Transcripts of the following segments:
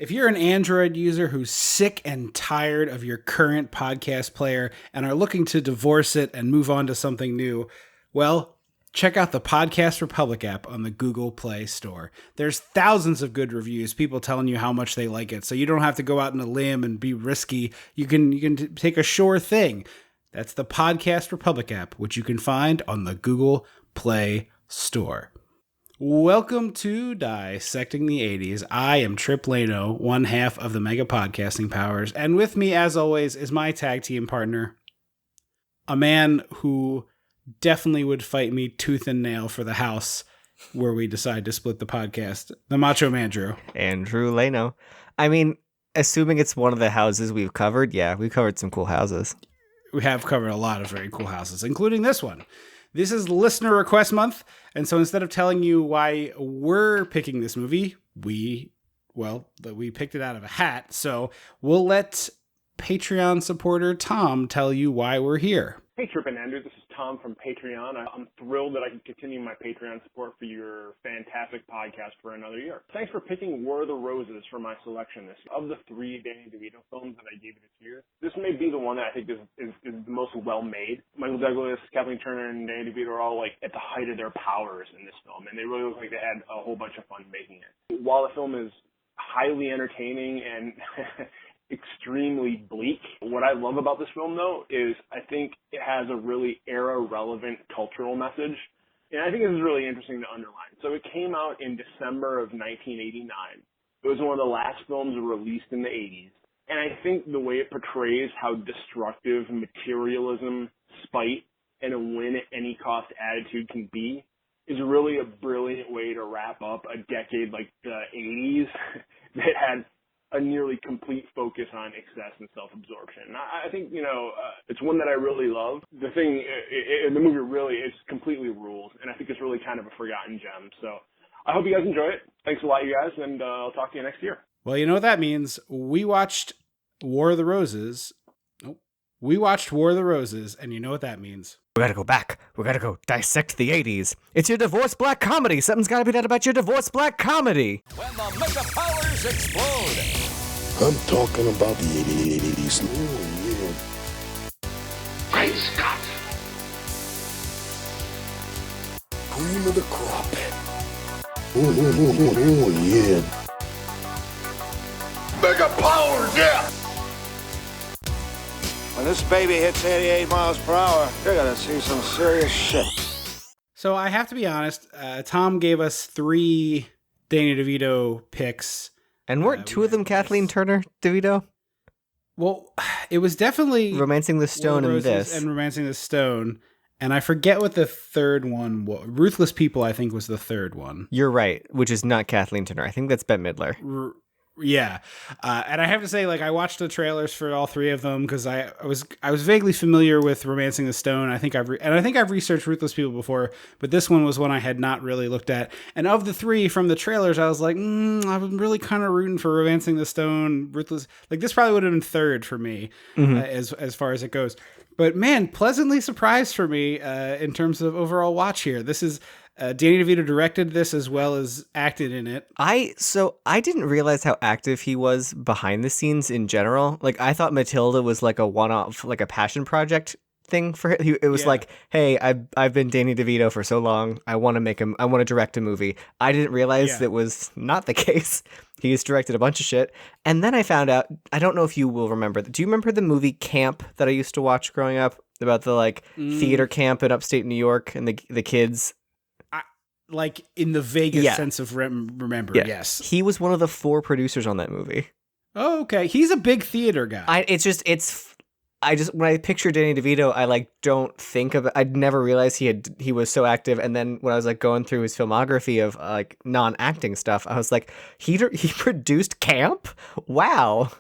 If you're an Android user who's sick and tired of your current podcast player and are looking to divorce it and move on to something new, well, check out the Podcast Republic app on the Google Play Store. There's thousands of good reviews, people telling you how much they like it, so you don't have to go out on a limb and be risky. You can take a sure thing. That's the Podcast Republic app, which you can find on the Google Play Store. Welcome to Dissecting the 80s. I am Trip Lano, one half of the Mega Podcasting Powers, and with me, as always, is my tag team partner, a man who definitely would fight me tooth and nail for the house where we decide to split the podcast, the Macho Man Drew. Andrew Lano. I mean, assuming it's one of the houses we've covered, yeah, we've covered some cool houses. We have covered a lot of very cool houses, including this one. This is Listener Request Month, and so instead of telling you why we're picking this movie, we picked it out of a hat, so we'll let Patreon supporter Tom tell you why we're here. Hey, Trip and Andrew, this is Tom from Patreon. I'm thrilled that I can continue my Patreon support for your fantastic podcast for another year. Thanks for picking War of the Roses for my selection this year. Of the three Danny DeVito films that I gave you this year, this may be the one that I think is the most well-made. Michael Douglas, Kathleen Turner, and Danny DeVito are all like at the height of their powers in this film, and they really look like they had a whole bunch of fun making it. While the film is highly entertaining and extremely bleak. What I love about this film, though, is I think it has a really era-relevant cultural message. And I think this is really interesting to underline. So it came out in December of 1989. It was one of the last films released in the 80s. And I think the way it portrays how destructive materialism, spite, and a win-at-any-cost attitude can be is really a brilliant way to wrap up a decade like the 80s that had a nearly complete focus on excess and self-absorption. I think, it's one that I really love. The movie really is completely rules, and I think it's really kind of a forgotten gem. So I hope you guys enjoy it. Thanks a lot, you guys, and I'll talk to you next year. Well, you know what that means. We watched War of the Roses. And you know what that means. We gotta go back. We gotta go dissect the 80s. It's your divorce black comedy. Something's gotta be done about your divorce black comedy. When the mega powers explode. I'm talking about the 80s. Oh, yeah. Great Scott. Cream of the crop. Oh, yeah. Mega powers, yeah. When this baby hits 88 miles per hour, you're gonna see some serious shit. So I have to be honest, Tom gave us 3 Danny DeVito picks. And weren't 2 of them Kathleen Turner DeVito? Well, it was definitely Romancing the Stone and this. And Romancing the Stone. And I forget what the third one was. Ruthless People, I think, was the third one. You're right, which is not Kathleen Turner. I think that's Bette Midler. Yeah. And I have to say, I watched the trailers for all 3 of them because I was vaguely familiar with Romancing the Stone. I think I've researched Ruthless People before, but this one was one I had not really looked at. And of the 3 from the trailers, I was like, I was really kind of rooting for Romancing the Stone, Ruthless. This probably would have been third for me as far as it goes. But man, pleasantly surprised for me in terms of overall watch here. This is Danny DeVito directed this as well as acted in it. I didn't realize how active he was behind the scenes in general. I thought Matilda was a one-off, a passion project thing for him. It was hey, I've been Danny DeVito for so long. I want to direct a movie. I didn't realize that was not the case. He's directed a bunch of shit. And then I found out, I don't know if you will remember. Do you remember the movie Camp that I used to watch growing up about the theater camp in upstate New York and the kids? In the vaguest sense of remember, yes. He was one of the 4 producers on that movie. Oh, okay. He's a big theater guy. When I picture Danny DeVito, I don't think of it. I'd never realized he was so active. And then when I was going through his filmography of non-acting stuff, I was like, he produced Camp? Wow.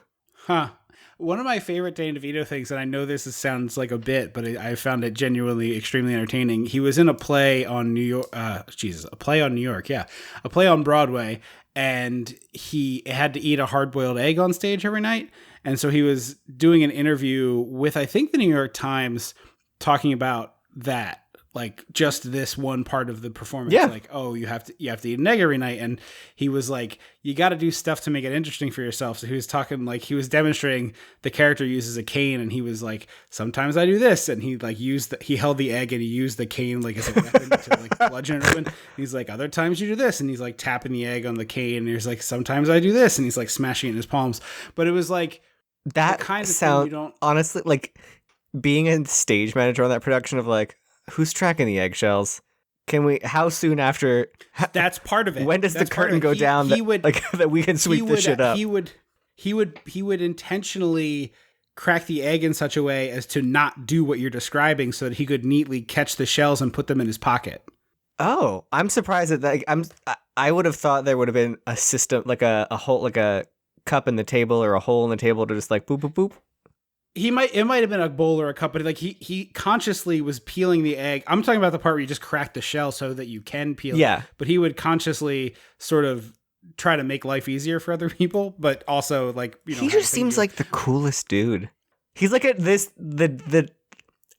Huh. One of my favorite Danny DeVito things, and I know this sounds like a bit, but I found it genuinely extremely entertaining. He was in a play on a play on Broadway, and he had to eat a hard-boiled egg on stage every night. And so he was doing an interview with, I think, the New York Times talking about that. like just this one part of the performance. Yeah. Like, oh, you have to eat an egg every night. And he was like, you got to do stuff to make it interesting for yourself. So he was talking, like, he was demonstrating the character uses a cane, and he was like, sometimes I do this. And he like he held the egg and he used the cane like as a weapon to like bludgeon it open. He's like, other times you do this. And he's like tapping the egg on the cane. And he's like, sometimes I do this. And he's like smashing it in his palms. But it was like, that kind of sound, you don't, honestly, like being a stage manager on that production of like, who's tracking the eggshells? How soon after? That's part of it. When does That's the curtain go down that we can sweep this shit up? He would intentionally crack the egg in such a way as to not do what you're describing, so that he could neatly catch the shells and put them in his pocket. Oh, I'm surprised I would have thought there would have been a system, like a hole, like a cup in the table or a hole in the table to just like boop boop boop. It might have been a bowl or a cup, but like he consciously was peeling the egg. I'm talking about the part where you just crack the shell so that you can peel it. But he would consciously sort of try to make life easier for other people, but also like, he just seems like the coolest dude. He's like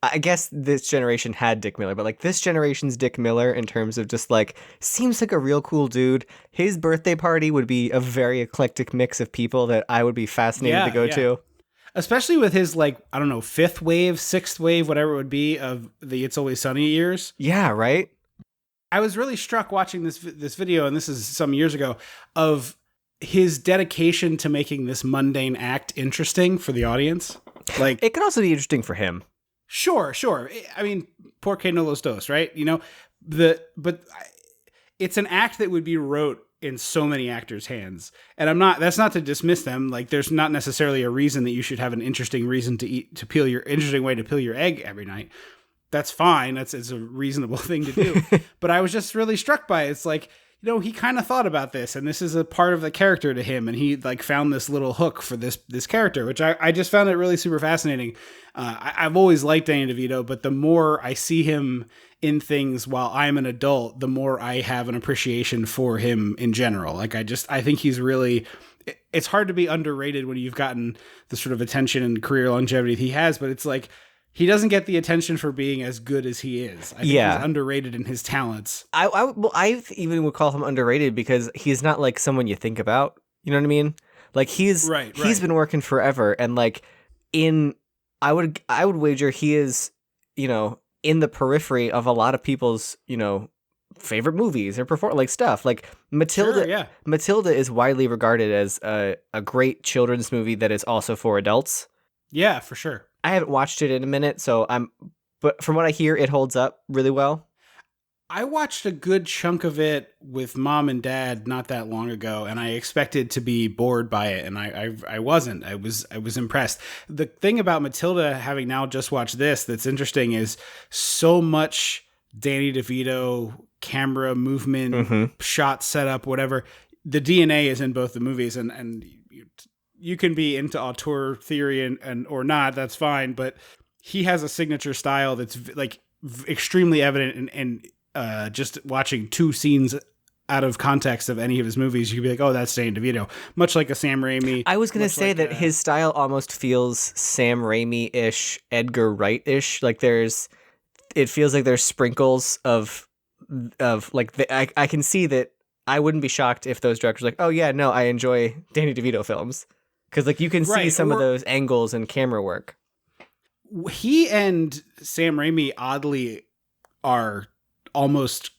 I guess this generation had Dick Miller, but like this generation's Dick Miller in terms of just like, seems like a real cool dude. His birthday party would be a very eclectic mix of people that I would be fascinated to go to. Especially with his, like, I don't know, fifth wave, sixth wave, whatever it would be of the It's Always Sunny years. Yeah, right? I was really struck watching this video, and this is some years ago, of his dedication to making this mundane act interesting for the audience. Like, it could also be interesting for him. Sure. I mean, porque no los dos, right? You know, but it's an act that would be wrote in so many actors' hands. And that's not to dismiss them. Like, there's not necessarily a reason that you should have an interesting reason interesting way to peel your egg every night. That's fine. It's a reasonable thing to do. But I was just really struck by it. It's like, you know, he kind of thought about this, and this is a part of the character to him. And he like found this little hook for this character, which I just found it really super fascinating. I've always liked Danny DeVito, but the more I see him in things while I'm an adult, the more I have an appreciation for him in general. Like, I think he's really, it's hard to be underrated when you've gotten the sort of attention and career longevity he has, but it's like, he doesn't get the attention for being as good as he is. I think he's underrated in his talents. I even would call him underrated because he's not like someone you think about. You know what I mean? Like he's been working forever, and like I would wager he is, you know, in the periphery of a lot of people's, you know, favorite movies or like stuff. Like Matilda. Sure, Matilda is widely regarded as a great children's movie that is also for adults. Yeah, for sure. I haven't watched it in a minute, but from what I hear, it holds up really well. I watched a good chunk of it with mom and dad not that long ago, and I expected to be bored by it, and I wasn't. I was impressed. The thing about Matilda, having now just watched this, that's interesting is so much Danny DeVito camera movement, shot setup, whatever. The DNA is in both the movies, and you can be into auteur theory and or not, that's fine, but he has a signature style that's like extremely evident, and just watching two scenes out of context of any of his movies, you could be like, oh, that's Danny DeVito. Much like a Sam Raimi. I was going to say that his style almost feels Sam Raimi-ish, Edgar Wright-ish. Like it feels like there's sprinkles of like, I can see that. I wouldn't be shocked if those directors were like, oh yeah, no, I enjoy Danny DeVito films. Because like you can see some of those angles and camera work. He and Sam Raimi oddly are almost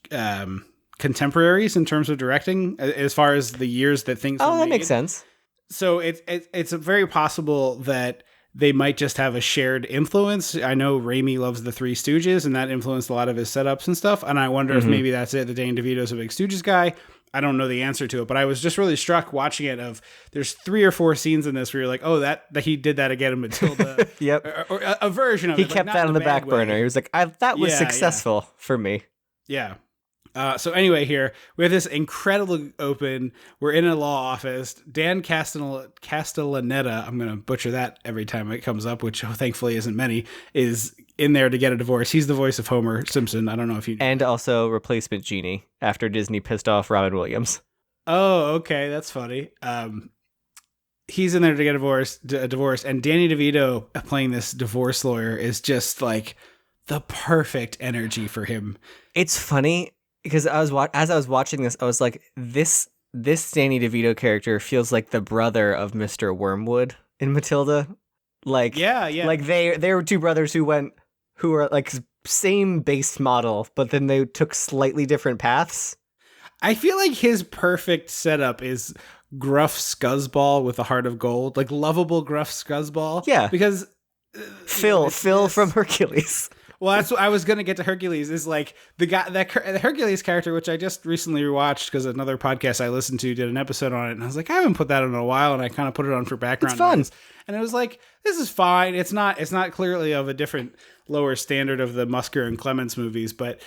contemporaries in terms of directing, as far as the years that things. Oh, that makes sense. So it's very possible that they might just have a shared influence. I know Raimi loves the Three Stooges, and that influenced a lot of his setups and stuff. And I wonder if maybe that's it. That Danny DeVito's a big Stooges guy. I don't know the answer to it, but I was just really struck watching it. There's 3 or 4 scenes in this where you're like, oh, that he did that again in Matilda. Yep, or a version of it. He kept that on the back burner. He was like, that was successful for me. Yeah. So anyway, here we have this incredible open. We're in a law office. Dan Castellaneta, I'm going to butcher that every time it comes up, which thankfully isn't many, is in there to get a divorce. He's the voice of Homer Simpson. I don't know if you know. And also replacement Genie after Disney pissed off Robin Williams. Oh, okay. That's funny. He's in there to get a divorce, and Danny DeVito playing this divorce lawyer is just like the perfect energy for him. It's funny because as I was watching this, I was like, this Danny DeVito character feels like the brother of Mr. Wormwood in Matilda. Like, yeah. Like they were two brothers who are like same base model, but then they took slightly different paths. I feel like his perfect setup is gruff scuzzball with a heart of gold, like lovable gruff scuzzball. Yeah, because Phil from Hercules. Well, that's what I was going to get to. Hercules is like the Hercules character, which I just recently rewatched because another podcast I listened to did an episode on it. And I was like, I haven't put that on in a while. And I kind of put it on for background. It's fun. noise. And it was like, this is fine. It's not clearly of a different lower standard of the Musker and Clements movies, but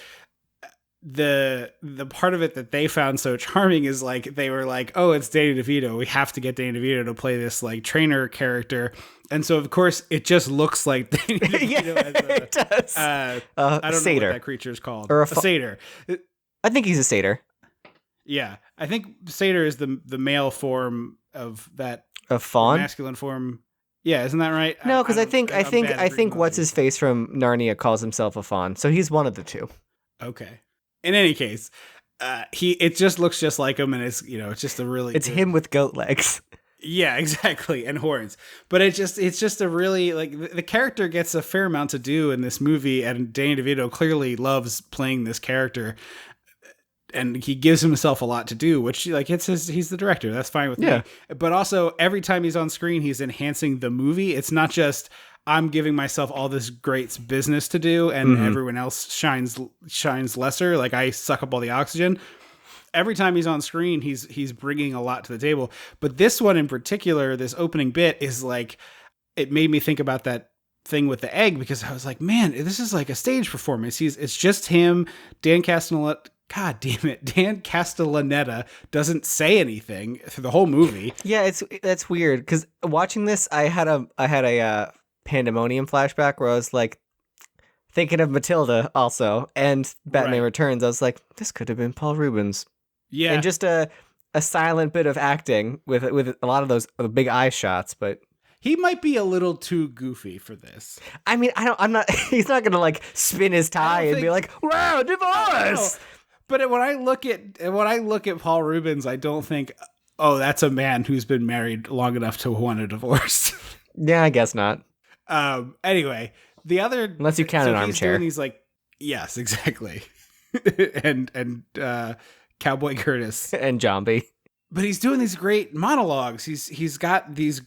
the part of it that they found so charming is like, they were like, oh, it's Danny DeVito. We have to get Danny DeVito to play this like trainer character. And so, of course, it just looks like Danny DeVito it does. I don't satyr. know what that creature is called. Or a satyr. I think he's a satyr. Yeah. I think satyr is the male form of that. A fawn? Masculine form. Yeah, isn't that right? No, because I think what's his face from Narnia calls himself a fawn. So he's one of the two. Okay. In any case, it just looks just like him, and it's just a really it's him with goat legs. Yeah, exactly, and horns. But it's just a really like the character gets a fair amount to do in this movie, and Danny DeVito clearly loves playing this character, and he gives himself a lot to do, which like he's the director. That's fine with me. But also every time he's on screen, he's enhancing the movie. It's not just I'm giving myself all this great business to do and everyone else shines lesser. Like I suck up all the oxygen. Every time he's on screen, he's bringing a lot to the table. But this one in particular, this opening bit is like, it made me think about that thing with the egg, because I was like, man, this is like a stage performance. It's just him, Dan Castellaneta. God damn it. Dan Castellaneta doesn't say anything through the whole movie. Yeah, that's weird. Because watching this, I had a Pandemonium flashback where I was like thinking of Matilda also and Batman Returns. I was like, this could have been Paul Rubens. Yeah. And just a silent bit of acting with a lot of those big eye shots, but he might be a little too goofy for this. I mean, he's not going to like spin his tie and be like, wow, divorce. But when I look at Paul Rubens, I don't think, oh, that's a man who's been married long enough to want a divorce. Yeah, I guess not. Anyway, the other, unless you count an armchair. He's like, yes, exactly. and Cowboy Curtis and Zombie. But he's doing these great monologues. He's got these,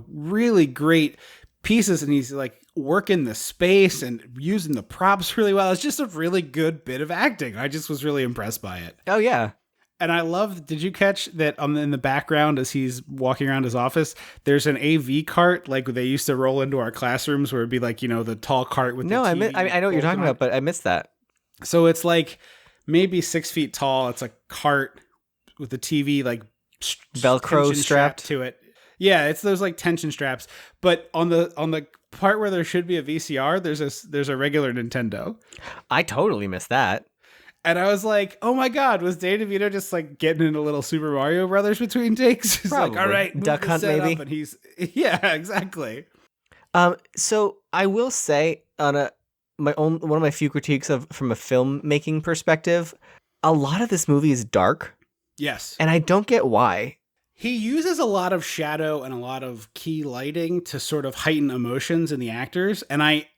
really great pieces, and he's like working the space and using the props really well. It's just a really good bit of acting. I just was really impressed by it. Oh yeah. And I love, did you catch that in the background as he's walking around his office, there's an AV cart like they used to roll into our classrooms where it'd be like, the tall cart with the TV. I know what you're talking about, but I missed that. So it's like maybe 6 feet tall. It's a cart with the TV like Velcro strapped to it. Yeah, it's those like tension straps. But on the part where there should be a VCR, there's a regular Nintendo. I totally missed that. And I was like, oh my God, was Danny DeVito just like getting into little Super Mario Brothers between takes? He's like, all right, Duck Hunt maybe. And yeah, exactly. So I will say one of my few critiques from a filmmaking perspective, a lot of this movie is dark. Yes. And I don't get why. He uses a lot of shadow and a lot of key lighting to sort of heighten emotions in the actors. And I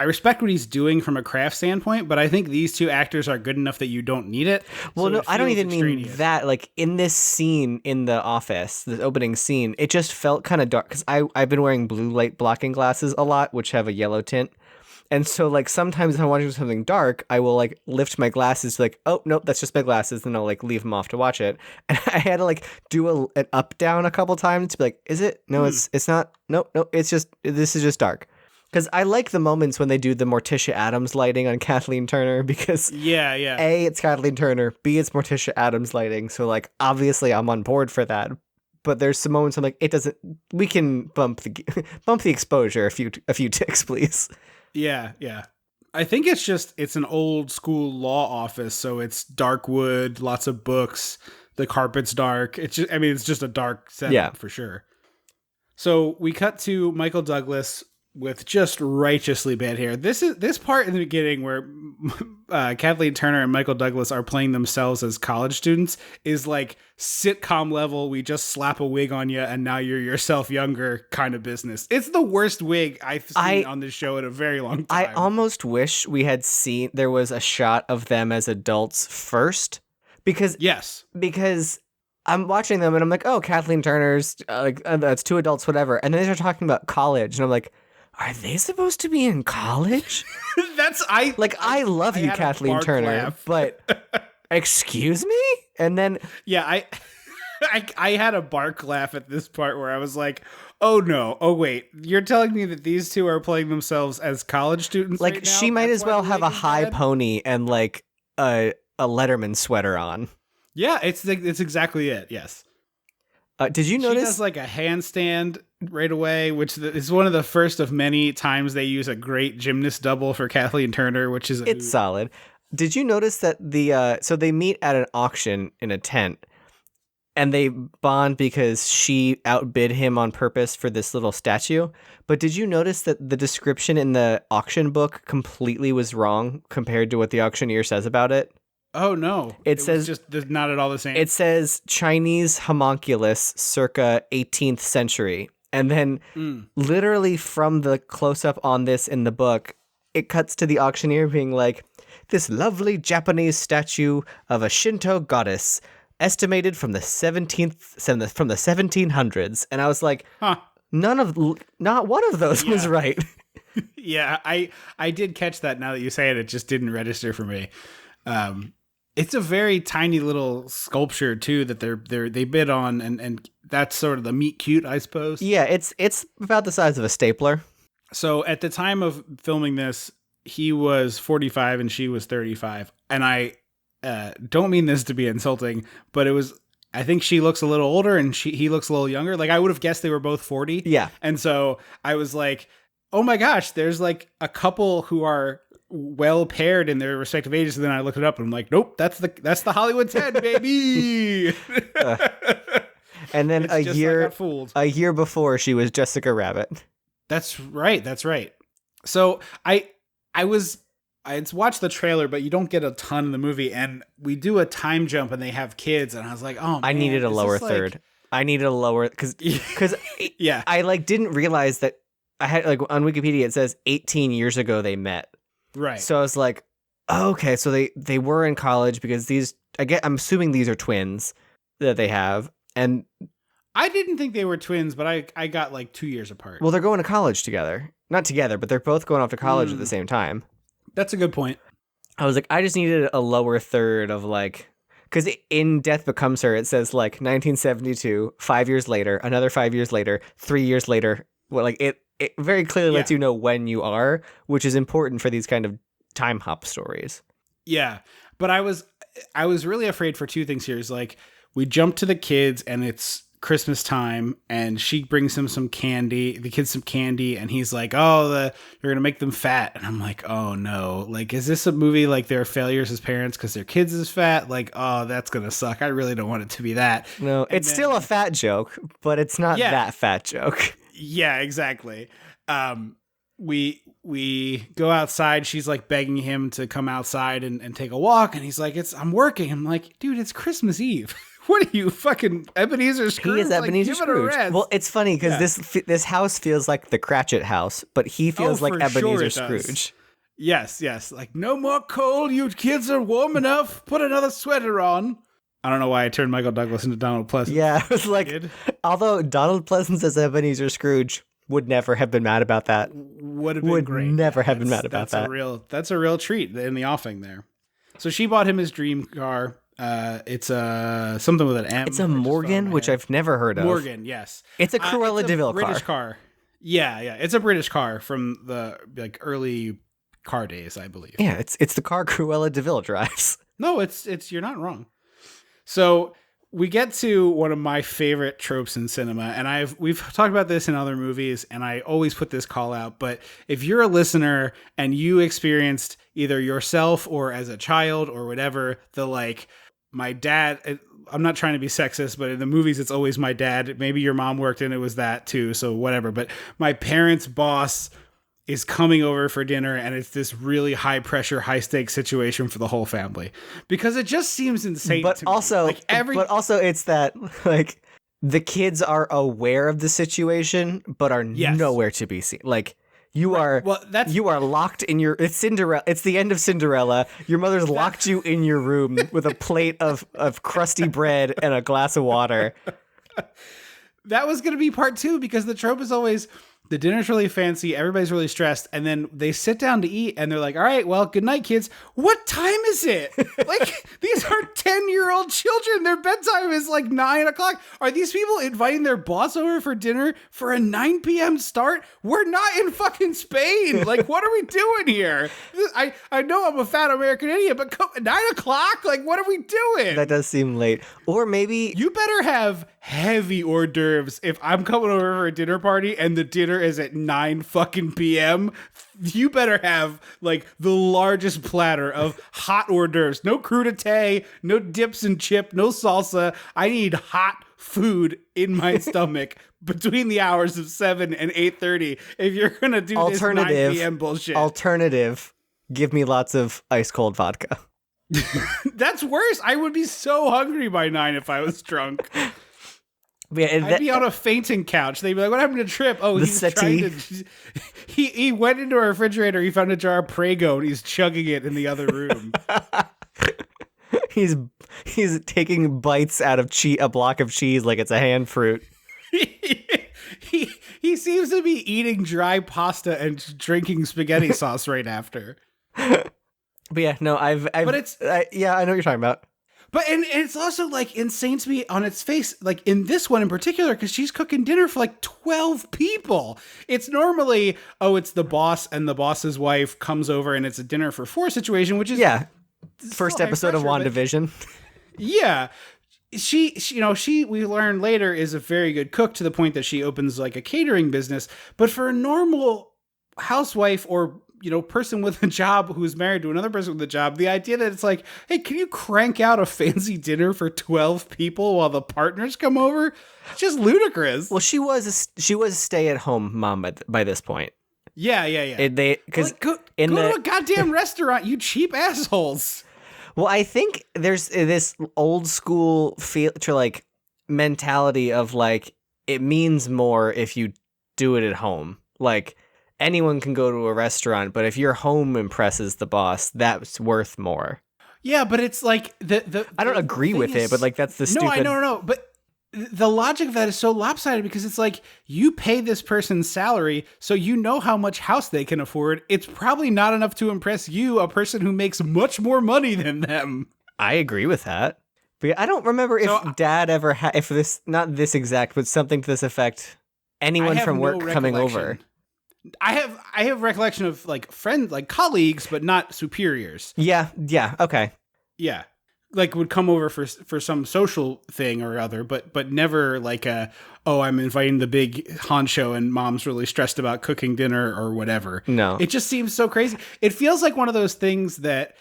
respect what he's doing from a craft standpoint, but I think these two actors are good enough that you don't need it. Well, so no, I don't even mean that. Like in this scene in the office, the opening scene, it just felt kind of dark because I've been wearing blue light blocking glasses a lot, which have a yellow tint. And so like sometimes if I'm watching something dark, I will like lift my glasses to like, oh, nope, that's just my glasses. Then I'll like leave them off to watch it. And I had to like do an up down a couple times to be like, is it? No, it's not. Nope, this is just dark. Because I like the moments when they do the Morticia Addams lighting on Kathleen Turner because A, it's Kathleen Turner, B, it's Morticia Addams lighting. So like obviously I'm on board for that. But there's some moments I'm like, it doesn't. We can bump the exposure a few ticks, please. Yeah. I think it's an old school law office, so it's dark wood, lots of books, the carpet's dark. It's just a dark setup for sure. So we cut to Michael Douglas with just righteously bad hair. This part in the beginning where Kathleen Turner and Michael Douglas are playing themselves as college students is like sitcom level. We just slap a wig on you and now you're yourself younger kind of business. It's the worst wig I've seen on this show in a very long time. I almost wish we had seen there was a shot of them as adults first because I'm watching them and I'm like, oh, Kathleen Turner's that's two adults, whatever. And then they start talking about college and I'm like, are they supposed to be in college? I love you, Kathleen Turner, but excuse me? And then I had a bark laugh at this part where I was like, oh no, oh wait, you're telling me that these two are playing themselves as college students like right now? She might as well have a high pony and like a Letterman sweater on. Yeah, it's exactly it. Yes. Did you notice? She does like a handstand right away, which is one of the first of many times they use a great gymnast double for Kathleen Turner, which is it's solid. Did you notice that so they meet at an auction in a tent, and they bond because she outbid him on purpose for this little statue? But did you notice that the description in the auction book completely was wrong compared to what the auctioneer says about it? Oh, no. It says just not at all the same. It says Chinese homunculus circa 18th century. And then literally from the close-up on this in the book, it cuts to the auctioneer being like, this lovely Japanese statue of a Shinto goddess estimated from the 1700s. And I was like, not one of those was right. Yeah, I did catch that. Now that you say it, it just didn't register for me. It's a very tiny little sculpture too that they bid on, and that's sort of the meet cute, I suppose. Yeah, it's about the size of a stapler. So at the time of filming this, he was 45 and she was 35, and I don't mean this to be insulting, but I think she looks a little older and he looks a little younger. Like I would have guessed they were both 40. Yeah, and so I was like, oh my gosh, there's like a couple who are well paired in their respective ages, and then I looked it up and I'm like, nope, that's the Hollywood 10, baby. And then a year before she was Jessica Rabbit. That's right. So I watched the trailer, but you don't get a ton in the movie, and we do a time jump and they have kids, and I was like, oh man, I needed a lower third. I needed a lower because yeah, I like didn't realize that I had like on Wikipedia it says 18 years ago they met. Right. So I was like, oh, okay, so they were in college because I'm assuming these are twins that they have. And I didn't think they were twins, but I got like 2 years apart. Well, they're going to college together. Not together, but they're both going off to college at the same time. That's a good point. I was like, I just needed a lower third of like, because in Death Becomes Her, it says like 1972, 5 years later, another 5 years later, 3 years later. Well, like it very clearly lets you know when you are, which is important for these kind of time hop stories. Yeah, but I was really afraid for two things here. Is like we jump to the kids and it's Christmas time and she brings him some candy, the kids some candy, and he's like, oh, you're gonna make them fat, and I'm like, oh no, like is this a movie like they're failures as parents because their kids is fat? Like, oh, that's gonna suck. I really don't want it to be that. No, it's still a fat joke, but it's not that fat joke. Yeah, exactly. We go outside. She's like begging him to come outside and take a walk. And he's like, I'm working. I'm like, dude, it's Christmas Eve. What are you, fucking Ebenezer Scrooge? He is Ebenezer Scrooge. Well, it's funny because this house feels like the Cratchit house, but he feels like Ebenezer Scrooge. Yes. Like, no more cold. You kids are warm enough. Put another sweater on. I don't know why I turned Michael Douglas into Donald Pleasance. Yeah, it was like, although Donald Pleasance as Ebenezer Scrooge would never have been mad about that. Would have been great. Never have been mad about that. That's a real treat in the offing there. So she bought him his dream car. It's something with an M. It's a Morgan, which I've never heard of. Morgan, yes. It's a Cruella de Vil car. British car. Yeah. It's a British car from the like early car days, I believe. Yeah, it's the car Cruella de Vil drives. No, it's you're not wrong. So we get to one of my favorite tropes in cinema, and we've talked about this in other movies, and I always put this call out, but if you're a listener and you experienced either yourself or as a child or whatever, my dad, I'm not trying to be sexist, but in the movies, it's always my dad. Maybe your mom worked and it was that too, so whatever. But my parents' boss is coming over for dinner, and it's this really high pressure, high stakes situation for the whole family, because it just seems insane. But to also, me. but also, it's that like the kids are aware of the situation, but are nowhere to be seen. Like you are, you are locked in your. It's Cinderella. It's the end of Cinderella. Your mother's locked you in your room with a plate of crusty bread and a glass of water. That was going to be part 2, because the trope is always the dinner's really fancy, everybody's really stressed, and then they sit down to eat, and they're like, all right, well, good night, kids. What time is it? Like, these are 10-year-old children. Their bedtime is like 9 o'clock. Are these people inviting their boss over for dinner for a 9 p.m. start? We're not in fucking Spain. Like, what are we doing here? I know I'm a fat American idiot, but 9 o'clock? Like, what are we doing? That does seem late. Or maybe... You better have heavy hors d'oeuvres if I'm coming over for a dinner party and the dinner is at 9 fucking p.m. You better have like the largest platter of hot hors d'oeuvres. No crudité, no dips and chip, no salsa. I need hot food in my stomach between the hours of 7 and 8:30 if you're gonna do this 9 p.m. bullshit. Alternative, give me lots of ice cold vodka. That's worse. I would be so hungry by 9 if I was drunk. Yeah, I'd be on a fainting couch. They'd be like, what happened to Trip? Oh, he's trying to... He went into a refrigerator, he found a jar of Prego, and he's chugging it in the other room. He's taking bites out of a block of cheese like it's a hand fruit. He seems to be eating dry pasta and drinking spaghetti sauce right after. But yeah, no, I know what you're talking about. But and it's also like insane to me on its face, like in this one in particular, because she's cooking dinner for like 12 people. It's normally, it's the boss and the boss's wife comes over and it's a dinner for 4 situation, which is first episode of WandaVision. Yeah. She we learn later is a very good cook to the point that she opens like a catering business. But for a normal housewife or person with a job who's married to another person with a job, the idea that it's like, hey, can you crank out a fancy dinner for 12 people while the partners come over? It's just ludicrous. Well, she was a stay-at-home mom by this point. Yeah. Because go to a goddamn restaurant, you cheap assholes. Well, I think there's this old school feel to like mentality of like it means more if you do it at home. Like anyone can go to a restaurant, but if your home impresses the boss, that's worth more. Yeah, but it's like I don't agree with it, but like that's the stupid. No. But the logic of that is so lopsided because it's like you pay this person's salary, so you know how much house they can afford. It's probably not enough to impress you, a person who makes much more money than them. I agree with that. But I don't remember if Dad ever had, if this, not this exact, but something to this effect, anyone from work coming over. I have recollection of like friends, like colleagues, but not superiors. Yeah, okay. Yeah. Like would come over for some social thing or other, but never like I'm inviting the big honcho and mom's really stressed about cooking dinner or whatever. No. It just seems so crazy. It feels like one of those things that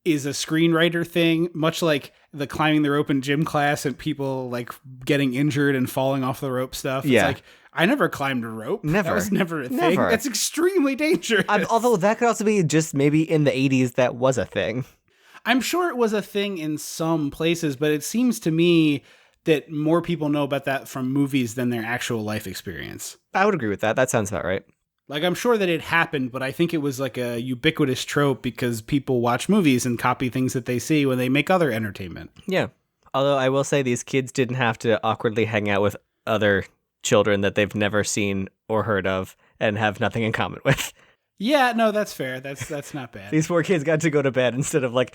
is a screenwriter thing, much like the climbing the rope in gym class and people like getting injured and falling off the rope stuff. Yeah. It's like, I never climbed a rope. Never. That was never a thing. That's extremely dangerous. Although that could also be just maybe in the 80s that was a thing. I'm sure it was a thing in some places, but it seems to me that more people know about that from movies than their actual life experience. I would agree with that. That sounds about right. Like, I'm sure that it happened, but I think it was like a ubiquitous trope because people watch movies and copy things that they see when they make other entertainment. Yeah. Although I will say these kids didn't have to awkwardly hang out with other children that they've never seen or heard of and have nothing in common with. Yeah, no, that's fair. That's not bad. These poor kids got to go to bed instead of like,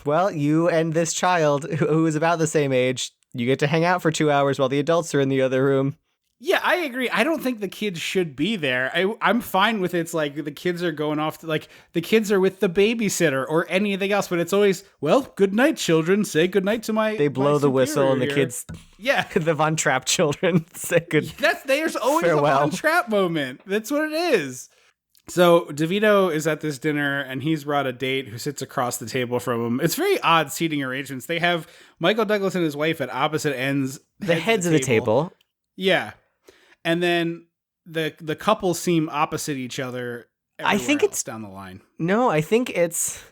well, you and this child who is about the same age, you get to hang out for 2 hours while the adults are in the other room. Yeah, I agree. I don't think the kids should be there. I'm fine with it's like the kids are going off to, like the kids are with the babysitter or anything else, but it's always, well, good night, children. Say good night to my. They blow the whistle and the here. Kids. Yeah, the Von Trapp children say good. There's always farewell. a Von Trapp moment. That's what it is. So DeVito is at this dinner and he's brought a date who sits across the table from him. It's very odd seating arrangements. They have Michael Douglas and his wife at opposite ends. The heads of the table. Yeah. And then the couple seem opposite each other I think else it's down the line. No, I think it's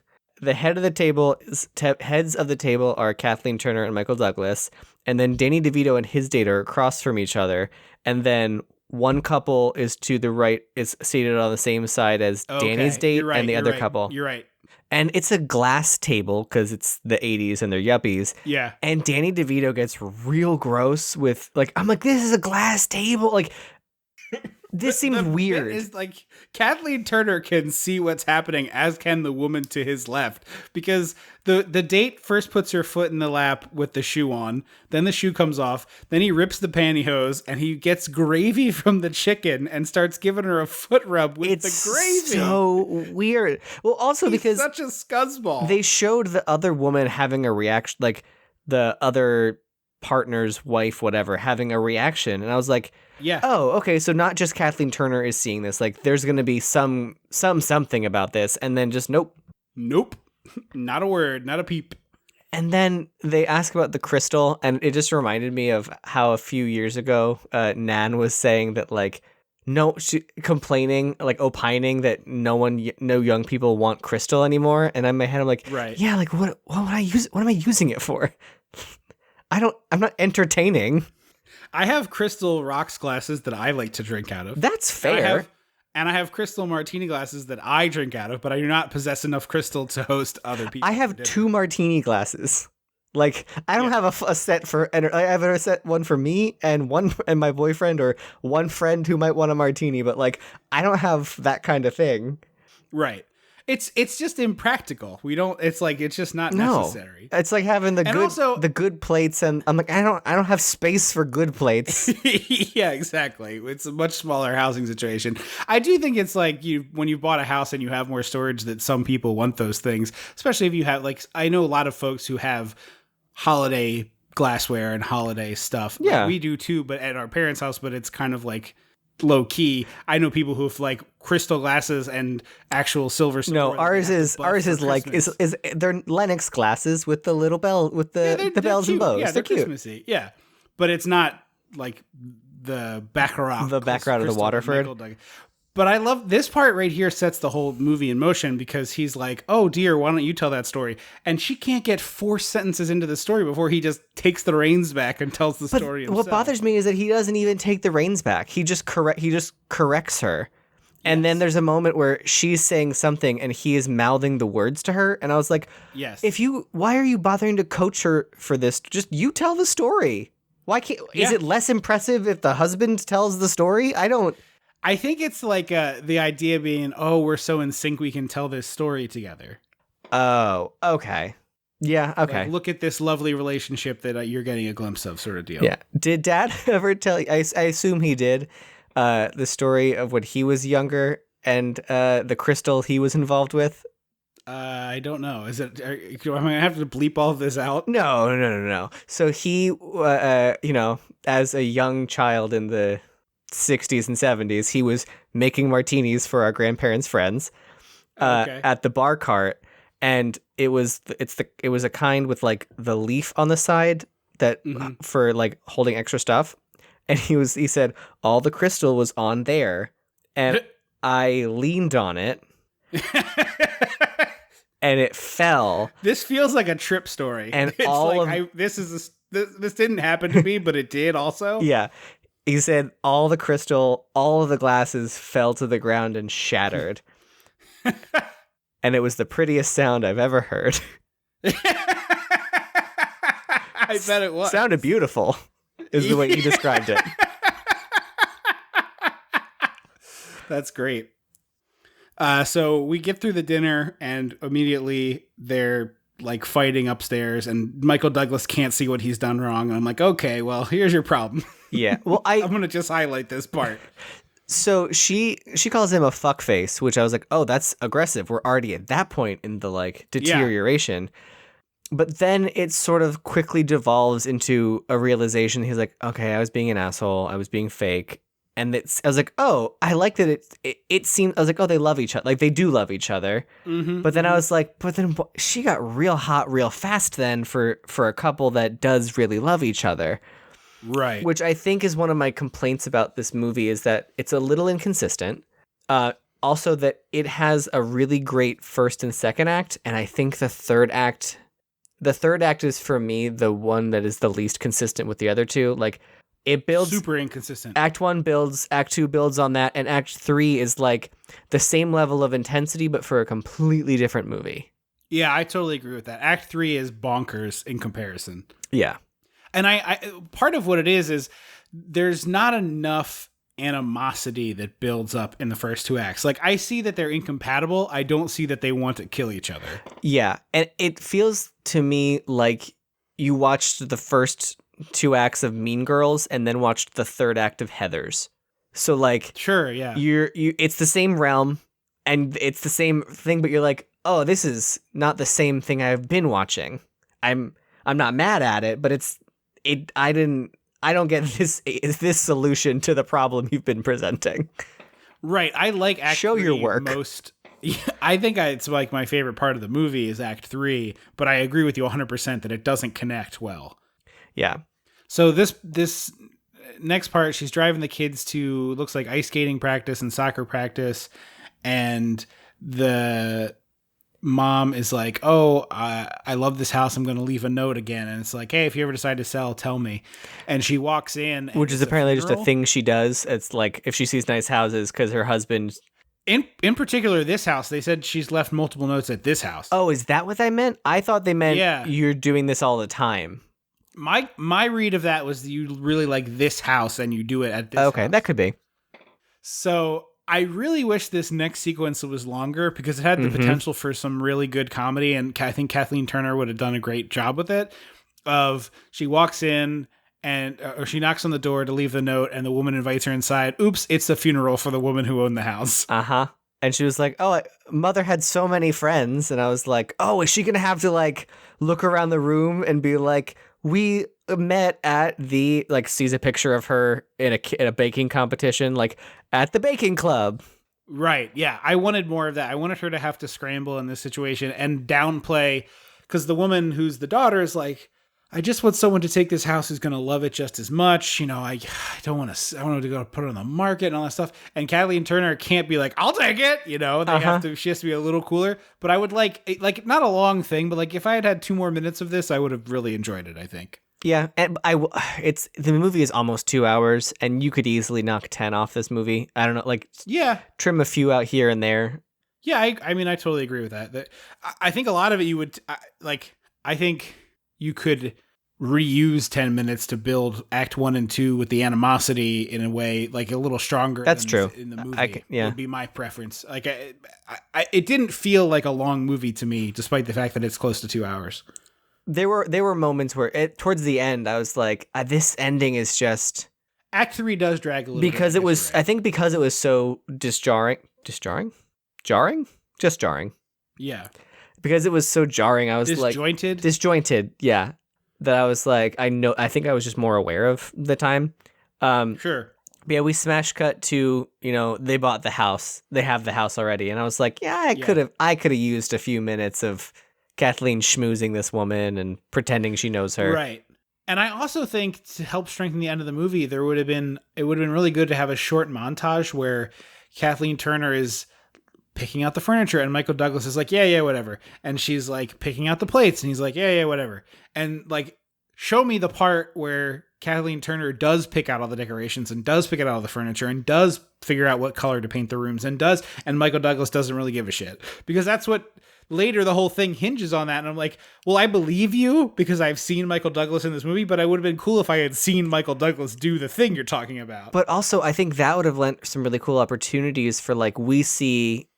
the heads of the table are Kathleen Turner and Michael Douglas, and then Danny DeVito and his date are across from each other, and then one couple is to the right, is seated on the same side as Danny's date, You're right, and the you're other right, couple. You're right. And it's a glass table because it's the 80s and they're yuppies. Yeah. And Danny DeVito gets real gross with, like, I'm like, this is a glass table. Like, this seems weird. It's like Kathleen Turner can see what's happening, as can the woman to his left, because the date first puts her foot in the lap with the shoe on, then the shoe comes off, then he rips the pantyhose and he gets gravy from the chicken and starts giving her a foot rub with the gravy. So weird. Well, also He's because such a scuzzball. they showed the other woman having a reaction, like the other partner's wife, whatever, having a reaction, and I was like, yeah. oh, okay, so not just Kathleen Turner is seeing this, like there's gonna be something about this, and then just nope. Not a word, not a peep. And then they ask about the crystal, and it just reminded me of how a few years ago Nan was saying that, like, complaining, like opining that no young people want crystal anymore, and in my head I'm like, right, yeah, like what am I using it for? I'm not entertaining. I have crystal rocks glasses that I like to drink out of. That's fair. And I have crystal martini glasses that I drink out of, but I do not possess enough crystal to host other people. I have 2 martini glasses. Like, I don't have a set for, and I have a set, one for me and one and my boyfriend, or one friend who might want a martini, but like, I don't have that kind of thing. Right. It's just impractical. It's just not necessary. It's like having the good plates, and I'm like, I don't have space for good plates. Yeah, exactly. It's a much smaller housing situation. I do think it's like when you bought a house and you have more storage, that some people want those things, especially if you have, like, I know a lot of folks who have holiday glassware and holiday stuff. Yeah. Like, we do too, but at our parents' house, but it's kind of like low key. I know people who have like crystal glasses and actual silver. No, ours is like is they're Lennox glasses with the little bell with the bells and bows. Yeah, they're cute. Christmassy. Yeah, but it's not like the background of the Waterford. But I love this part right here, sets the whole movie in motion, because he's like, oh dear, why don't you tell that story? And she can't get 4 sentences into the story before he just takes the reins back and tells the story himself. What bothers me is that he doesn't even take the reins back. He just corrects her. And then there's a moment where she's saying something and he is mouthing the words to her. And I was like, yes, why are you bothering to coach her for this? Just you tell the story. Why can't, is it less impressive if the husband tells the story? I think it's like the idea being, oh, we're so in sync, we can tell this story together. Oh, okay. Yeah, okay. Like, look at this lovely relationship that you're getting a glimpse of, sort of deal. Yeah. Did Dad ever tell you, I assume he did, the story of when he was younger and the crystal he was involved with? I don't know. Am I going to have to bleep all of this out? No. So he, as a young child in the 60s and 70s, he was making martinis for our grandparents' friends at the bar cart, and it was a kind with like the leaf on the side that for like holding extra stuff, and he said all the crystal was on there, and I leaned on it and it fell. This feels like a trip story, and it's this didn't happen to me, but it did also. Yeah. He said all the crystal, all of the glasses fell to the ground and shattered. And it was the prettiest sound I've ever heard. I bet it was. Sounded beautiful, is the way he described it. That's great. So we get through the dinner, and immediately they're like fighting upstairs, and Michael Douglas can't see what he's done wrong. And I'm like, okay, well, here's your problem. Yeah. Well, I'm going to just highlight this part. So she calls him a fuckface, which I was like, oh, that's aggressive. We're already at that point in the like deterioration. Yeah. But then it sort of quickly devolves into a realization. He's like, okay, I was being an asshole. I was being fake. And I was like, oh, I like that it seemed, I was like, oh, they love each other. Like, they do love each other. Mm-hmm, but then I was like, she got real hot real fast then for a couple that does really love each other. Right. Which I think is one of my complaints about this movie, is that it's a little inconsistent. also that it has a really great first and second act, and I think the third act is for me the one that is the least consistent with the other two. Like it builds super inconsistent. Act 1 builds, Act 2 builds on that, and Act 3 is like the same level of intensity but for a completely different movie. Yeah, I totally agree with that. Act 3 is bonkers in comparison. Yeah. And I part of what it is there's not enough animosity that builds up in the first two acts. Like, I see that they're incompatible. I don't see that they want to kill each other. Yeah, and it feels to me like you watched the first two acts of Mean Girls and then watched the third act of Heathers. So like, sure, yeah, it's the same realm and it's the same thing, but you're like, oh, this is not the same thing I've been watching. I'm not mad at it, but I don't get this solution to the problem you've been presenting. Right. I like Act 3 your work. most. I think it's like my favorite part of the movie is Act 3, but I agree with you 100% that it doesn't connect well. Yeah. So this next part, she's driving the kids to, looks like ice skating practice and soccer practice, and the mom is like, oh, I love this house. I'm going to leave a note again. And it's like, hey, if you ever decide to sell, tell me. And she walks in. Which is apparently just a thing she does. It's like if she sees nice houses because her husband... In particular, this house, they said she's left multiple notes at this house. Oh, is that what they meant? I thought they meant you're doing this all the time. My read of that was you really like this house and you do it at this house. Okay, that could be. So... I really wish this next sequence was longer because it had the potential for some really good comedy, and I think Kathleen Turner would have done a great job with it. She walks in or she knocks on the door to leave the note, and the woman invites her inside. Oops, it's the funeral for the woman who owned the house. Uh-huh. And she was like, oh, mother had so many friends. And I was like, oh, is she going to have to like look around the room and be like, we met at the, like, sees a picture of her in a baking competition, like at the baking club. Right. Yeah. I wanted more of that. I wanted her to have to scramble in this situation and downplay, because the woman who's the daughter is like, I just want someone to take this house who's going to love it just as much. You know, I don't want to go put it on the market and all that stuff. And Kathleen Turner can't be like, I'll take it. You know, she has to be a little cooler. But I would like not a long thing, but like if I had 2 more minutes of this, I would have really enjoyed it, I think. Yeah, and the movie is almost 2 hours, and you could easily knock 10 off this movie. I don't know, like, trim a few out here and there. Yeah, I mean, I totally agree with that. I think a lot of it you would like. I think you could reuse 10 minutes to build Act 1 and 2 with the animosity in a way like a little stronger. That's true. In the movie, would be my preference. Like, it didn't feel like a long movie to me, despite the fact that it's close to 2 hours. There were moments where towards the end I was like, this ending is just... Act 3 does drag a little because bit. I think because it was so jarring. Yeah. Because it was so jarring, I was disjointed. Yeah. That I was like, I think I was just more aware of the time. Sure. But yeah, we smash cut to, they bought the house. They have the house already. And I was like, I could have used a few minutes of Kathleen schmoozing this woman and pretending she knows her. Right. And I also think to help strengthen the end of the movie, it would have been really good to have a short montage where Kathleen Turner is picking out the furniture and Michael Douglas is like, yeah, whatever. And she's like picking out the plates and he's like, yeah, whatever. And like, show me the part where Kathleen Turner does pick out all the decorations and does pick out all the furniture and does figure out what color to paint the rooms and Michael Douglas doesn't really give a shit, because that's what later the whole thing hinges on that. And I'm like, well, I believe you because I've seen Michael Douglas in this movie, but I would have been cool if I had seen Michael Douglas do the thing you're talking about. But also I think that would have lent some really cool opportunities for, like, we see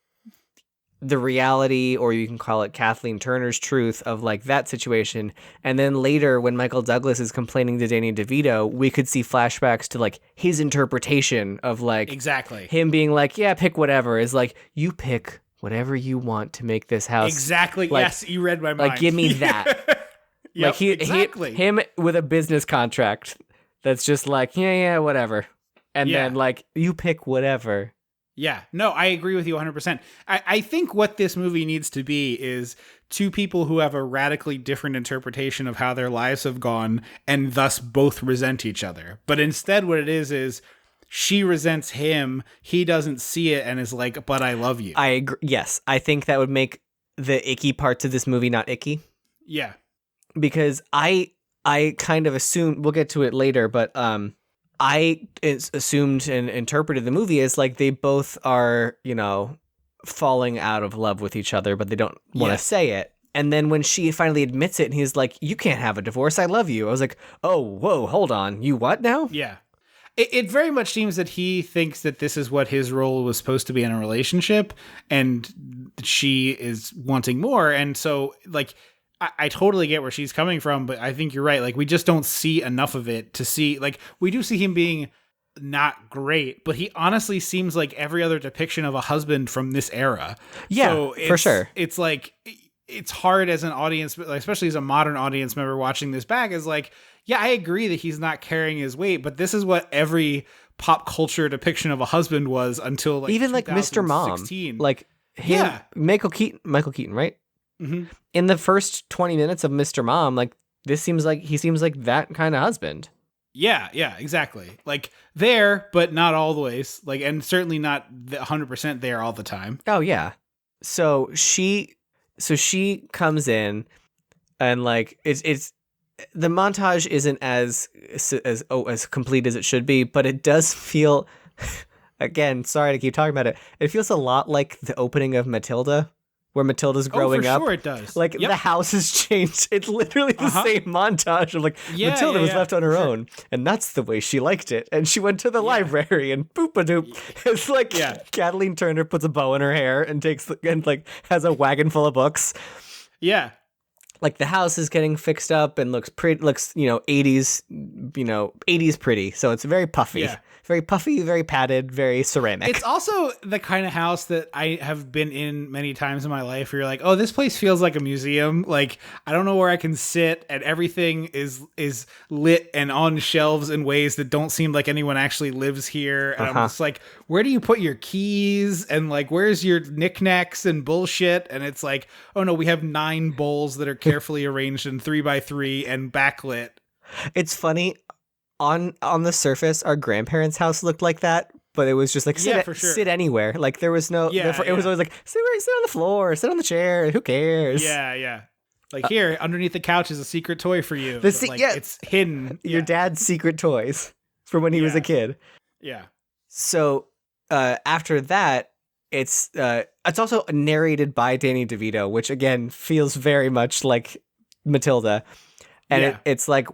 the reality, or you can call it Kathleen Turner's truth of, like, that situation. And then later when Michael Douglas is complaining to Danny DeVito, we could see flashbacks to, like, his interpretation of, like, exactly him being like, yeah, pick whatever. Is like, you pick whatever you want to make this house. Exactly. Like, yes, you read my mind. Like, give me that. Yep, like him with a business contract that's just like, yeah, whatever. And then like, you pick whatever. Yeah, no, I agree with you 100%. I think what this movie needs to be is two people who have a radically different interpretation of how their lives have gone and thus both resent each other. But instead what it is she resents him. He doesn't see it and is like, but I love you. I agree. Yes, I think that would make the icky parts of this movie not icky. Yeah. Because I kind of assumed, we'll get to it later, but I assumed and interpreted the movie as like they both are, you know, falling out of love with each other, but they don't want to say it. And then when she finally admits it and he's like, you can't have a divorce, I love you. I was like, oh, whoa, hold on. You what now? Yeah. It very much seems that he thinks that this is what his role was supposed to be in a relationship, and she is wanting more. And so, like, I totally get where she's coming from, but I think you're right. Like, we just don't see enough of it to see, like, we do see him being not great, but he honestly seems like every other depiction of a husband from this era. Yeah, so for sure. It's like, it's hard as an audience, especially as a modern audience member watching this back, is like, yeah, I agree that he's not carrying his weight, but this is what every pop culture depiction of a husband was until like even like Mr. Mom, like him, yeah. Michael Keaton, right? Mm-hmm. In the first 20 minutes of Mr. Mom, like he seems like that kind of husband. Yeah, exactly. Like there, but not all the ways. Like, and certainly not 100% there all the time. Oh yeah. So she comes in, and like it's the montage isn't as complete as it should be, but it does feel, again, sorry to keep talking about it, it feels a lot like the opening of Matilda, where Matilda's growing up. Sure it does. Like, the house has changed. It's literally the same montage of like, Matilda was left on her own, and that's the way she liked it. And she went to the library, and boop-a-doop. It's like Kathleen Turner puts a bow in her hair and has a wagon full of books. Yeah. Like, the house is getting fixed up and looks pretty, 80s pretty. So it's very puffy. Yeah. Very puffy, very padded, very ceramic. It's also the kind of house that I have been in many times in my life where you're like, oh, this place feels like a museum. Like, I don't know where I can sit, and everything is lit and on shelves in ways that don't seem like anyone actually lives here. And I'm just like, where do you put your keys? And like, where's your knickknacks and bullshit? And it's like, oh no, we have 9 bowls that are carefully arranged in 3x3 and backlit. It's funny. On the surface, our grandparents' house looked like that, but it was just like sit anywhere. Like, there was no. It was always like sit on the floor, sit on the chair. Who cares? Yeah. Like, here underneath the couch is a secret toy for you. It's hidden. Your dad's secret toys from when he was a kid. Yeah. So after that, it's also narrated by Danny DeVito, which again feels very much like Matilda, and it's like.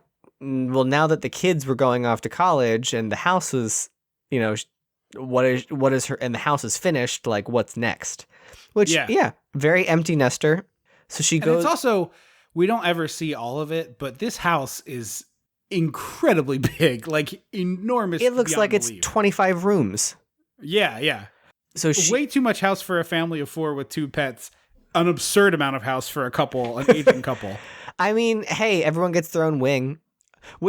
Well, now that the kids were going off to college and the house was, what is her, and the house is finished, like, what's next? Which, very empty nester. So she goes. It's also, we don't ever see all of it, but this house is incredibly big, like enormous. It looks like it's 25 rooms. Yeah. So way too much house for a family of 4 with 2 pets. An absurd amount of house for an aging couple. I mean, hey, everyone gets their own wing.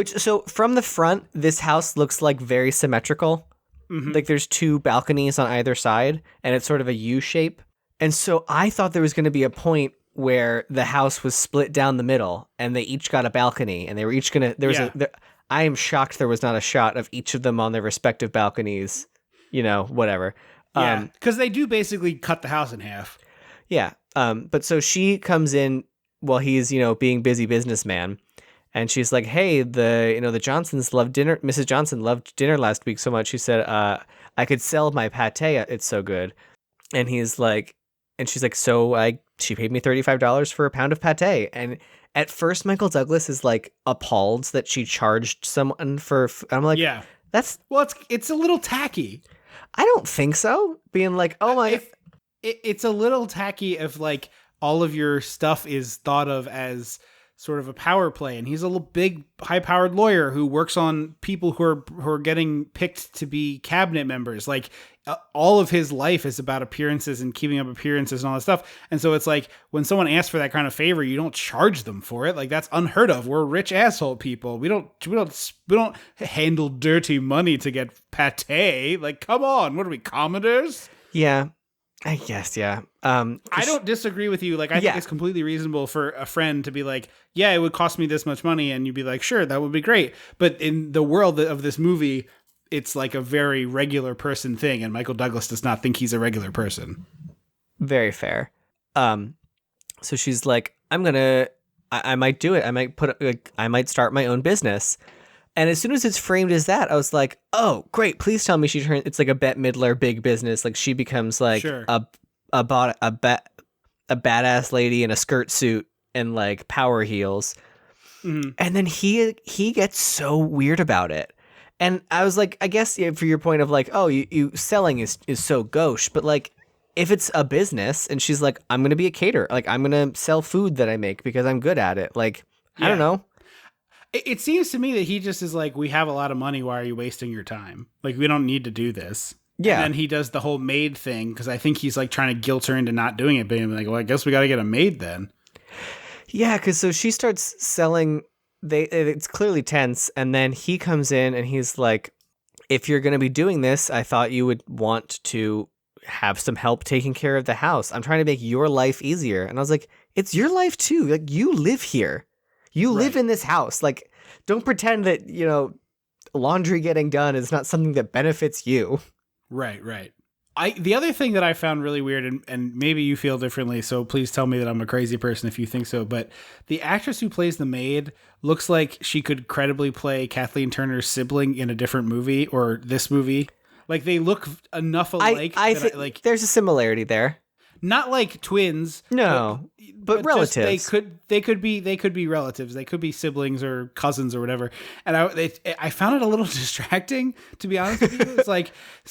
So from the front, this house looks like very symmetrical. Mm-hmm. Like, there's 2 balconies on either side, and it's sort of a U shape. And so I thought there was going to be a point where the house was split down the middle, and they each got a balcony, and they were each going to. I am shocked there was not a shot of each of them on their respective balconies. Whatever. Yeah, because they do basically cut the house in half. Yeah. But so she comes in while he's being busy businessman. And she's like, hey, the Johnsons loved dinner. Mrs. Johnson loved dinner last week so much. She said, I could sell my pate. It's so good. And he's like, and she's like, she paid me $35 for a pound of pate. And at first, Michael Douglas is like appalled that she charged someone for. I'm like, yeah, it's a little tacky. I don't think so. Being like, oh my, it's a little tacky if like all of your stuff is thought of as sort of a power play, and he's a big high-powered lawyer who works on people who are getting picked to be cabinet members. Like, all of his life is about appearances and keeping up appearances and all that stuff. And so it's like, when someone asks for that kind of favor, you don't charge them for it. Like, that's unheard of. We're rich asshole people. We don't handle dirty money to get pate. Like, come on, what are we, commodores? Yeah. I guess, yeah. I don't disagree with you. Like, I think it's completely reasonable for a friend to be like, yeah, it would cost me this much money. And you'd be like, sure, that would be great. But in the world of this movie, it's like a very regular person thing, and Michael Douglas does not think he's a regular person. Very fair. So she's like, I might do it. I might start my own business. And as soon as it's framed as that, I was like, oh, great. Please tell me it's like a Bette Midler big business. Like she becomes like Sure. a badass lady in a skirt suit and like power heels. Mm-hmm. And then he gets so weird about it. And I was like, I guess for your point of like, oh, you selling is so gauche, but like if it's a business and she's like, I'm going to be a caterer, like I'm going to sell food that I make because I'm good at it. Like, I don't know. It seems to me that he just is like, we have a lot of money. Why are you wasting your time? Like, we don't need to do this. Yeah. And then he does the whole maid thing because I think he's like trying to guilt her into not doing it. But I'm like, well, I guess we got to get a maid then. Yeah, because so she starts selling. It's clearly tense. And then he comes in and he's like, if you're going to be doing this, I thought you would want to have some help taking care of the house. I'm trying to make your life easier. And I was like, it's your life too. Like you live here. You live in this house. Like, don't pretend that, laundry getting done is not something that benefits you. Right. The other thing that I found really weird, and maybe you feel differently, so please tell me that I'm a crazy person if you think so, but the actress who plays the maid looks like she could credibly play Kathleen Turner's sibling in a different movie or this movie. Like, they look enough alike. I think there's a similarity there. Not like twins. No, but relatives. They could be relatives. They could be siblings or cousins or whatever. And I found it a little distracting, to be honest with you. It's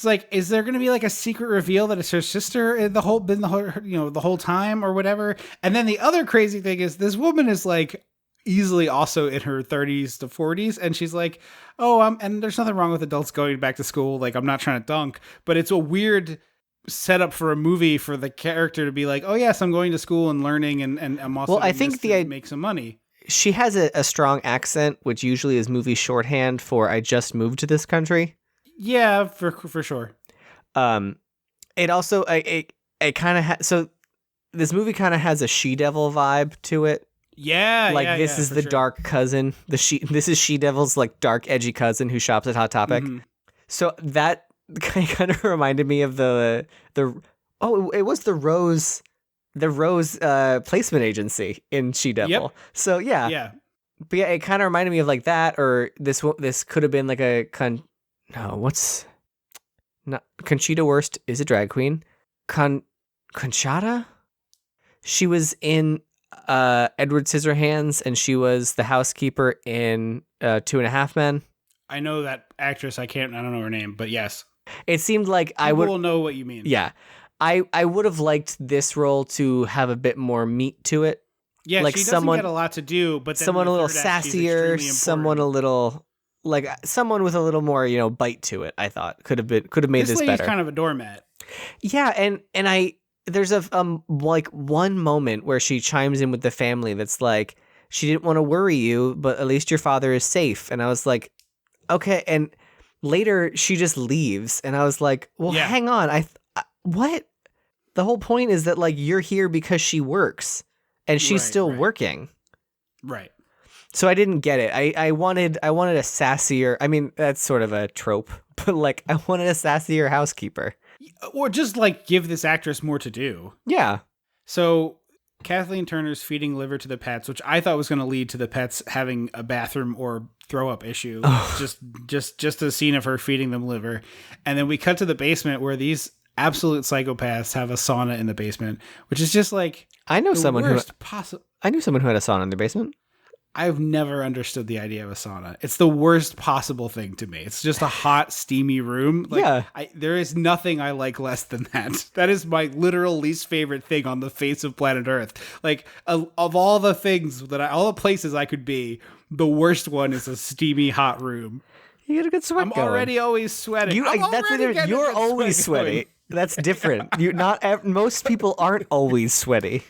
like, is there going to be like a secret reveal that it's her sister the whole time or whatever? And then the other crazy thing is this woman is like easily also in her 30s to 40s, and she's like, and there's nothing wrong with adults going back to school. Like, I'm not trying to dunk, but it's a weird setup for a movie for the character to be like, oh yes, I'm going to school and learning, and I'm also I think make some money. She has a strong accent, which usually is movie shorthand for I just moved to this country. Yeah, for sure. It also it kind of so this movie kind of has a she-devil vibe to it. Yeah, like this is the sure. Dark cousin. This is She-Devil's like dark, edgy cousin who shops at Hot Topic. Mm-hmm. So that kind of reminded me of it was the Rose placement agency in She-Devil. Yep. So yeah. But yeah, it kind of reminded me of like that, or this could have been like Conchita Wurst is a drag queen. Conchata? She was in Edward Scissorhands, and she was the housekeeper in 2.5 Men. I know that actress. I don't know her name, but yes. It seemed like People will know what you mean. Yeah. I would have liked this role to have a bit more meat to it. Yeah, like she doesn't get a lot to do, but then someone a little sassier, someone a little someone with a little more, bite to it. I thought could have made this better. This kind of a doormat. Yeah, and there's a like one moment where she chimes in with the family that's like, she didn't want to worry you, but at least your father is safe. And I was like, okay. And later she just leaves, and I was like, well, hang on, what? The whole point is that like you're here because she works. And she's still working. Right. So I didn't get it. I wanted a sassier, I mean, that's sort of a trope, but like I wanted a sassier housekeeper. Or just like give this actress more to do. Yeah. So Kathleen Turner's feeding liver to the pets, which I thought was going to lead to the pets having a bathroom or throw up issue. Just a scene of her feeding them liver. And then we cut to the basement where these absolute psychopaths have a sauna in the basement, which is just like, I knew someone who had a sauna in their basement. I've never understood the idea of a sauna. It's the worst possible thing to me. It's just a hot, steamy room. There is nothing I like less than that. That is my literal least favorite thing on the face of planet Earth. Like, of all the things all the places I could be, the worst one is a steamy, hot room. You get a good sweat going. Already always sweating. You're always sweaty. That's different. Most people aren't always sweaty.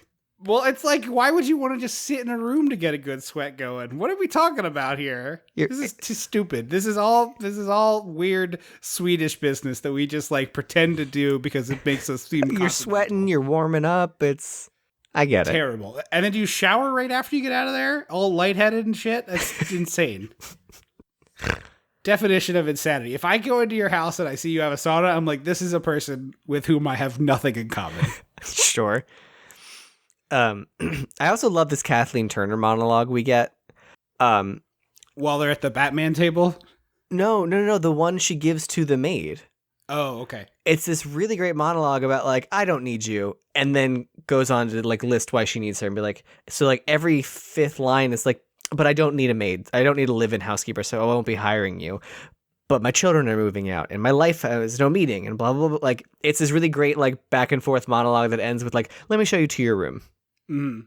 Well, it's like, why would you want to just sit in a room to get a good sweat going? What are we talking about here? This is too stupid. This is all weird Swedish business that we just like pretend to do because it makes us seem. You're sweating. You're warming up. I get it. Terrible. And then do you shower right after you get out of there, all lightheaded and shit? That's insane. definition of insanity. If I go into your house and I see you have a sauna, I'm like, this is a person with whom I have nothing in common. Sure. I also love this Kathleen Turner monologue we get. While they're at the Batman table? No. The one she gives to the maid. Oh, okay. It's this really great monologue about like, I don't need you. And then goes on to like list why she needs her and be like, so like every fifth line is like, but I don't need a maid. I don't need a live-in housekeeper, so I won't be hiring you. But my children are moving out and my life has no meaning and blah, blah, blah. Like, it's this really great like back and forth monologue that ends with like, let me show you to your room. Mm.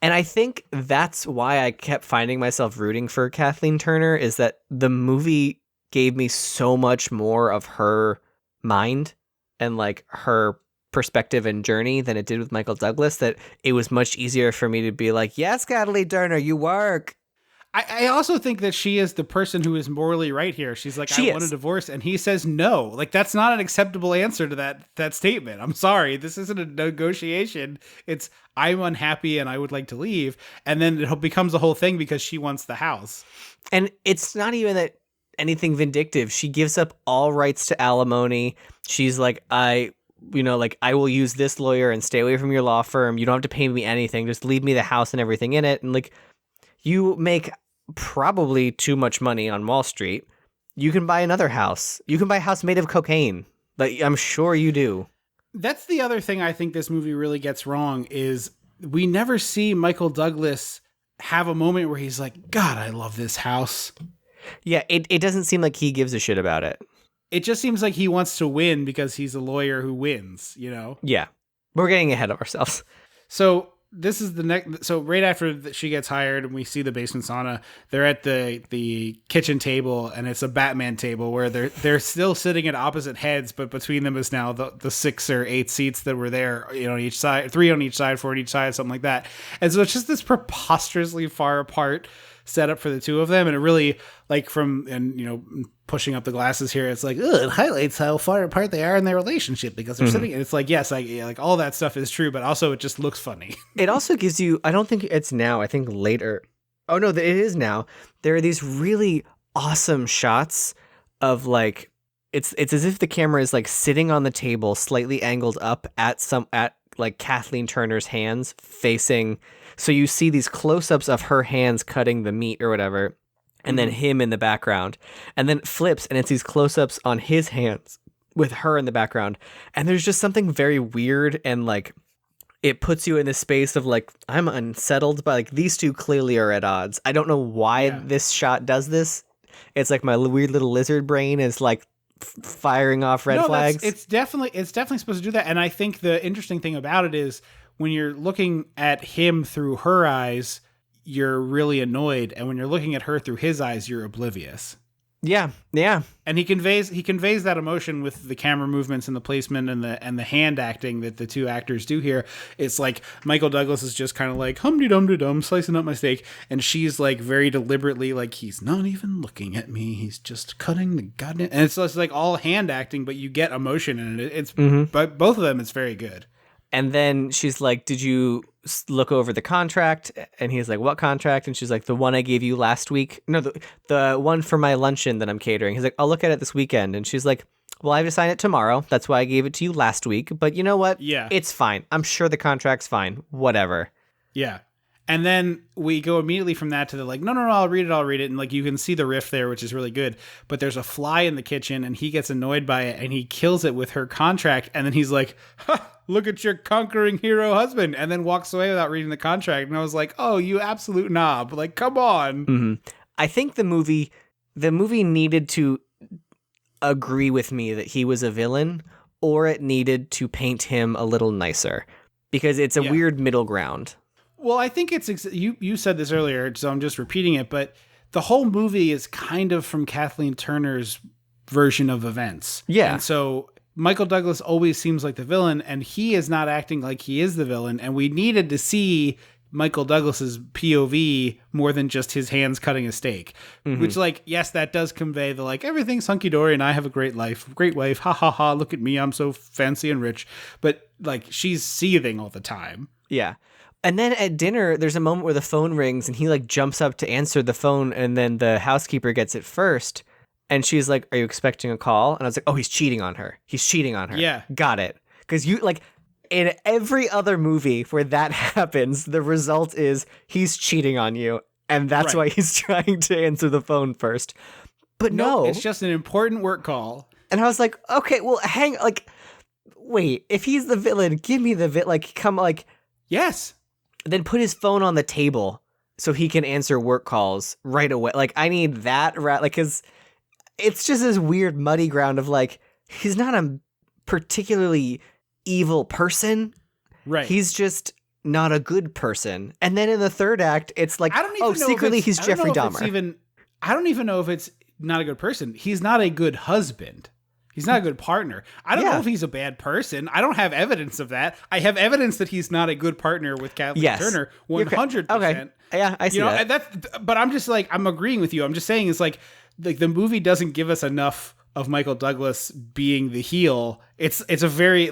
And I think that's why I kept finding myself rooting for Kathleen Turner, is that the movie gave me so much more of her mind and like her perspective and journey than it did with Michael Douglas, that it was much easier for me to be like, yes, Kathleen Turner, you work. I also think that she is the person who is morally right here. She's like, I want a divorce. And he says no. Like, that's not an acceptable answer to that statement. I'm sorry. This isn't a negotiation. It's, I'm unhappy and I would like to leave. And then it becomes a whole thing because she wants the house. And it's not even that anything vindictive. She gives up all rights to alimony. She's like, I will use this lawyer and stay away from your law firm. You don't have to pay me anything. Just leave me the house and everything in it. And like, you make probably too much money on Wall Street. You can buy another house. You can buy a house made of cocaine. Like, I'm sure you do. That's the other thing I think this movie really gets wrong, is we never see Michael Douglas have a moment where he's like, God, I love this house. Yeah, it doesn't seem like he gives a shit about it. It just seems like he wants to win because he's a lawyer who wins, you know? Yeah. We're getting ahead of ourselves. So this is the next. So right after she gets hired and we see the basement sauna, they're at the kitchen table, and it's a Batman table where they're still sitting at opposite heads, but between them is now the 6 or 8 seats that were there, you know, on each side, 3 on each side, 4 on each side, something like that. And so it's just this preposterously far apart setup for the two of them, and it really, like, pushing up the glasses here, it's like, it highlights how far apart they are in their relationship because they're sitting, and it's like, yes, like all that stuff is true, but also it just looks funny. It also gives you, I don't think it's now, I think later. Oh no, it is now. There are these really awesome shots of like, it's as if the camera is like sitting on the table, slightly angled up at like Kathleen Turner's hands facing. So you see these close-ups of her hands cutting the meat or whatever, and then him in the background, and then it flips, and it's these close-ups on his hands with her in the background. And there's just something very weird, and like, it puts you in this space of like, I'm unsettled by like, these two clearly are at odds. I don't know why this shot does this. It's like my weird little lizard brain is like firing off red flags. It's definitely supposed to do that. And I think the interesting thing about it is, when you're looking at him through her eyes, you're really annoyed, and when you're looking at her through his eyes, you're oblivious. Yeah. And he conveys that emotion with the camera movements and the placement and the hand acting that the two actors do here. It's like Michael Douglas is just kind of like hum-de-dum-de-dum, slicing up my steak, and she's like very deliberately like, he's not even looking at me, he's just cutting the goddamn. And it's just like all hand acting, but you get emotion in it. It's but both of them, it's very good. And then she's like, did you look over the contract? And he's like, what contract? And she's like, the one I gave you last week. No, the one for my luncheon that I'm catering. He's like, I'll look at it this weekend. And she's like, well, I have to sign it tomorrow. That's why I gave it to you last week. But you know what? Yeah. It's fine. I'm sure the contract's fine. Whatever. Yeah. And then we go immediately from that to the like, no, I'll read it. And like, you can see the riff there, which is really good. But there's a fly in the kitchen and he gets annoyed by it and he kills it with her contract. And then he's like, ha, look at your conquering hero husband. And then walks away without reading the contract. And I was like, oh, you absolute knob. Like, come on. Mm-hmm. I think the movie needed to agree with me that he was a villain, or it needed to paint him a little nicer, because it's a weird middle ground. Well, I think it's you said this earlier, so I'm just repeating it, but the whole movie is kind of from Kathleen Turner's version of events. Yeah. And so Michael Douglas always seems like the villain, and he is not acting like he is the villain, and we needed to see Michael Douglas's POV more than just his hands cutting a steak, which, like, yes, that does convey the, like, everything's hunky-dory and I have a great life, great wife, ha ha ha, look at me, I'm so fancy and rich, but, like, she's seething all the time. Yeah. And then at dinner, there's a moment where the phone rings and he like jumps up to answer the phone, and then the housekeeper gets it first. And she's like, "Are you expecting a call?" And I was like, "Oh, he's cheating on her. He's cheating on her." Yeah. Got it. Because you like in every other movie where that happens, the result is he's cheating on you, and that's Right. why he's trying to answer the phone first. But no, It's just an important work call. and I was like, okay, well, wait, if he's the villain, give me the Yes. then put his phone on the table so he can answer work calls right away. Like, I need that, because it's just this weird muddy ground of like, he's not a particularly evil person. Right. He's just not a good person. And then in the third act, it's like, I don't even know secretly he's Jeffrey Dahmer. I don't even know if it's not a good person. He's not a good husband. He's not a good partner. I don't know if he's a bad person. I don't have evidence of that. I have evidence that he's not a good partner with Kathleen Turner. 100%. Okay. Yeah, I see that. But I'm just like, I'm agreeing with you. I'm just saying it's like the movie doesn't give us enough of Michael Douglas being the heel. It's a very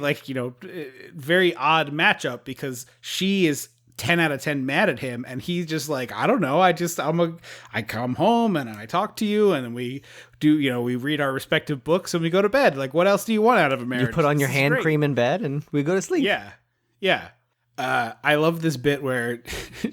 very odd matchup because she is 10 out of 10 mad at him, and he's just like, I don't know, I come home and I talk to you, and then we do, we read our respective books and we go to bed. Like, what else do you want out of a marriage? You put on your hand cream in bed and we go to sleep. Yeah. I love this bit where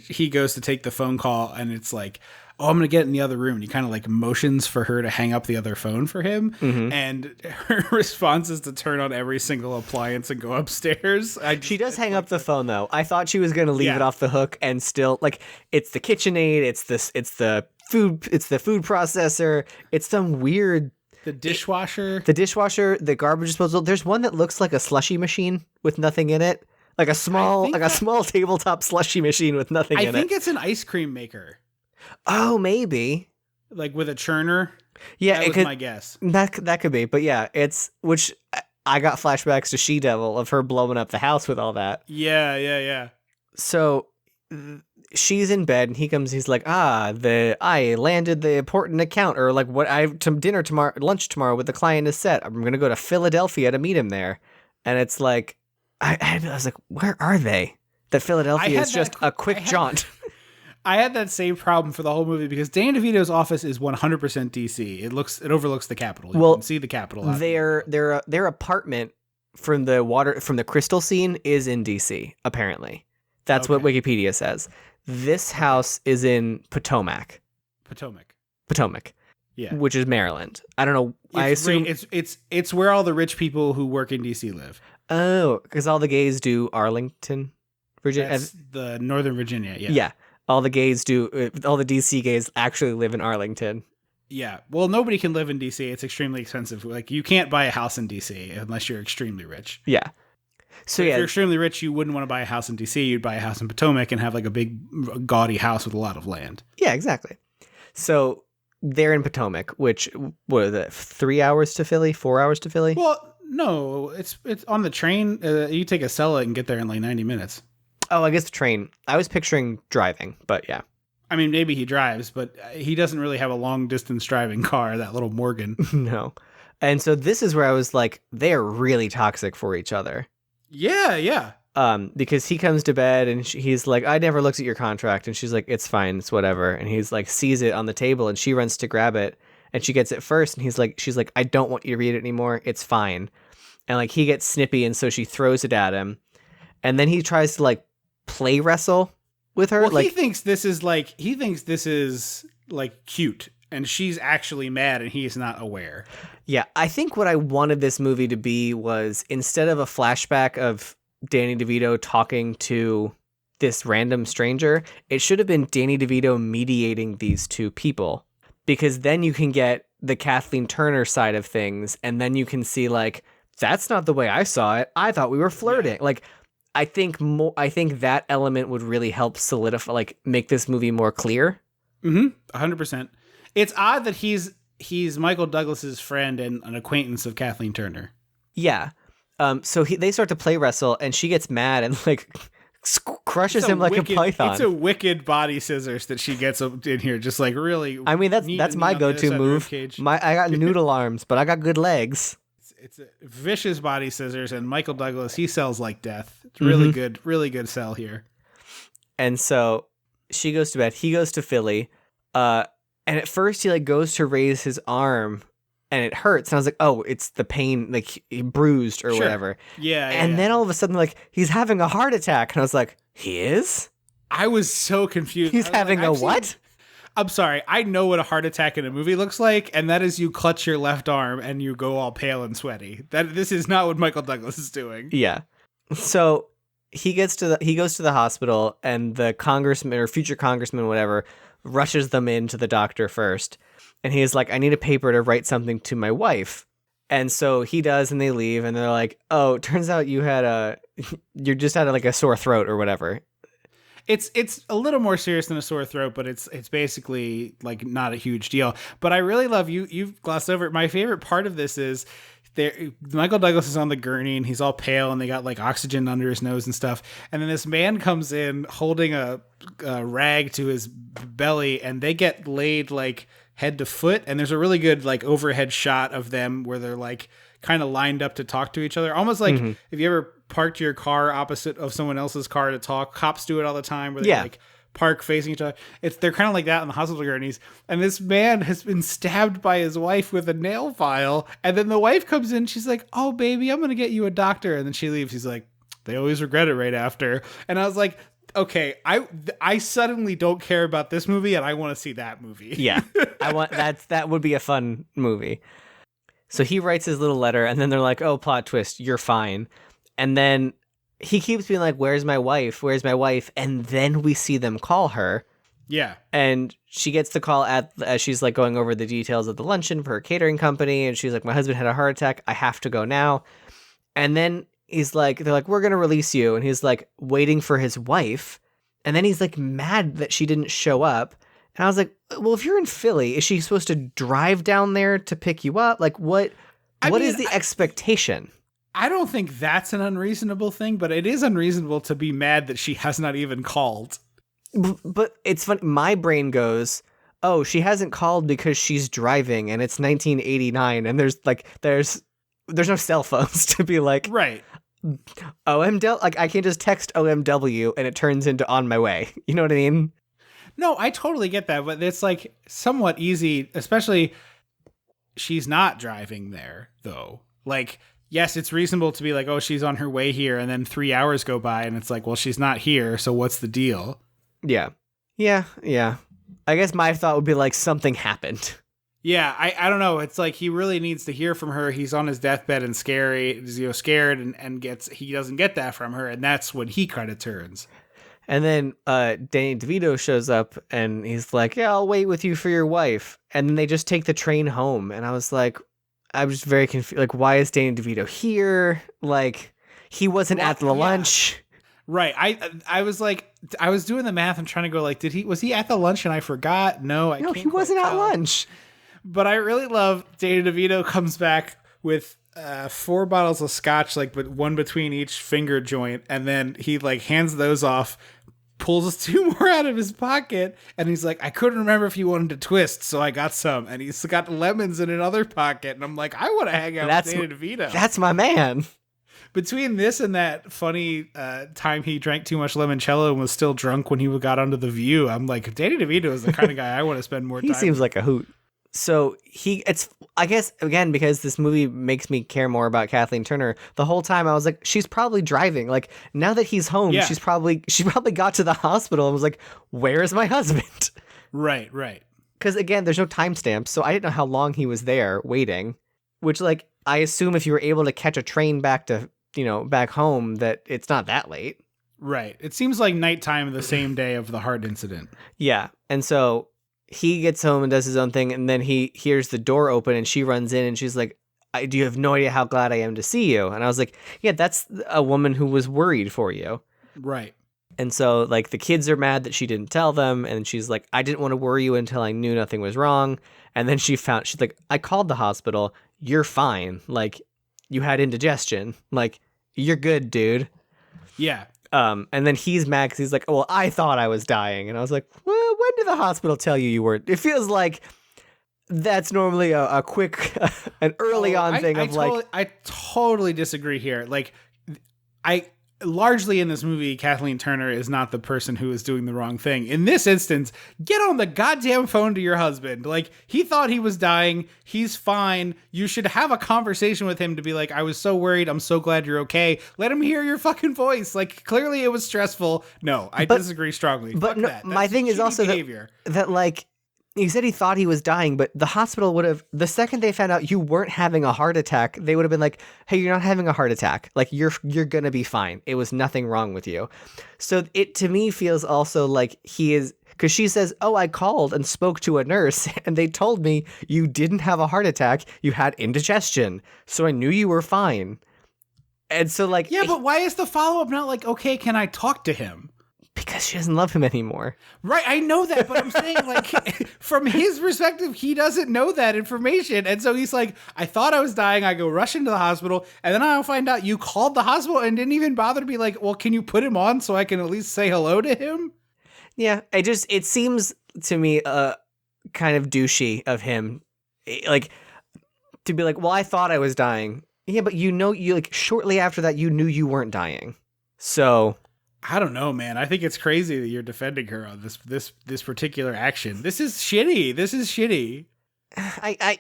he goes to take the phone call and it's like, oh, I'm going to get in the other room. And he kind of like motions for her to hang up the other phone for him. Mm-hmm. And her response is to turn on every single appliance and go upstairs. She does hang up the phone though. I thought she was going to leave it off the hook and still like it's the KitchenAid. It's the food processor. It's some weird. The dishwasher, the garbage disposal. There's one that looks like a slushy machine with nothing in it. Like a small tabletop slushy machine with nothing in it. I think it's an ice cream maker. Oh, maybe. Like with a churner? Yeah, that was my guess. That could be. But yeah, which I got flashbacks to She-Devil of her blowing up the house with all that. Yeah. So she's in bed and he comes, he's like, I landed the important account, or like what I have to lunch tomorrow with the client is set. I'm going to go to Philadelphia to meet him there. And it's like, I was like, where are they? That Philadelphia is just a quick jaunt. I had that same problem for the whole movie because Danny DeVito's office is 100% DC. It overlooks the Capitol. You can see the Capitol. Their apartment from the crystal scene is in DC. Apparently, that's what Wikipedia says. This house is in Potomac. Yeah, which is Maryland. I don't know. I assume it's where all the rich people who work in DC live. Oh, because all the gays do Arlington, Virginia. That's the Northern Virginia. Yeah. All the DC gays actually live in Arlington. Yeah. Well, nobody can live in DC. It's extremely expensive. Like, you can't buy a house in DC unless you're extremely rich. Yeah. So if you're extremely rich, you wouldn't want to buy a house in DC. You'd buy a house in Potomac and have like a big gaudy house with a lot of land. Yeah, exactly. So they're in Potomac, which, what is it, 3 hours to Philly, 4 hours to Philly? Well, no, it's on the train. You take a Acela and get there in like 90 minutes. Oh, I guess the train. I was picturing driving, but yeah. I mean, maybe he drives, but he doesn't really have a long distance driving car, that little Morgan. No. And so this is where I was like, they're really toxic for each other. Yeah. Because he comes to bed and he's like, I never looked at your contract. And she's like, it's fine. It's whatever. And he's like, sees it on the table and she runs to grab it and she gets it first. And she's like, I don't want you to read it anymore. It's fine. And like, he gets snippy. And so she throws it at him. And then he tries to like play wrestle with her. Well, like, he thinks this is cute. And she's actually mad and he is not aware. Yeah. I think what I wanted this movie to be was, instead of a flashback of Danny DeVito talking to this random stranger, it should have been Danny DeVito mediating these two people, because then you can get the Kathleen Turner side of things. And then you can see like, that's not the way I saw it. I thought we were flirting. Yeah. Like, I think that element would really help solidify, like, make this movie more clear. 100%. It's odd that he's Michael Douglas's friend and an acquaintance of Kathleen Turner. Yeah. So they start to play wrestle, and she gets mad and like crushes him like a python. It's a wicked body scissors that she gets in here, just like really. I mean, that's my go-to move. I got noodle arms, but I got good legs. It's a vicious body scissors, and Michael Douglas, he sells like death. It's really good sell here. And so she goes to bed. He goes to Philly. And at first he like goes to raise his arm and it hurts. And I was like, oh, it's the pain, like he bruised or whatever. Yeah. And then all of a sudden, like, he's having a heart attack. And I was like, he is? I was so confused. He's having a what? I'm sorry. I know what a heart attack in a movie looks like, and that is you clutch your left arm and you go all pale and sweaty. This is not what Michael Douglas is doing. Yeah. So he goes to the hospital, and the congressman or future congressman, whatever, rushes them into the doctor first. And he's like, I need a paper to write something to my wife. And so he does, and they leave, and they're like, oh, turns out you just had like a sore throat or whatever. It's a little more serious than a sore throat, but it's basically like not a huge deal. But I really love you've glossed over it. My favorite part of this is Michael Douglas is on the gurney and he's all pale and they got like oxygen under his nose and stuff. And then this man comes in holding a rag to his belly, and they get laid like head to foot. And there's a really good like overhead shot of them where they're like kind of lined up to talk to each other. Almost like if you ever parked your car opposite of someone else's car to talk. Cops do it all the time where they like park facing each other. They're kind of like that in the hospital gurneys. And this man has been stabbed by his wife with a nail file. And then the wife comes in. She's like, oh, baby, I'm going to get you a doctor. And then she leaves. He's like, they always regret it right after. And I was like, okay, I suddenly don't care about this movie and I want to see that movie. Yeah, that would be a fun movie. So he writes his little letter, and then they're like, oh, plot twist, you're fine. And then he keeps being like, where's my wife? Where's my wife? And then we see them call her. Yeah. And she gets the call as she's like going over the details of the luncheon for her catering company. And she's like, my husband had a heart attack. I have to go now. And then they're like, we're going to release you. And he's like waiting for his wife. And then he's like mad that she didn't show up. And I was like, well, if you're in Philly, is she supposed to drive down there to pick you up? Like what is the expectation? I don't think that's an unreasonable thing, but it is unreasonable to be mad that she has not even called. But it's funny. My brain goes, oh, she hasn't called because she's driving and it's 1989 and there's no cell phones to be like, right. OMW, like I can just text OMW and it turns into on my way. You know what I mean? No, I totally get that, but it's like somewhat easy, especially she's not driving there though. Like, yes, it's reasonable to be like, oh, she's on her way here. And then 3 hours go by and it's like, well, she's not here. So what's the deal? Yeah. I guess my thought would be like something happened. Yeah, I don't know. It's like he really needs to hear from her. He's on his deathbed and scared and he doesn't get that from her. And that's when he kind of turns. And then Danny DeVito shows up and he's like, yeah, I'll wait with you for your wife. And then they just take the train home. And I was just very confused. Like, why is Danny DeVito here? Like, he wasn't at the lunch. Right. I was like, I was doing the math and trying to go like, was he at the lunch and I forgot? No, he wasn't at lunch. But I really love Danny DeVito comes back with 4 bottles of scotch, like but one between each finger joint. And then he like hands those off, pulls 2 more out of his pocket. And he's like, I couldn't remember if you wanted to twist. So I got some. And he's got lemons in another pocket. And I'm like, I want to hang out with Danny DeVito. That's my man. Between this and that funny time he drank too much limoncello and was still drunk when he got onto The View, I'm like, Danny DeVito is the kind of guy I want to spend more time with. He seems like a hoot. So I guess, again, because this movie makes me care more about Kathleen Turner, the whole time I was like, she's probably driving. Like, now that he's home, she probably got to the hospital and was like, where's my husband? Right. Because, again, there's no timestamps, so I didn't know how long he was there waiting, which, like, I assume if you were able to catch a train back to, back home, that it's not that late. Right. It seems like nighttime the same day of the heart incident. Yeah. And so he gets home and does his own thing, and then he hears the door open, and she runs in, and she's like, do you have no idea how glad I am to see you? And I was like, yeah, that's a woman who was worried for you. Right. And so, like, the kids are mad that she didn't tell them, and she's like, I didn't want to worry you until I knew nothing was wrong. And then she's like, I called the hospital. You're fine. Like, you had indigestion. Like, you're good, dude. Yeah. And then he's mad because he's like, well, I thought I was dying. And I was like, well, when did the hospital tell you weren't? It feels like that's normally a quick, an early on thing of like. I totally disagree here. Like, I largely in this movie, Kathleen Turner is not the person who is doing the wrong thing. In this instance, get on the goddamn phone to your husband. Like, he thought he was dying. He's fine. You should have a conversation with him to be like, I was so worried. I'm so glad you're okay. Let him hear your fucking voice. Like, clearly it was stressful. No, I disagree strongly. But Fuck no, that. my That's thing is shitty also behavior. that like, he said he thought he was dying, but the hospital would have, the second they found out you weren't having a heart attack, they would have been like, hey, you're not having a heart attack. Like, you're going to be fine. It was nothing wrong with you. So it, to me, feels also like he is, because she says, oh, I called and spoke to a nurse, and they told me you didn't have a heart attack. You had indigestion. So I knew you were fine. And so, like... Yeah, but why is the follow-up not like, okay, can I talk to him? Because she doesn't love him anymore. Right, I know that, but I'm saying, like, from his perspective, he doesn't know that information. And so he's like, I thought I was dying. I go rush into the hospital. And then I'll find out you called the hospital and didn't even bother to be like, well, can you put him on so I can at least say hello to him? Yeah, it seems to me kind of douchey of him. Like, to be like, well, I thought I was dying. Yeah, but you like, shortly after that, you knew you weren't dying. So... I don't know, man. I think it's crazy that you're defending her on this particular action. This is shitty.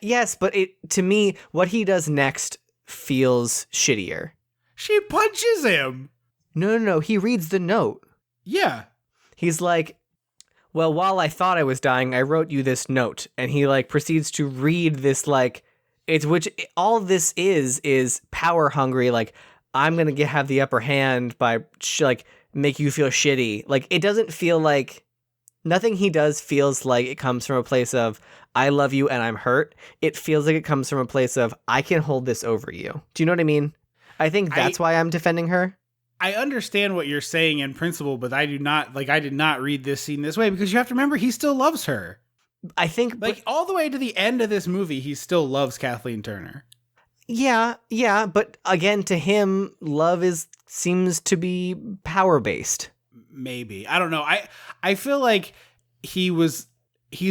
Yes, but to me, what he does next feels shittier. She punches him. No. He reads the note. Yeah. He's like, well, while I thought I was dying, I wrote you this note. And he like proceeds to read this, like, all this is power hungry. Like, I'm going to have the upper hand by like, make you feel shitty. Like, it doesn't feel like, nothing he does feels like it comes from a place of, I love you and I'm hurt. It feels like it comes from a place of, I can hold this over you. Do you know what I mean? I think that's why I'm defending her. I understand what you're saying in principle, but I did not read this scene this way, because you have to remember he still loves her. I think, like, all the way to the end of this movie, he still loves Kathleen Turner. Yeah, but again, to him, love seems to be power-based. Maybe. I don't know. I feel like he's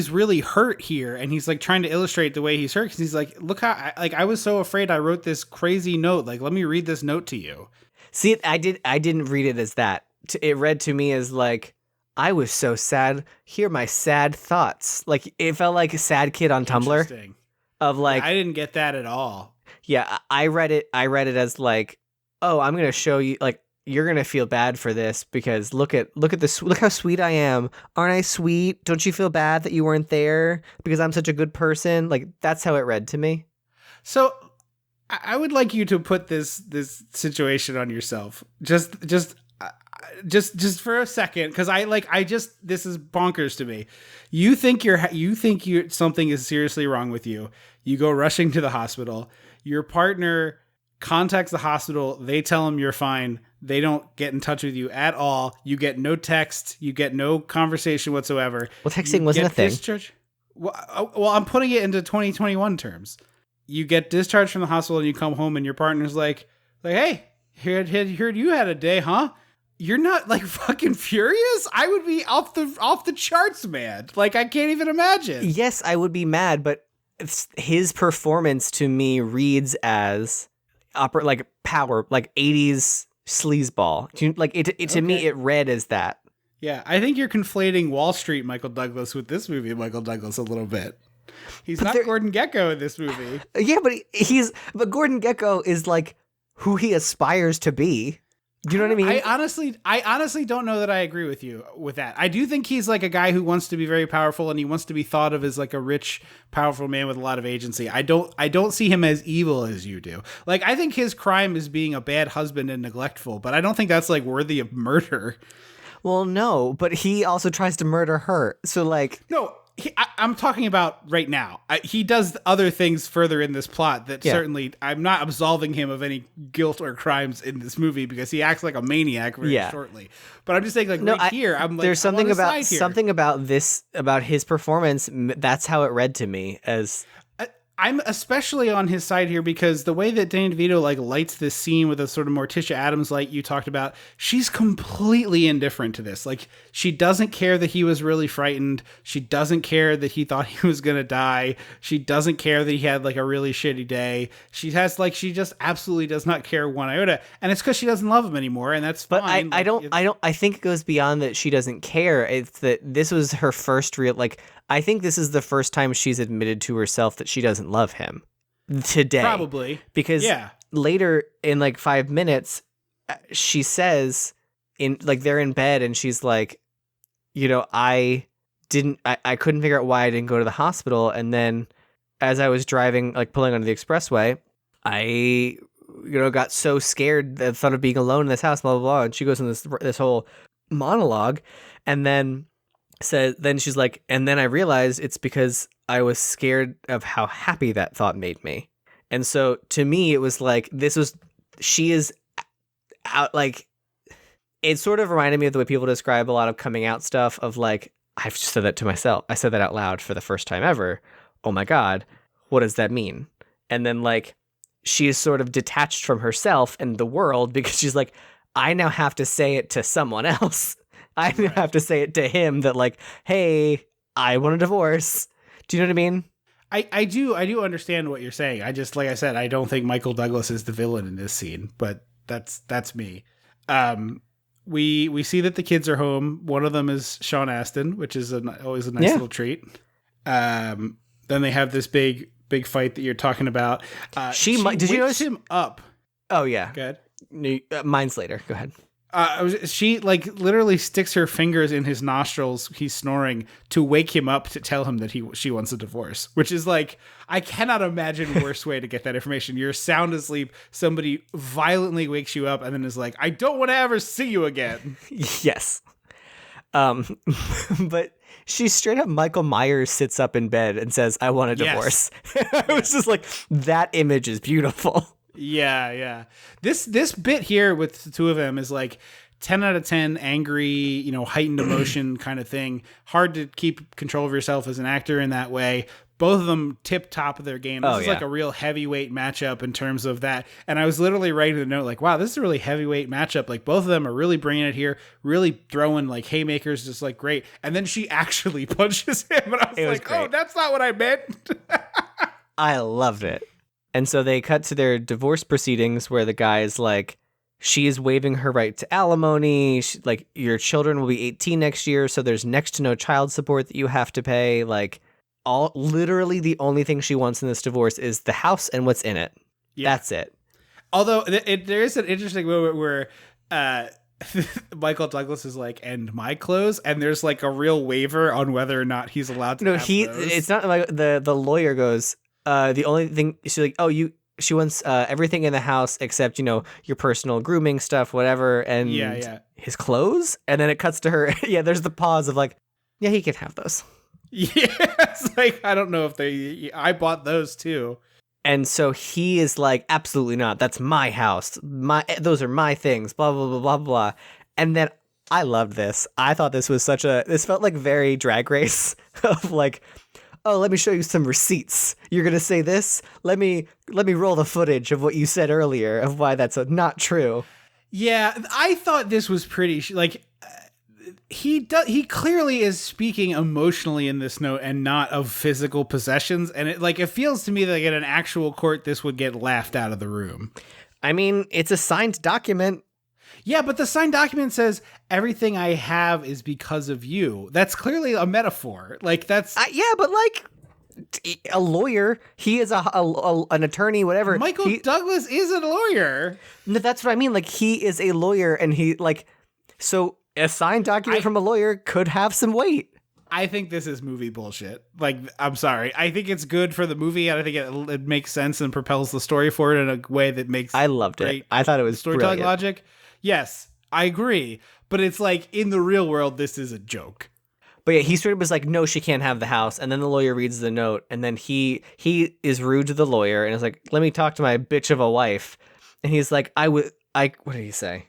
really hurt here, and he's like trying to illustrate the way he's hurt, because he's like, look how I was so afraid I wrote this crazy note. Like, let me read this note to you. See, I didn't read it as that. It read to me as like, I was so sad. Here are my sad thoughts. Like, it felt like a sad kid on Tumblr. Of like, I didn't get that at all. Yeah, I read it as like, oh, I'm gonna show you, like, you're gonna feel bad for this because look how sweet I am. Aren't I sweet? Don't you feel bad that you weren't there because I'm such a good person? Like, that's how it read to me. So I would like you to put this situation on yourself. Just for a second, because this is bonkers to me. You think something is seriously wrong with you. You go rushing to the hospital. Your partner contacts the hospital. They tell them you're fine. They don't get in touch with you at all. You get no text. You get no conversation whatsoever. Well, texting wasn't a thing. Well, I'm putting it into 2021 terms. You get discharged from the hospital and you come home and your partner's like, hey, heard you had a day, huh? You're not like fucking furious? I would be off the charts, man. Like, I can't even imagine. Yes, I would be mad, but his performance to me reads as like power, like 80s sleazeball. To me, it read as that. Yeah, I think you're conflating Wall Street Michael Douglas with this movie Michael Douglas a little bit. He's not Gordon Gekko in this movie. Yeah, but Gordon Gekko is like who he aspires to be. Do you know what I mean? I honestly don't know that I agree with you with that. I do think he's like a guy who wants to be very powerful, and he wants to be thought of as like a rich, powerful man with a lot of agency. I don't see him as evil as you do. Like, I think his crime is being a bad husband and neglectful, but I don't think that's like worthy of murder. Well, no, but he also tries to murder her. So like, no. I'm talking about right now. He does other things further in this plot that certainly I'm not absolving him of any guilt or crimes in this movie because he acts like a maniac very shortly. But I'm just saying, like, here, I'm like, there's something about this, about his performance. That's how it read to me as. I'm especially on his side here because the way that Danny DeVito like lights this scene with a sort of Morticia Addams light you talked about, she's completely indifferent to this. Like, she doesn't care that he was really frightened. She doesn't care that he thought he was gonna die. She doesn't care that he had like a really shitty day. She just absolutely does not care one iota, and it's because she doesn't love him anymore, and that's fine. But I think it goes beyond that. She doesn't care. It's that this was her first real, like, I think this is the first time she's admitted to herself that she doesn't love him today. Probably. Because later in like 5 minutes, she says they're in bed and she's like, I couldn't figure out why I didn't go to the hospital. And then as I was driving, like pulling onto the expressway, I, got so scared that I thought of being alone in this house, blah, blah, blah. And she goes in this whole monologue, and then she's like, and then I realized it's because I was scared of how happy that thought made me. And so to me, it was like, she is out, like, it sort of reminded me of the way people describe a lot of coming out stuff of like, I've just said that to myself. I said that out loud for the first time ever. Oh my God, what does that mean? And then like, she is sort of detached from herself and the world because she's like, I now have to say it to someone else. I have to say it to him that like, hey, I want a divorce. Do you know what I mean? I do understand what you're saying. I just, like I said, I don't think Michael Douglas is the villain in this scene, but that's me. We see that the kids are home. One of them is Sean Astin, which is always a nice little treat. Then they have this big fight that you're talking about. Did you notice him up? Oh yeah. Go ahead. Mine's later. Go ahead. She like literally sticks her fingers in his nostrils. He's snoring to wake him up to tell him that she wants a divorce, which is like, I cannot imagine worse way to get that information. You're sound asleep. Somebody violently wakes you up and then is like, I don't want to ever see you again. Yes. But she straight up Michael Myers sits up in bed and says, I want a divorce. Yes. It was just like, that image is beautiful. Yeah. This bit here with the two of them is like 10 out of 10 angry, heightened emotion kind of thing. Hard to keep control of yourself as an actor in that way. Both of them tip top of their game. This is like a real heavyweight matchup in terms of that. And I was literally writing the note like, wow, this is a really heavyweight matchup. Like both of them are really bringing it here, really throwing like haymakers, just like great. And then she actually punches him. And I was like, oh, that's not what I meant. I loved it. And so they cut to their divorce proceedings where the guy is like, she is waiving her right to alimony. Like, your children will be 18 next year, so there's next to no child support that you have to pay. Like, literally the only thing she wants in this divorce is the house and what's in it. Yeah. That's it. Although there is an interesting moment where Michael Douglas is like, and my clothes, and there's like a real waiver on whether or not he's allowed to have those. It's not like the lawyer goes, the only thing she's like, she wants everything in the house except, your personal grooming stuff, whatever, and his clothes. And then it cuts to her. There's the pause of like, yeah, he can have those. Yeah, it's like, I don't know if I bought those too. And so he is like, absolutely not. That's my house. Those are my things, blah, blah, blah, blah, blah. And then I loved this. I thought this was this felt like very Drag Race of like, oh, let me show you some receipts. You're going to say this? Let me roll the footage of what you said earlier of why that's not true. Yeah, I thought this was pretty like he clearly is speaking emotionally in this note and not of physical possessions, and it feels to me like in an actual court this would get laughed out of the room. I mean, it's a signed document. Yeah, but the signed document says everything I have is because of you. That's clearly a metaphor. Like that's but like a lawyer, he is an attorney, whatever. Michael Douglas is a lawyer. No, that's what I mean. Like he is a lawyer, and he so a signed document from a lawyer could have some weight. I think this is movie bullshit. Like, I'm sorry. I think it's good for the movie, and I think it makes sense and propels the story forward in a way that makes. I loved it. I thought it was storytelling brilliant. Logic. Yes, I agree. But it's like in the real world, this is a joke. But yeah, he sort of was like, no, she can't have the house. And then the lawyer reads the note, and then he is rude to the lawyer and is like, let me talk to my bitch of a wife. And he's like, what did he say?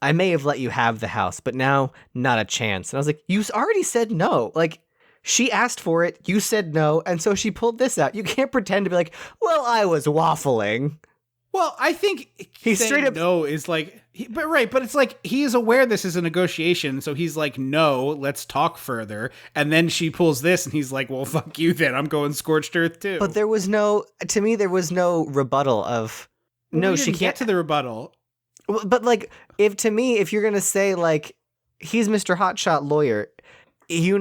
I may have let you have the house, but now not a chance. And I was like, you already said no. Like, she asked for it, you said no, and so she pulled this out. You can't pretend to be like, well, I was waffling. Well, I think He's saying straight up no is like, but it's like he is aware this is a negotiation, so he's like, no, let's talk further. And then she pulls this, and he's like, well, fuck you then. I'm going scorched earth too. But there was no rebuttal of, Well, no, we she didn't can't. get to the rebuttal. But like, if you're gonna say like, he's Mr. Hotshot lawyer, he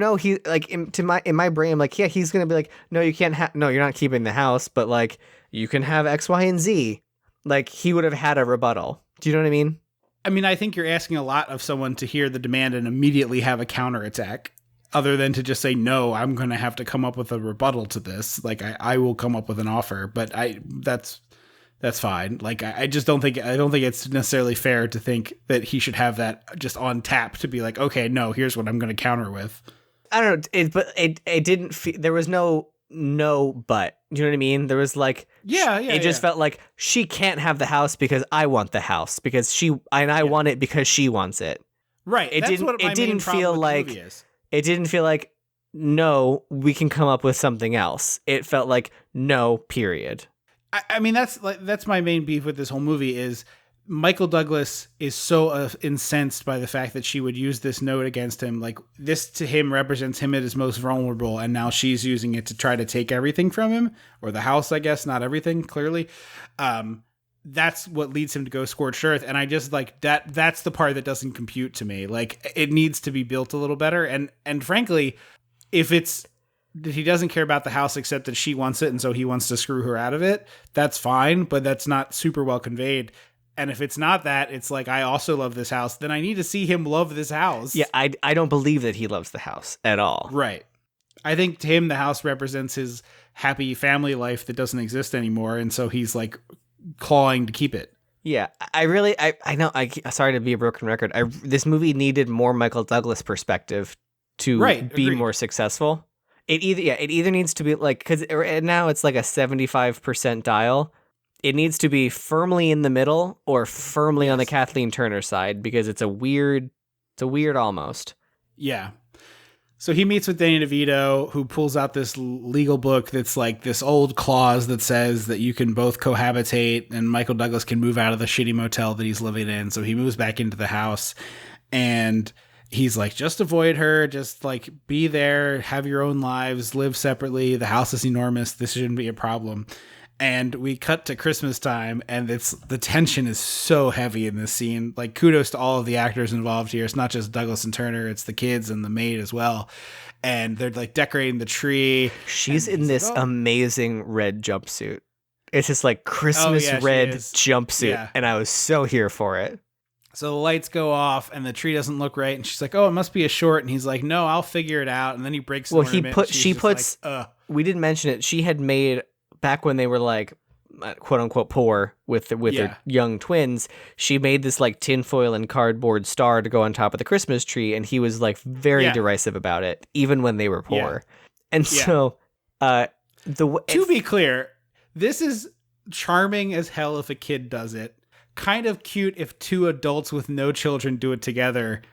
like in my brain, I'm like, yeah, he's gonna be like, no, you can't have, no, you're not keeping the house, but like, you can have X, Y, and Z. Like, he would have had a rebuttal. Do you know what I mean? I mean, I think you're asking a lot of someone to hear the demand and immediately have a counterattack, other than to just say, no, I'm going to have to come up with a rebuttal to this. Like, I will come up with an offer, but that's fine. Like, I just don't think it's necessarily fair to think that he should have that just on tap to be like, okay, no, here's what I'm going to counter with. I don't know, but it didn't feel, there was no but. Do you know what I mean? There was like, it just felt like she can't have the house because I want the house, because I want it because she wants it. Right. It didn't feel like no, we can come up with something else. It felt like no, period. I mean, that's my main beef with this whole movie is Michael Douglas is so incensed by the fact that she would use this note against him. Like, this to him represents him at his most vulnerable, and now she's using it to try to take everything from him, or the house, I guess, not everything, clearly. That's what leads him to go scorched earth, and I just like that's the part that doesn't compute to me. Like, it needs to be built a little better, and frankly, if it's that he doesn't care about the house except that she wants it, and so he wants to screw her out of it, that's fine, but that's not super well conveyed. And if it's not that, it's like, I also love this house, then I need to see him love this house. Yeah, I don't believe that he loves the house at all. Right. I think to him, the house represents his happy family life that doesn't exist anymore, and so he's like clawing to keep it. Yeah, I know, sorry to be a broken record. This movie needed more Michael Douglas perspective to be agreed. more successful. It either needs to be like, because now it's like a 75% dial. It needs to be firmly in the middle or firmly on the Kathleen Turner side, because it's a weird almost. Yeah. So he meets with Danny DeVito, who pulls out this legal book that's like this old clause that says that you can both cohabitate, and Michael Douglas can move out of the shitty motel that he's living in. So he moves back into the house, and he's like, just avoid her, just like be there, have your own lives, live separately. The house is enormous. This shouldn't be a problem. And we cut to Christmas time, and the tension is so heavy in this scene. Like, kudos to all of the actors involved here. It's not just Douglas and Turner, it's the kids and the maid as well. And they're like decorating the tree. She's in this amazing red jumpsuit. It's just like Christmas red jumpsuit, and I was so here for it. So the lights go off, and the tree doesn't look right, and she's like, "Oh, it must be a short." And he's like, "No, I'll figure it out." And then he breaks. Well, she puts. We didn't mention it. She had made, back when they were like, quote unquote, poor with their young twins, she made this like tinfoil and cardboard star to go on top of the Christmas tree, and he was like very derisive about it, even when they were poor. And so, to be clear, this is charming as hell if a kid does it. Kind of cute if two adults with no children do it together.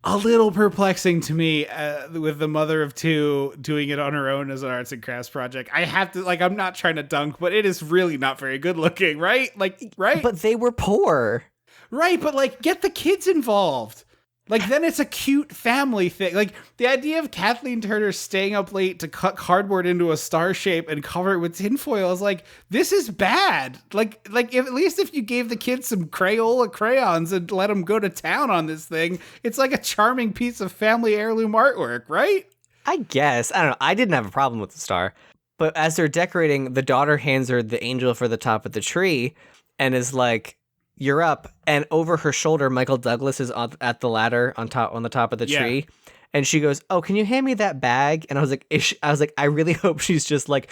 A little perplexing to me with the mother of two doing it on her own as an arts and crafts project. I have to, like, I'm not trying to dunk, but it is really not very good looking, right? Like, right? But they were poor. Right, but like, get the kids involved. Like, then it's a cute family thing. Like, the idea of Kathleen Turner staying up late to cut cardboard into a star shape and cover it with tinfoil is like, this is bad. Like if, at least if you gave the kids some Crayola crayons and let them go to town on this thing, it's like a charming piece of family heirloom artwork, right? I guess. I don't know. I didn't have a problem with the star. But as they're decorating, the daughter hands her the angel for the top of the tree and is like, "You're up." And over her shoulder, Michael Douglas is at the ladder on the top of the tree. And she goes, "Oh, can you hand me that bag?" And I was like, I really hope she's just like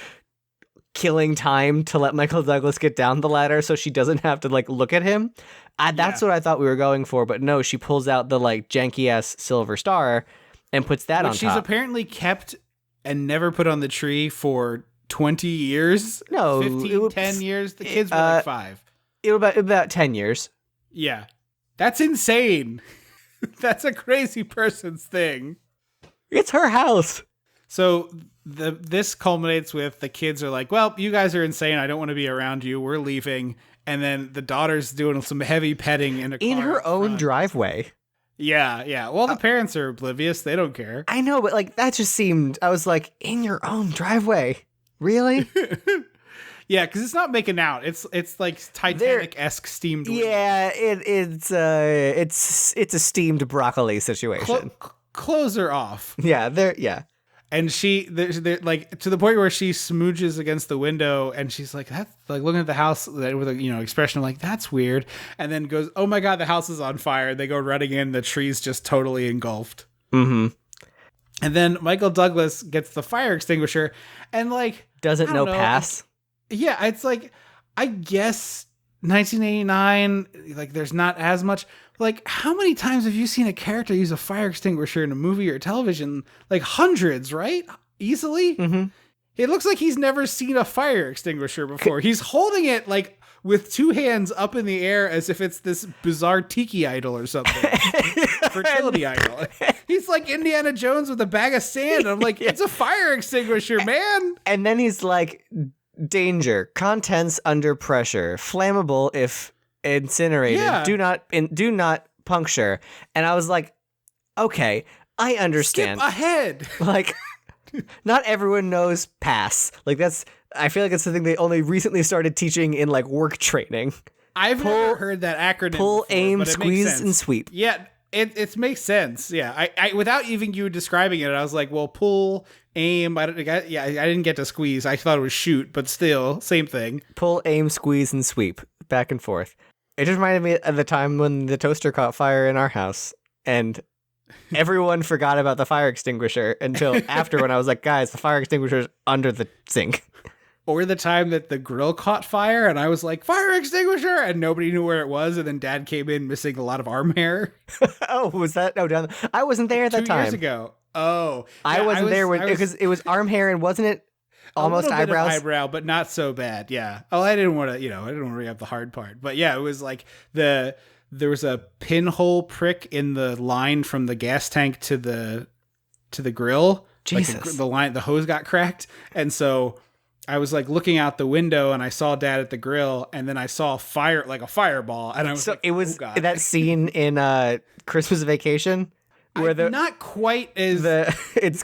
killing time to let Michael Douglas get down the ladder so she doesn't have to like look at him. That's what I thought we were going for. But no, she pulls out the like janky ass silver star and puts that on top. She's apparently kept and never put on the tree for 20 years. No, 10 years. The kids were like 5. It was about 10 years. Yeah. That's insane. That's a crazy person's thing. It's her house. So this culminates with the kids are like, well, you guys are insane. I don't want to be around you. We're leaving. And then the daughter's doing some heavy petting in a car In her own driveway. Yeah. Well, the parents are oblivious. They don't care. I know, but like that just seemed, I was like, in your own driveway. Really? Yeah, because it's not making out. It's like Titanic-esque steamed. Yeah, it's a steamed broccoli situation. Clothes are off. Yeah. And they're like to the point where she smooches against the window, and she's like, "That's like looking at the house with a expression like that's weird," and then goes, "Oh my god, the house is on fire!" They go running in, the tree's just totally engulfed. Mm-hmm. And then Michael Douglas gets the fire extinguisher, and like doesn't know pass. Yeah, it's like I guess 1989, like there's not as much. Like, how many times have you seen a character use a fire extinguisher in a movie or television? Like hundreds, right? Easily. Mm-hmm. It looks like he's never seen a fire extinguisher before. He's holding it like with two hands up in the air as if it's this bizarre tiki idol or something. Fertility idol. He's like Indiana Jones with a bag of sand. I'm like, it's a fire extinguisher, man. And then he's like, danger, contents under pressure, flammable if incinerated, do not puncture. And I was like, okay, I understand. Skip ahead. Like, not everyone knows pass. Like I feel like it's something they only recently started teaching in like work training. I've never heard that acronym. Pull, before, aim, but it squeeze, and sweep. Yeah, it makes sense. Yeah, I without even you describing it, I was like, well, pull, aim. I didn't get to squeeze. I thought it was shoot, but still, same thing. Pull, aim, squeeze, and sweep, back and forth. It just reminded me of the time when the toaster caught fire in our house, and everyone forgot about the fire extinguisher until after, when I was like, guys, the fire extinguisher's under the sink. Or the time that the grill caught fire, and I was like, fire extinguisher, and nobody knew where it was, and then Dad came in missing a lot of arm hair. Oh, was that? No, I wasn't there at that time. 2 years ago. Oh. I wasn't there because it was arm hair, and wasn't it almost a little eyebrows? Bit of eyebrow, but not so bad. Yeah. Oh, I didn't want to bring up the hard part, but yeah, it was like there was a pinhole prick in the line from the gas tank to the grill. Jesus. Like the hose got cracked, and so I was like looking out the window, and I saw Dad at the grill, and then I saw fire, like a fireball, and I was it was oh, God. That scene in Christmas Vacation where not quite as it's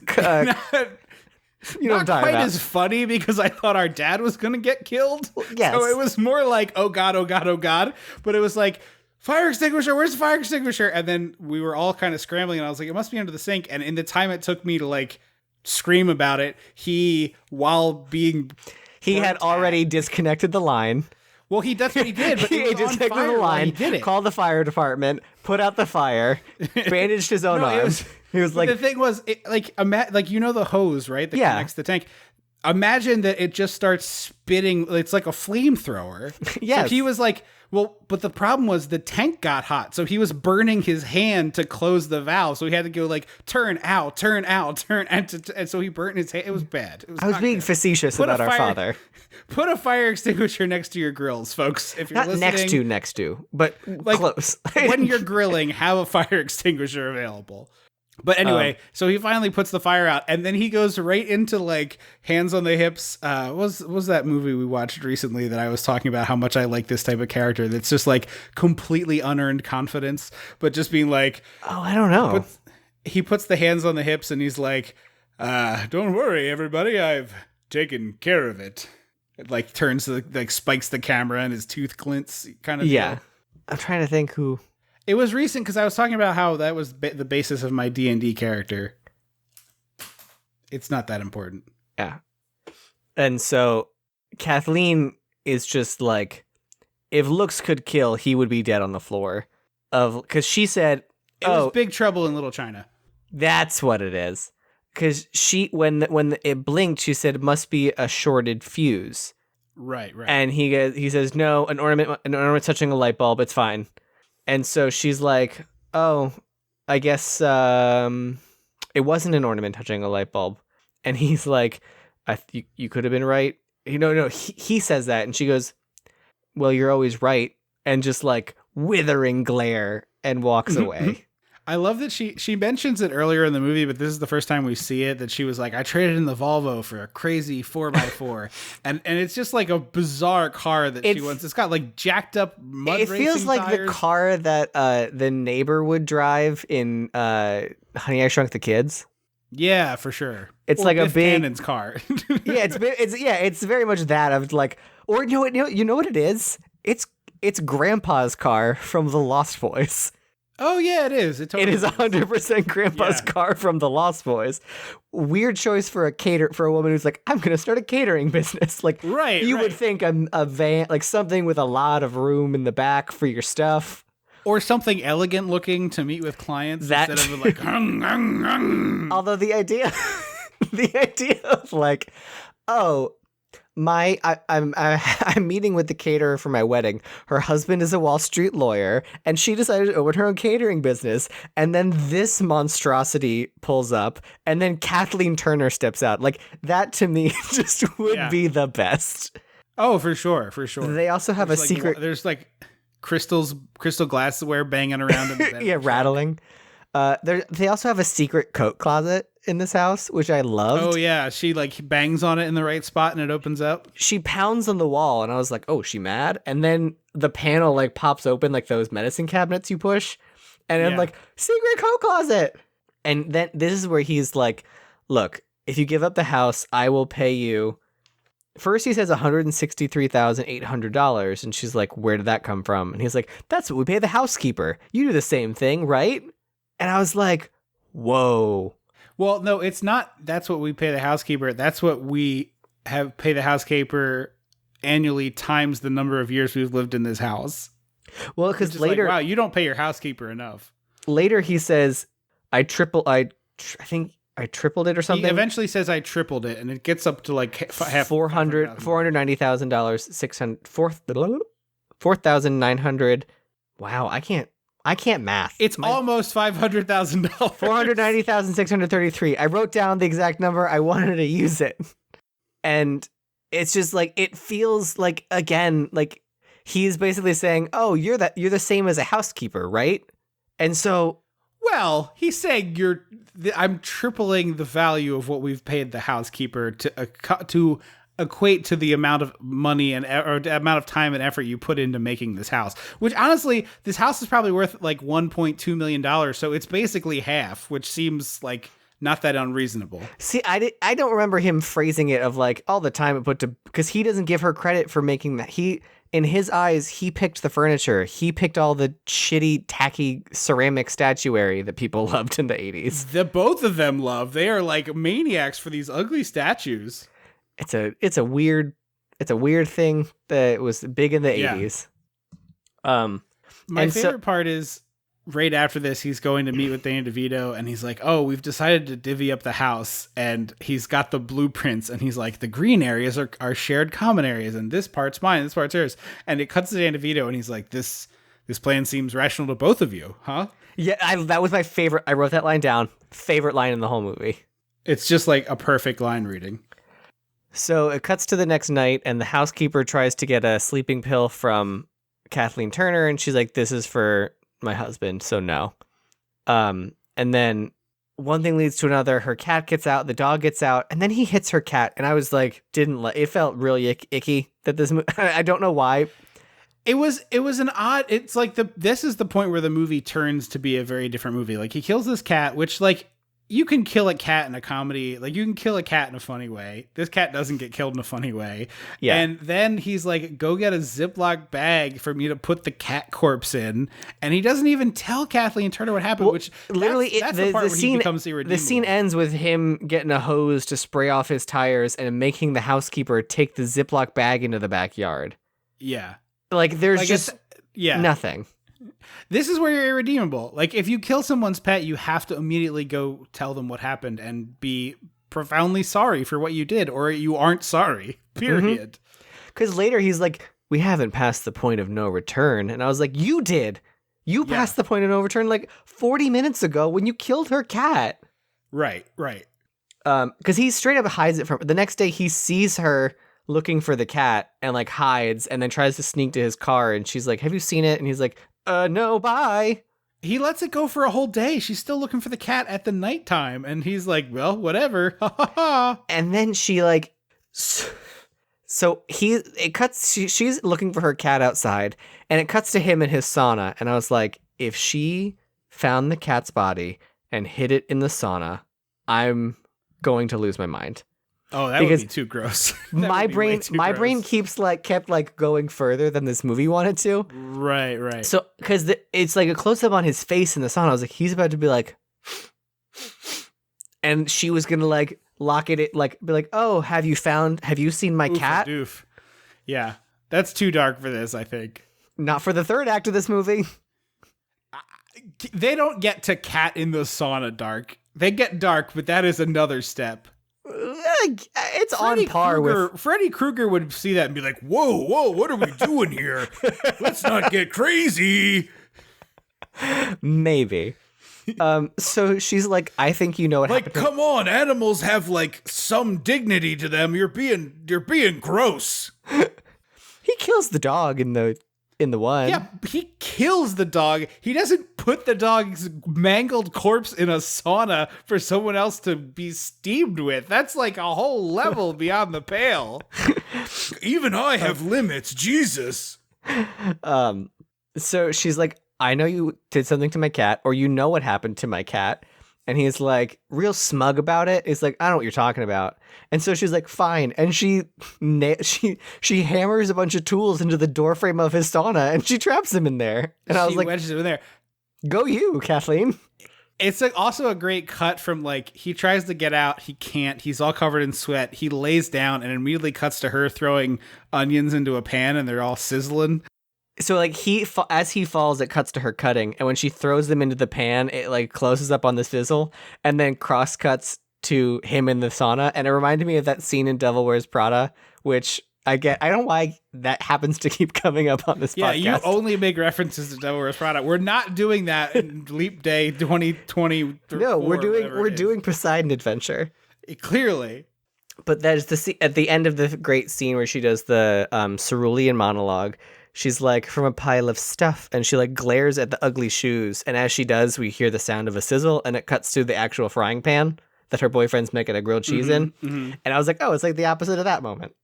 you know not quite as funny, because I thought our dad was gonna get killed. Yes. So it was more like, oh God, oh God, oh God. But it was like, fire extinguisher, where's the fire extinguisher? And then we were all kind of scrambling, and I was like, it must be under the sink. And in the time it took me to like scream about it, he had already disconnected the line. Well, that's what he did, but he disconnected the line, called the fire department, put out the fire, bandaged his own arms. He was like, the thing was, the hose, right? That connects the tank. Imagine that it just starts spitting. It's like a flamethrower. Yes. So he was like, well, but the problem was the tank got hot. So he was burning his hand to close the valve. So he had to go like, turn out. And so he burnt his hand. It was bad. I was being facetious about our father. Put a fire extinguisher next to your grills, folks. If you're not listening, next to, but like, close. When you're grilling, have a fire extinguisher available. But anyway, so he finally puts the fire out, and then he goes right into like Hands on the Hips. What was that movie we watched recently that I was talking about how much I like this type of character that's just like completely unearned confidence, but just being like, oh, I don't know. He puts the hands on the hips and he's like, don't worry, everybody, I've taken care of it. It like spikes the camera and his tooth glints kind of Yeah. deal. I'm trying to think who. It was recent because I was talking about how that was the basis of my D&D character. It's not that important. Yeah. And so Kathleen is just like, if looks could kill, he would be dead on the floor. Because she said, it was Big Trouble in Little China. That's what it is. Because when it blinked, she said it must be a shorted fuse. Right. And he says, no, an ornament touching a light bulb, it's fine. And so she's like, oh, I guess it wasn't an ornament touching a light bulb. And he's like, you could have been right. No, he says that. And she goes, well, you're always right. And just like withering glare and walks away. I love that she mentions it earlier in the movie, but this is the first time we see it, that she was like, I traded in the Volvo for a crazy 4x4. and it's just like a bizarre car that she wants. It's got like jacked up mud racing It feels like tires. the car that the neighbor would drive in Honey, I Shrunk the Kids. Yeah, for sure. It's or like Biff a big Tannen's car. it's very much that of like, or you know what it is? It's Grandpa's car from The Lost Boys. Oh yeah, it is. It is 100% Grandpa's car from The Lost Boys. Weird choice for a woman who's like, I'm gonna start a catering business. Like, you would think a van, like something with a lot of room in the back for your stuff, or something elegant looking to meet with clients instead of like. Hung, hung, hung. Although the idea of like, oh. I'm meeting with the caterer for my wedding. Her husband is a Wall Street lawyer, and she decided to open her own catering business. And then this monstrosity pulls up, and then Kathleen Turner steps out. Like, that to me just would be the best. Oh, for sure, for sure. They also have a secret. There's like crystal glassware banging around in the bed. Yeah, rattling. They also have a secret coat closet in this house, which I loved. Oh yeah, she like bangs on it in the right spot and it opens up. She pounds on the wall, and I was like, "Oh, she mad?" And then the panel like pops open, like those medicine cabinets you push, and I'm like, "Secret coat closet." And then this is where he's like, "Look, if you give up the house, I will pay you." First, he says $163,800, and she's like, "Where did that come from?" And he's like, "That's what we pay the housekeeper. You do the same thing, right?" And I was like, "Whoa." Well, no, it's not. That's what we pay the housekeeper. That's what we pay the housekeeper annually times the number of years we've lived in this house. Well, because later, like, wow, you don't pay your housekeeper enough. Later, he says, I tripled it or something. He eventually says I tripled it, and it gets up to like half $490,000, $4,900. Wow, I can't math. It's almost $500,000. $490,633. I wrote down the exact number. I wanted to use it. And it's just like, it feels like, again, like he's basically saying, "Oh, you're the same as a housekeeper, right?" And so, well, he's saying I'm tripling the value of what we've paid the housekeeper to equate to the amount of money or the amount of time and effort you put into making this house, which honestly, this house is probably worth like $1.2 million. So it's basically half, which seems like not that unreasonable. See, I don't remember him phrasing it of like all the time it put to, because he doesn't give her credit for making that. In his eyes, he picked the furniture. He picked all the shitty, tacky ceramic statuary that people loved in the 80s. The both of them love. They are like maniacs for these ugly statues. It's a weird thing that was big in the 80s. My favorite part is right after this, he's going to meet with Danny DeVito, and he's like, "Oh, we've decided to divvy up the house," and he's got the blueprints, and he's like, "The green areas are shared common areas, and this part's mine, this part's yours." And it cuts to Danny DeVito, and he's like, "This plan seems rational to both of you, huh?" Yeah, that was my favorite. I wrote that line down. Favorite line in the whole movie. It's just like a perfect line reading. So it cuts to the next night, and the housekeeper tries to get a sleeping pill from Kathleen Turner, and she's like, "This is for my husband, so no." And then one thing leads to another. Her cat gets out, the dog gets out, and then he hits her cat, and I was like, it felt really icky that this I don't know why. It was an odd, it's like this is the point where the movie turns to be a very different movie. Like, he kills this cat, which, like, you can kill a cat in a comedy. Like, you can kill a cat in a funny way. This cat doesn't get killed in a funny way. Yeah. And then he's like, "Go get a Ziploc bag for me to put the cat corpse in." And he doesn't even tell Kathleen Turner what happened, which literally that's the part where he becomes irredeemable. The scene ends with him getting a hose to spray off his tires and making the housekeeper take the Ziploc bag into the backyard. Yeah. Like, there's just nothing. This is where you're irredeemable. Like, if you kill someone's pet, you have to immediately go tell them what happened and be profoundly sorry for what you did, or you aren't sorry, period. Because later he's like, "We haven't passed the point of no return." And I was like, "You did. You passed the point of no return like 40 minutes ago when you killed her cat." Right. Because he straight up hides it from the next day. He sees her looking for the cat and like hides, and then tries to sneak to his car, and she's like, "Have you seen it?" And he's like, "No, bye." He lets it go for a whole day. She's still looking for the cat at the nighttime. And he's like, well, whatever. Ha ha ha. And then she like, so she's looking for her cat outside, and it cuts to him in his sauna. And I was like, if she found the cat's body and hid it in the sauna, I'm going to lose my mind. Oh, that would be too gross. my brain kept going further than this movie wanted to. Right. So, because it's like a close up on his face in the sauna. I was like, he's about to be like, and she was gonna like lock it, like be like, oh, have you seen my cat? Doof. Yeah, that's too dark for this, I think. Not for the third act of this movie. They don't get to cat in the sauna dark. They get dark, but that is another step. It's on par with Freddy Krueger would see that and be like, whoa, what are we doing here? Let's not get crazy. Maybe. So she's like, I think you know what happened. Like, come on, animals have like some dignity to them. You're being gross. He kills the dog in the one. Yeah, he kills the dog. He doesn't put the dog's mangled corpse in a sauna for someone else to be steamed with. That's like a whole level beyond the pale. Even I have limits, Jesus. So she's like, I know you did something to my cat, or you know what happened to my cat. And he's like, real smug about it. He's like, I don't know what you're talking about. And so she's like, fine. And she hammers a bunch of tools into the doorframe of his sauna, and she traps him in there. And I was like, wedges him in there. Go you, Kathleen. It's like also a great cut from like, he tries to get out. He can't. He's all covered in sweat. He lays down and immediately cuts to her throwing onions into a pan, and they're all sizzling. So like as he falls, it cuts to her cutting, and when she throws them into the pan, it like closes up on the sizzle, and then cross cuts to him in the sauna, and it reminded me of that scene in Devil Wears Prada, which I don't know why that happens to keep coming up on this podcast. Yeah, you only make references to Devil Wears Prada. We're not doing that in Leap Day 2020. No, we're doing Poseidon Adventure. Clearly. But that is at the end of the great scene where she does the cerulean monologue. She's like, from a pile of stuff, and she like glares at the ugly shoes. And as she does, we hear the sound of a sizzle, and it cuts to the actual frying pan that her boyfriend's making a grilled cheese in. Mm-hmm. And I was like, oh, it's like the opposite of that moment.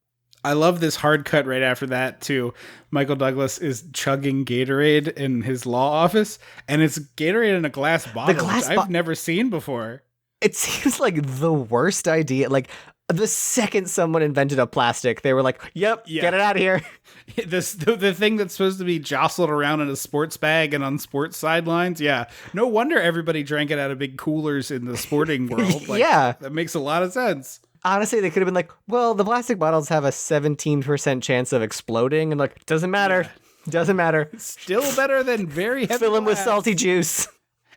I love this hard cut right after that too. Michael Douglas is chugging Gatorade in his law office, and it's Gatorade in a glass bottle, which I've never seen before. It seems like the worst idea. Like, the second someone invented a plastic, they were like, yep, get it out of here. The thing that's supposed to be jostled around in a sports bag and on sports sidelines. Yeah. No wonder everybody drank it out of big coolers in the sporting world. Like, yeah. That makes a lot of sense. Honestly, they could have been like, well, the plastic bottles have a 17% chance of exploding. And like, doesn't matter. Yeah. Doesn't matter. Still better than very heavy Fill them with salty juice.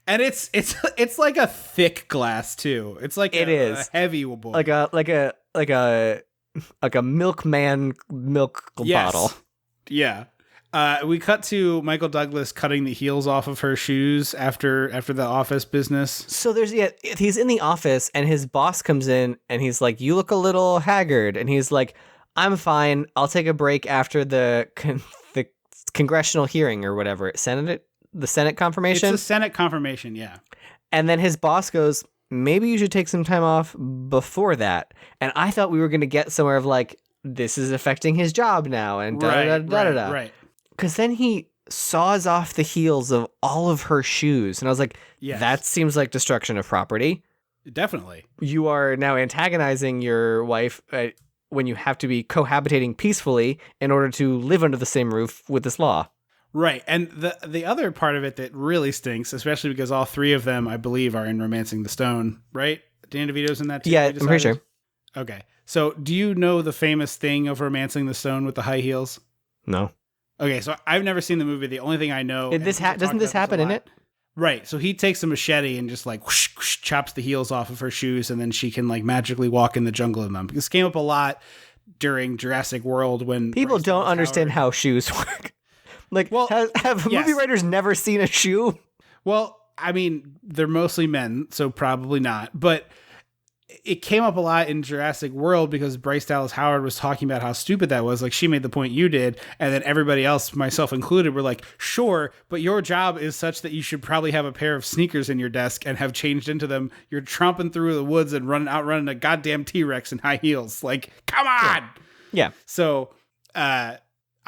And it's like a thick glass too. It's like a heavy boy. Like a milkman milk bottle. Yeah. We cut to Michael Douglas cutting the heels off of her shoes after the office business. So he's in the office, and his boss comes in, and he's like, you look a little haggard. And he's like, I'm fine. I'll take a break after the congressional hearing or whatever. The Senate confirmation? It's a Senate confirmation, yeah. And then his boss goes, maybe you should take some time off before that. And I thought we were going to get somewhere of like, this is affecting his job now, and da-da-da-da-da-da. Right. Because then he saws off the heels of all of her shoes. And I was like, that seems like destruction of property. Definitely. You are now antagonizing your wife when you have to be cohabitating peacefully in order to live under the same roof with this law. Right. And the other part of it that really stinks, especially because all three of them, I believe, are in Romancing the Stone, right? Danny DeVito's in that too? Yeah, I'm pretty sure. Okay. So do you know the famous thing of Romancing the Stone with the high heels? No. Okay, so I've never seen the movie. The only thing I know... Doesn't this happen in it? Right. So he takes a machete and just like whoosh, whoosh, chops the heels off of her shoes, and then she can like magically walk in the jungle in them. This came up a lot during Jurassic World when... People don't understand how shoes work. Like, well, have movie writers never seen a shoe? Well, I mean, they're mostly men, so probably not. But it came up a lot in Jurassic World because Bryce Dallas Howard was talking about how stupid that was. Like, she made the point you did, and then everybody else, myself included, were like, sure, but your job is such that you should probably have a pair of sneakers in your desk and have changed into them. You're tromping through the woods and outrunning a goddamn T-Rex in high heels. Like, come on! Yeah. So,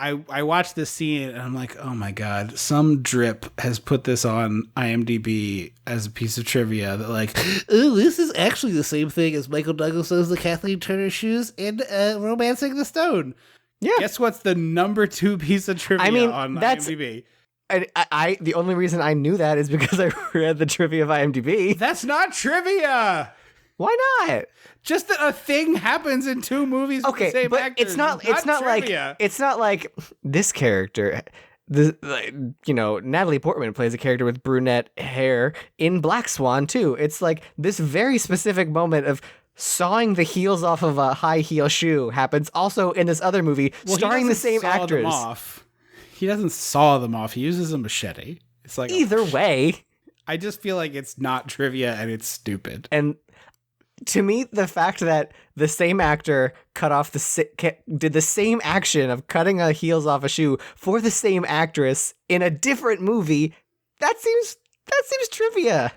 I watched this scene and I'm like, oh my God, some drip has put this on IMDb as a piece of trivia that like, oh, this is actually the same thing as Michael Douglas owns the Kathleen Turner shoes in Romancing the Stone. Yeah. Guess what's the number 2 piece of trivia on IMDb? I the only reason I knew that is because I read the trivia of IMDb. That's not trivia. Why not? Just that a thing happens in 2 movies with the same but actors. it's not like this character. Natalie Portman plays a character with brunette hair in Black Swan too. It's like this very specific moment of sawing the heels off of a high heel shoe happens also in this other movie starring the same actress. He doesn't saw them off. He uses a machete. It's like either way. I just feel like it's not trivia and it's stupid. And to me, the fact that the same actor did the same action of cutting the heels off a shoe for the same actress in a different movie, that seems trivia.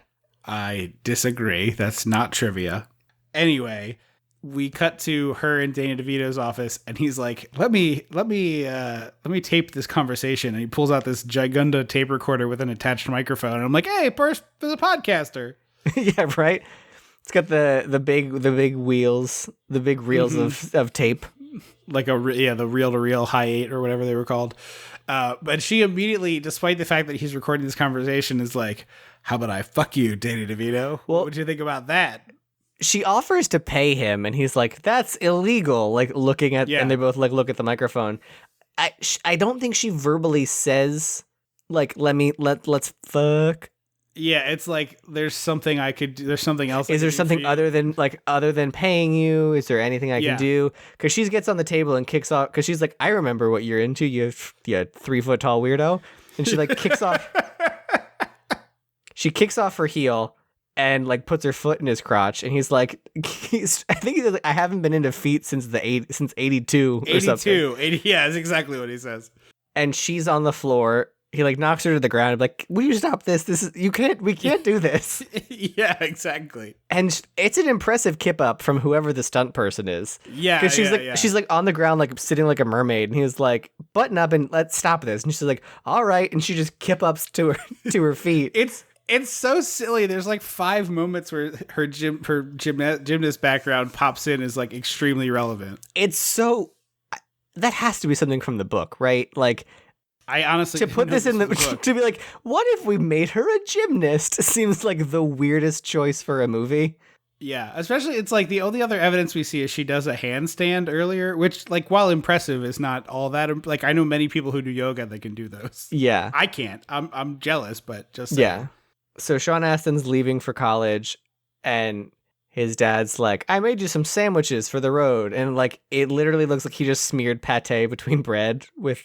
I disagree. That's not trivia. Anyway, we cut to her in Danny DeVito's office, and he's like, "Let me tape this conversation." And he pulls out this Gigunda tape recorder with an attached microphone. And I'm like, "Hey, there's a podcaster." Yeah, right. It's got the big wheels, the big reels of tape, like the reel-to-reel high 8 or whatever they were called. But she immediately, despite the fact that he's recording this conversation, is like, "How about I fuck you, Danny DeVito? What would you think about that?" She offers to pay him, and he's like, "That's illegal." Like looking at, and they both like look at the microphone. I don't think she verbally says like, let's fuck." Yeah, it's like there's something I could do. There's something else. Is there something other than paying you? Is there anything I can do? Because she gets on the table and kicks off. Because she's like, "I remember what you're into. You 3-foot tall weirdo." And she like kicks off. She kicks off her heel and like puts her foot in his crotch. And he's like, I think he's like, "I haven't been into feet since 82 or something." 80, yeah, that's exactly what he says. And she's on the floor. He like knocks her to the ground. Like, "Will you stop this? We can't do this." Yeah, exactly. And it's an impressive kip up from whoever the stunt person is. Yeah, because she's like on the ground, like sitting like a mermaid. And he was like, "Button up and let's stop this." And she's like, "All right." And she just kip ups to her feet. It's so silly. There's like 5 moments where her gymnast background pops in is like extremely relevant. It's so that has to be something from the book, right? Like. I honestly to put this in the book. To be like, what if we made her a gymnast? Seems like the weirdest choice for a movie. Yeah, especially it's like the only other evidence we see is she does a handstand earlier, which like while impressive is not all that like I know many people who do yoga that can do those. Yeah, I can't. I'm jealous, but just yeah. So Sean Astin's leaving for college, and his dad's like, "I made you some sandwiches for the road," and like it literally looks like he just smeared pate between bread with.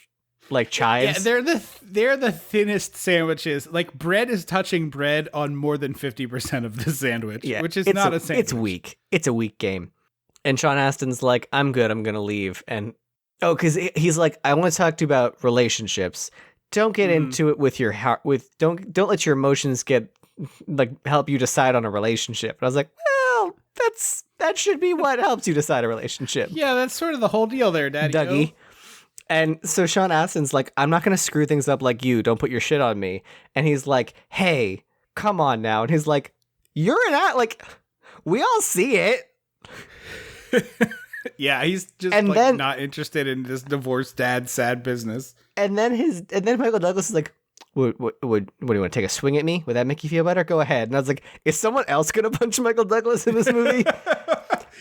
Like chives. Yeah, they're the thinnest sandwiches. Like bread is touching bread on more than 50% of the sandwich, which is not a sandwich. It's weak. It's a weak game. And Sean Astin's like, "I'm good. I'm gonna leave." And because he's like, "I want to talk to you about relationships. Don't get into it with your heart. Don't let your emotions get like help you decide on a relationship." And I was like, well, that should be what helps you decide a relationship. Yeah, that's sort of the whole deal there, Daddy. Dougie. And so Sean Astin's like, "I'm not going to screw things up like you. Don't put your shit on me." And he's like, "Hey, come on now." And he's like, "You're like, we all see it." Yeah, he's just not interested in this divorced dad's sad business. And then Michael Douglas is like, What do you want to take a swing at me? Would that make you feel better? Go ahead. And I was like, is someone else going to punch Michael Douglas in this movie?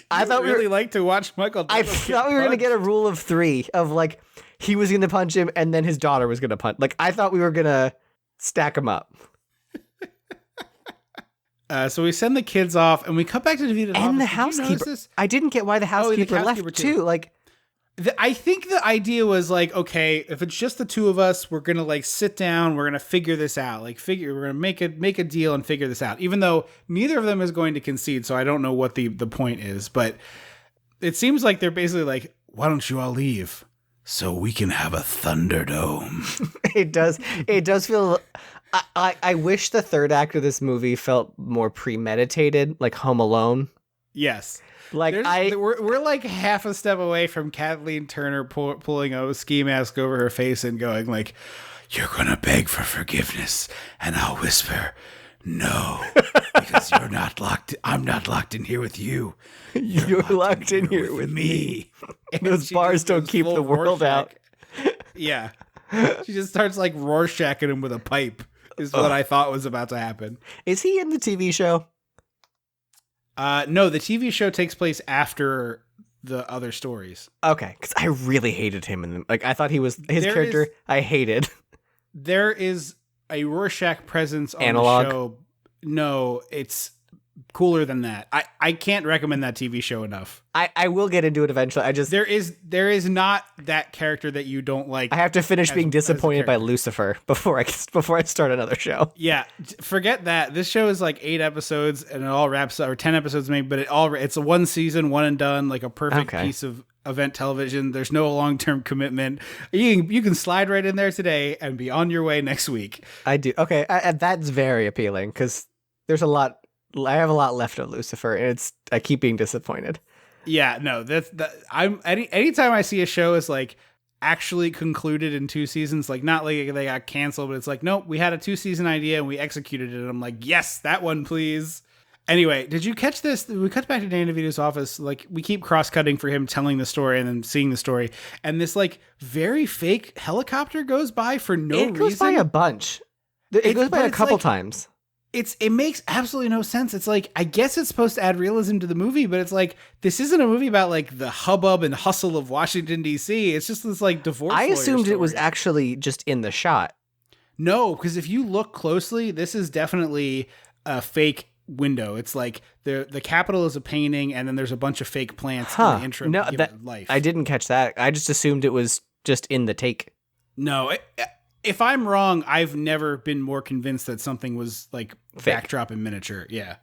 I thought we like to watch Michael Douglas. I thought we were going to get a rule of 3 of like, he was going to punch him and then his daughter was going to punch. Like, I thought we were going to stack him up. So we send the kids off and we cut back to DeVito's office. And the housekeeper. I didn't get why the housekeeper left too. Like, I think the idea was like, okay, if it's just the two of us, we're gonna like sit down, we're gonna figure this out. We're gonna make a deal and figure this out. Even though neither of them is going to concede, so I don't know what the point is. But it seems like they're basically like, why don't you all leave so we can have a Thunderdome? It does feel. I wish the third act of this movie felt more premeditated, like Home Alone. Yes. Like we're like half a step away from Kathleen Turner pulling a ski mask over her face and going like, "You're gonna beg for forgiveness," and I'll whisper, "No, because you're not locked. I'm not locked in here with you. You're locked in here with me." Those bars don't keep the world out. Yeah, she just starts like Rorschaching him with a pipe. Is what I thought was about to happen. Is he in the TV show? No, the TV show takes place after the other stories. Okay, because I really hated him. I thought he was his character. I hated. There is a Rorschach presence on Analog. the show. No, it's cooler than that. I can't recommend that TV show enough. I will get into it eventually. There is not that character that you don't like. I have to finish being disappointed by Lucifer before I start another show. Yeah, forget that. This show is like 8 episodes and it all wraps up, or 10 episodes maybe, but it's a one season, one and done, like a perfect piece of event television. There's no long-term commitment. You can slide right in there today and be on your way next week. I do. Okay, that's very appealing because there's a lot. I have a lot left of Lucifer, and I keep being disappointed. Yeah, no, anytime I see a show is like actually concluded in 2 seasons, like not like they got canceled, but it's like, nope, we had a 2-season idea and we executed it. And I'm like, yes, that one, please. Anyway, did you catch this? We cut back to Danny DeVito's office. Like we keep cross-cutting for him telling the story and then seeing the story. And this like very fake helicopter goes by for no reason. It goes by a bunch. It goes by a couple times. It makes absolutely no sense. It's like, I guess it's supposed to add realism to the movie, but it's like, this isn't a movie about like the hubbub and hustle of Washington, D.C. It's just this like divorce. I assumed story. It was actually just in the shot. No, because if you look closely, this is definitely a fake window. It's like the Capitol is a painting and then there's a bunch of fake plants in the intro. No, life. I didn't catch that. I just assumed it was just in the take. No, if I'm wrong, I've never been more convinced that something was like fake. Backdrop in miniature. Yeah.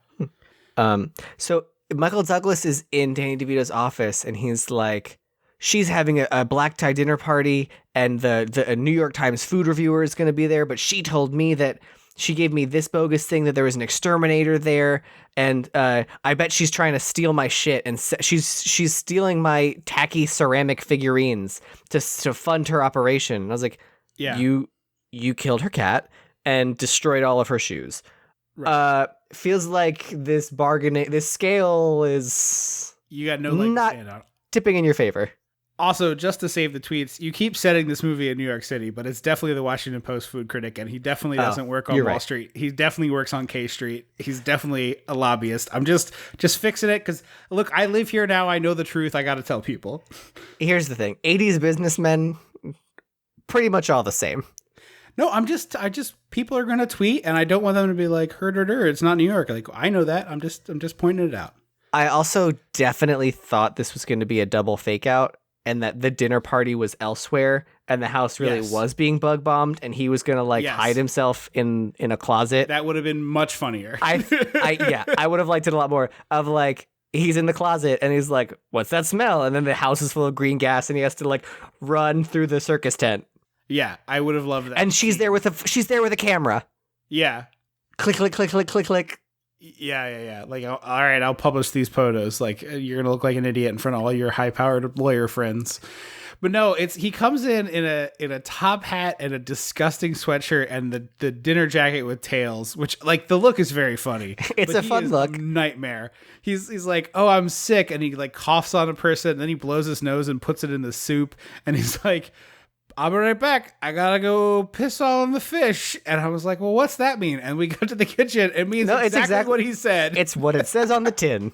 So Michael Douglas is in Danny DeVito's office and he's like, she's having a black tie dinner party and the New York Times food reviewer is going to be there. But she told me that she gave me this bogus thing that there was an exterminator there. And I bet she's trying to steal my shit. And she's stealing my tacky ceramic figurines to fund her operation. And I was like, yeah, you killed her cat and destroyed all of her shoes. Right. Feels like this scale is you got no leg to stand on. Tipping in your favor. Also, just to save the tweets, you keep setting this movie in New York City, but it's definitely the Washington Post food critic, and he definitely doesn't work on Wall Street. He definitely works on K Street. He's definitely a lobbyist. I'm just fixing it because, look, I live here now. I know the truth. I got to tell people. Here's the thing. 80s businessmen, pretty much all the same. No, I just people are going to tweet, and I don't want them to be like, "Herder, it's not New York." Like, I know that. I'm just pointing it out. I also definitely thought this was going to be a double fake out, and that the dinner party was elsewhere, and the house really was being bug bombed, and he was going to hide himself in a closet. That would have been much funnier. I would have liked it a lot more. Of like, he's in the closet, and he's like, "What's that smell?" And then the house is full of green gas, and he has to like run through the circus tent. Yeah, I would have loved that. And she's there with a camera. Yeah. Click, click, click, click, click, click. Yeah. Like, all right, I'll publish these photos. Like, you're gonna look like an idiot in front of all your high-powered lawyer friends. But no, he comes in a top hat and a disgusting sweatshirt and the dinner jacket with tails, which like the look is very funny. It's a fun look. Nightmare. He's like, "Oh, I'm sick," and he like coughs on a person, and then he blows his nose and puts it in the soup, and he's like, "I'll be right back. I gotta go piss on the fish." And I was like, well, what's that mean? And we go to the kitchen. It means exactly what he said. It's what it says on the tin.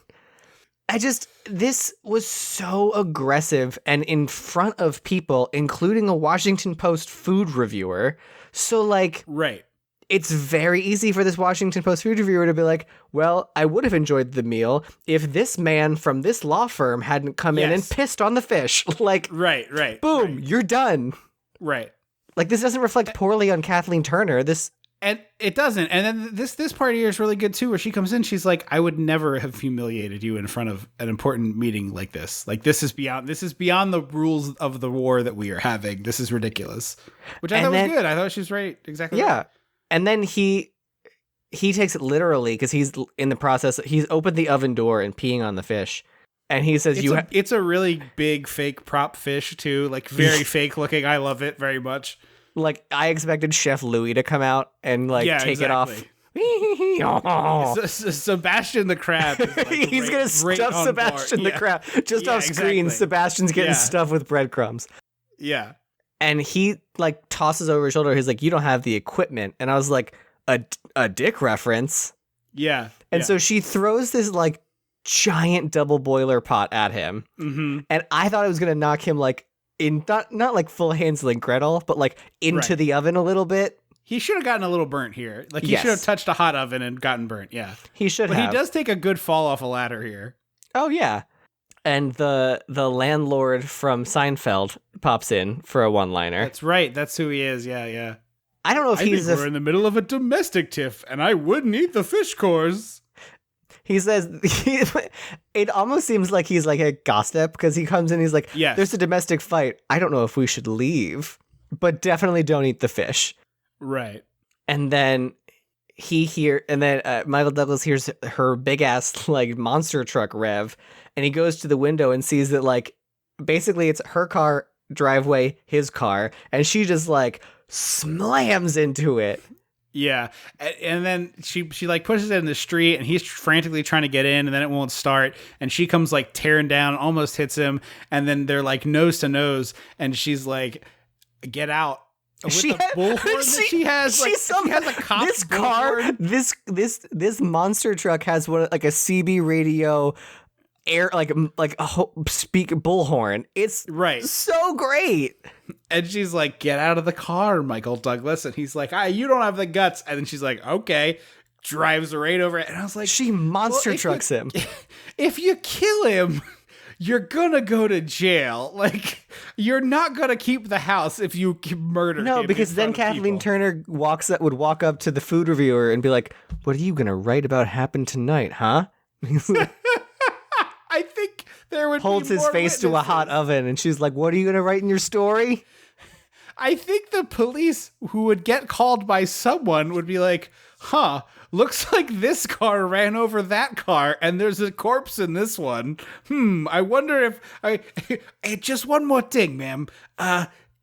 This was so aggressive and in front of people, including a Washington Post food reviewer. So like, right. it's very easy for this Washington Post food reviewer to be like, well, I would have enjoyed the meal if this man from this law firm hadn't come in and pissed on the fish. Like, right. Boom, you're done. Right. Like, this doesn't reflect poorly on Kathleen Turner. And it doesn't. And then this part here is really good too, where she comes in. She's like, I would never have humiliated you in front of an important meeting like this. Like, this is beyond the rules of the war that we are having. This is ridiculous. Which I thought was good. I thought she was right. Exactly. Yeah. Right. And then he takes it literally because he's in the process. He's opened the oven door and peeing on the fish. And he says, it's a really big fake prop fish too. Like, very fake looking. I love it very much. Like, I expected Chef Louis to come out and take it off. Sebastian the Crab is like he's going to stuff Sebastian the Crab. Just off screen, Sebastian's getting stuffed with breadcrumbs. Yeah. And he, like, tosses over his shoulder. He's like, you don't have the equipment. And I was like, a dick reference? Yeah. And so she throws this, like, giant double boiler pot at him. Mm-hmm. And I thought it was going to knock him, like, in not like full Hansel and Gretel, but like into the oven a little bit. He should have gotten a little burnt here. Like, he should have touched a hot oven and gotten burnt. Yeah, he should. But he does take a good fall off a ladder here. Oh yeah, and the landlord from Seinfeld pops in for a one-liner. That's right. That's who he is. Yeah. I don't know if we're in the middle of a domestic tiff, and I wouldn't eat the fish cores. He says, it almost seems like he's like a gossip because he comes in, he's like, there's a domestic fight. I don't know if we should leave, but definitely don't eat the fish. Right. And then Michael Douglas hears her big ass like monster truck rev, and he goes to the window and sees that like, basically it's her car driveway, his car, and she just like slams into it. Yeah, and then she like pushes it in the street, and he's frantically trying to get in, and then it won't start, and she comes like tearing down, almost hits him, and then they're like nose to nose, and she's like, "Get out!" With the bullhorn that she has, like, she has a cop's this car, bullhorn. this monster truck has one like a CB radio. Air like a speak bullhorn. It's so great. And she's like, "Get out of the car, Michael Douglas." And he's like, "You don't have the guts." And then she's like, "Okay," drives right over it. And I was like, she monster trucks him. If you kill him, you're gonna go to jail. Like, you're not gonna keep the house if you murder him. No, because then Kathleen Turner would walk up to the food reviewer and be like, "What are you gonna write about happened tonight, huh?" I think there would holds be his more face witnesses. to a hot oven, and she's like, "What are you gonna write in your story?" I think the police who would get called by someone would be like, "Huh, looks like this car ran over that car, and there's a corpse in this one. I wonder if Hey, just one more thing, ma'am.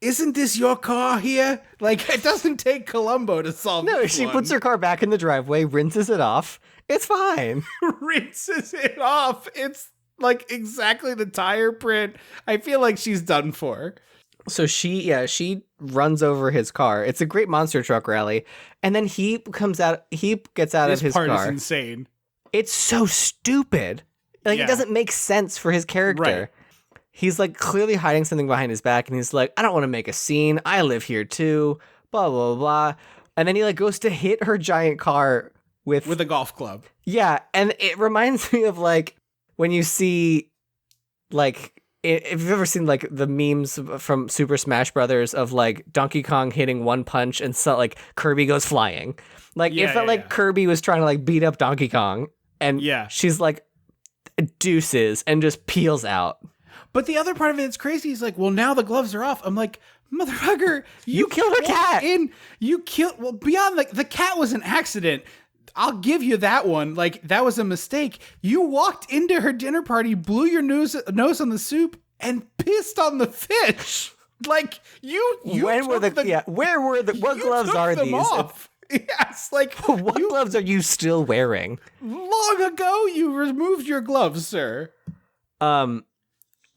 Isn't this your car here?" Like, it doesn't take Columbo to solve No, this she one. puts her car back in the driveway, rinses it off. It's fine. Rinses it off. It's like exactly the tire print. I feel like she's done for. So she runs over his car. It's a great monster truck rally. And then he gets out of his car. This part is insane. It's so stupid. Like, it doesn't make sense for his character. Right. He's like clearly hiding something behind his back, and he's like, "I don't want to make a scene. I live here too, blah, blah, blah." And then he like goes to hit her giant car with a golf club. Yeah, and it reminds me of like when you see like, if you've ever seen like the memes from Super Smash Brothers of like Donkey Kong hitting one punch and so like Kirby goes flying. Like, it felt like Kirby was trying to like beat up Donkey Kong, and she's like, "Deuces," and just peels out. But the other part of it that's crazy is like, well, now the gloves are off. I'm like, motherfucker, you killed her cat. Beyond like the cat was an accident. I'll give you that one. Like, that was a mistake. You walked into her dinner party, blew your nose on the soup, and pissed on the fish. Like, what gloves are these? Off. Yes, like, what gloves are you still wearing? Long ago, you removed your gloves, sir.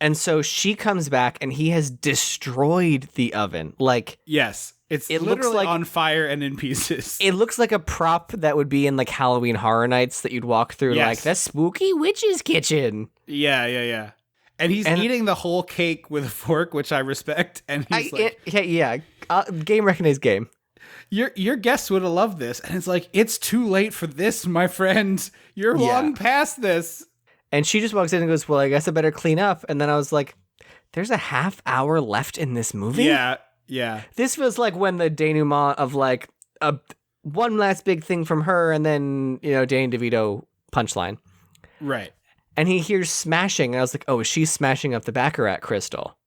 And so she comes back, and he has destroyed the oven. Like, yes. It literally looks like on fire and in pieces. It looks like a prop that would be in like Halloween Horror Nights that you'd walk through, like the spooky witch's kitchen. Yeah. And he's eating the whole cake with a fork, which I respect. And he's game recognized game. your guests would have loved this. And it's like, it's too late for this, my friend. You're long past this. And she just walks in and goes, well, I guess I better clean up. And then I was like, there's a half hour left in this movie? Yeah. This feels like when the denouement of like one last big thing from her and then, Danny DeVito punchline. Right. And he hears smashing. And I was like, oh, is she smashing up the Baccarat crystal?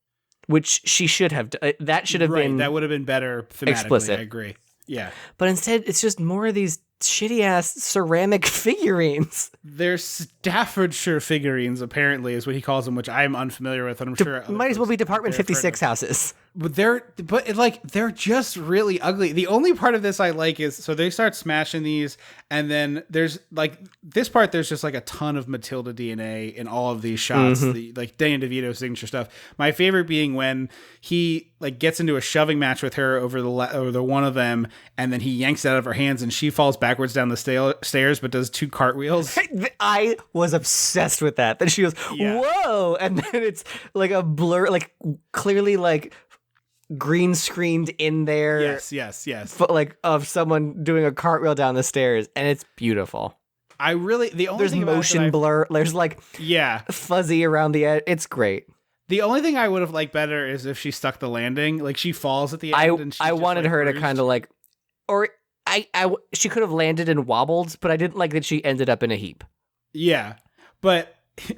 Which she should have done. That should have been. That would have been better thematically. Explicit. I agree. Yeah. But instead, it's just more of these shitty-ass ceramic figurines. They're Staffordshire figurines, apparently, is what he calls them, which I'm unfamiliar with, and I'm sure... Might as well be Department 56 houses. But they're just really ugly. The only part of this I like is, so they start smashing these, and then there's, like, this part, there's just, like, a ton of Matilda DNA in all of these shots, like, Danny DeVito signature stuff. My favorite being when he, like, gets into a shoving match with her over the one of them, and then he yanks it out of her hands, and she falls backwards down the stairs, but does 2 cartwheels. I was obsessed with that. Then she goes, whoa! And then it's, like, a blur, like, clearly, like, green screened in there. Yes. Like of someone doing a cartwheel down the stairs, and it's beautiful. There's motion blur. There's like fuzzy around the edge. It's great. The only thing I would have liked better is if she stuck the landing. Like she falls at the end. And I wanted her to kind of like, or she could have landed and wobbled, but I didn't like that she ended up in a heap. Yeah, but.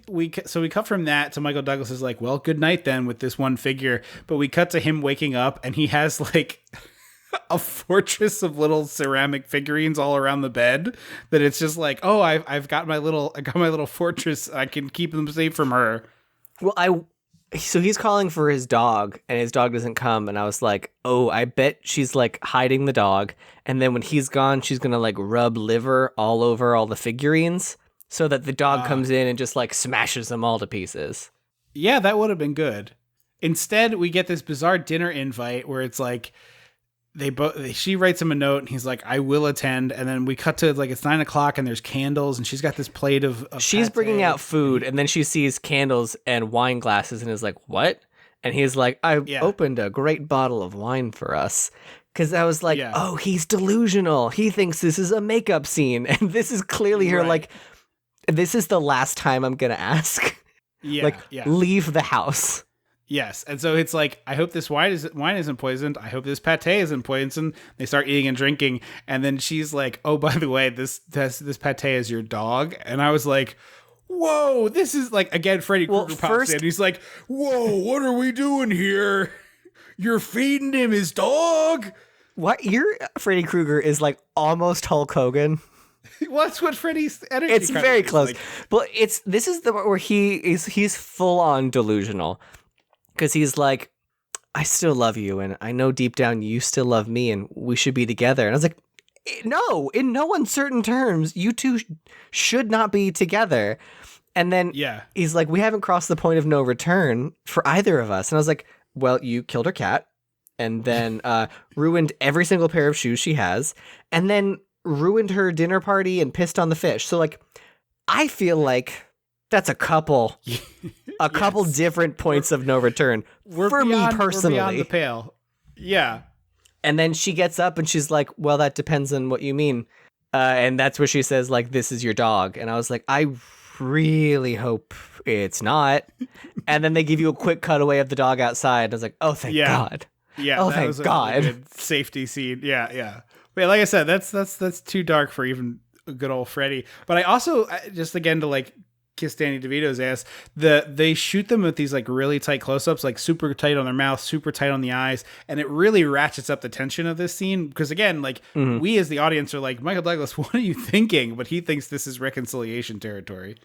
We cut from that to Michael Douglas is like, well, good night then with this one figure. But we cut to him waking up and he has like a fortress of little ceramic figurines all around the bed. That it's just like, oh, I got my little fortress. I can keep them safe from her. Well, so he's calling for his dog and his dog doesn't come. And I was like, oh, I bet she's like hiding the dog. And then when he's gone, she's going to like rub liver all over all the figurines. So that the dog comes in and just like smashes them all to pieces. Yeah, that would have been good. Instead, we get this bizarre dinner invite where it's like she writes him a note and he's like, I will attend. And then we cut to like it's 9:00 and there's candles and she's got this plate of she's pate. Bringing out food and then she sees candles and wine glasses and is like, what? And he's like, I opened a great bottle of wine for us. Because I was like, oh, he's delusional. He thinks this is a makeup scene. And this is clearly her like, this is the last time I'm going to ask. Leave the house. Yes. And so it's like, I hope this wine isn't poisoned. I hope this pate isn't poisoned. They start eating and drinking. And then she's like, oh, by the way, this pate is your dog. And I was like, whoa, this is like, again, Freddy Krueger pops in. He's like, whoa, what are we doing here? You're feeding him his dog? What? Your Freddy Krueger is like almost Hulk Hogan. Well, that's what Freddy's energy. It's very close, like. But this is the part where he's full on delusional because he's like, I still love you, and I know deep down you still love me, and we should be together. And I was like, no, in no uncertain terms, you two should not be together. And then he's like, we haven't crossed the point of no return for either of us. And I was like, well, you killed her cat, and then ruined every single pair of shoes she has, and then ruined her dinner party and pissed on the fish. So like, I feel like that's a couple different points of no return for me personally. We're beyond the pale. Yeah. And then she gets up and she's like, well, that depends on what you mean. And that's where she says like, this is your dog. And I was like, I really hope it's not. And then they give you a quick cutaway of the dog outside. And I was like, oh, thank God. Yeah. Oh, thank God. Really good safety scene. Yeah. But like I said, that's too dark for even a good old Freddy. But I also, just again to like kiss Danny DeVito's ass, they shoot them with these like really tight close-ups, like super tight on their mouth, super tight on the eyes, and it really ratchets up the tension of this scene because again, like we as the audience are like, Michael Douglas, what are you thinking? But he thinks this is reconciliation territory.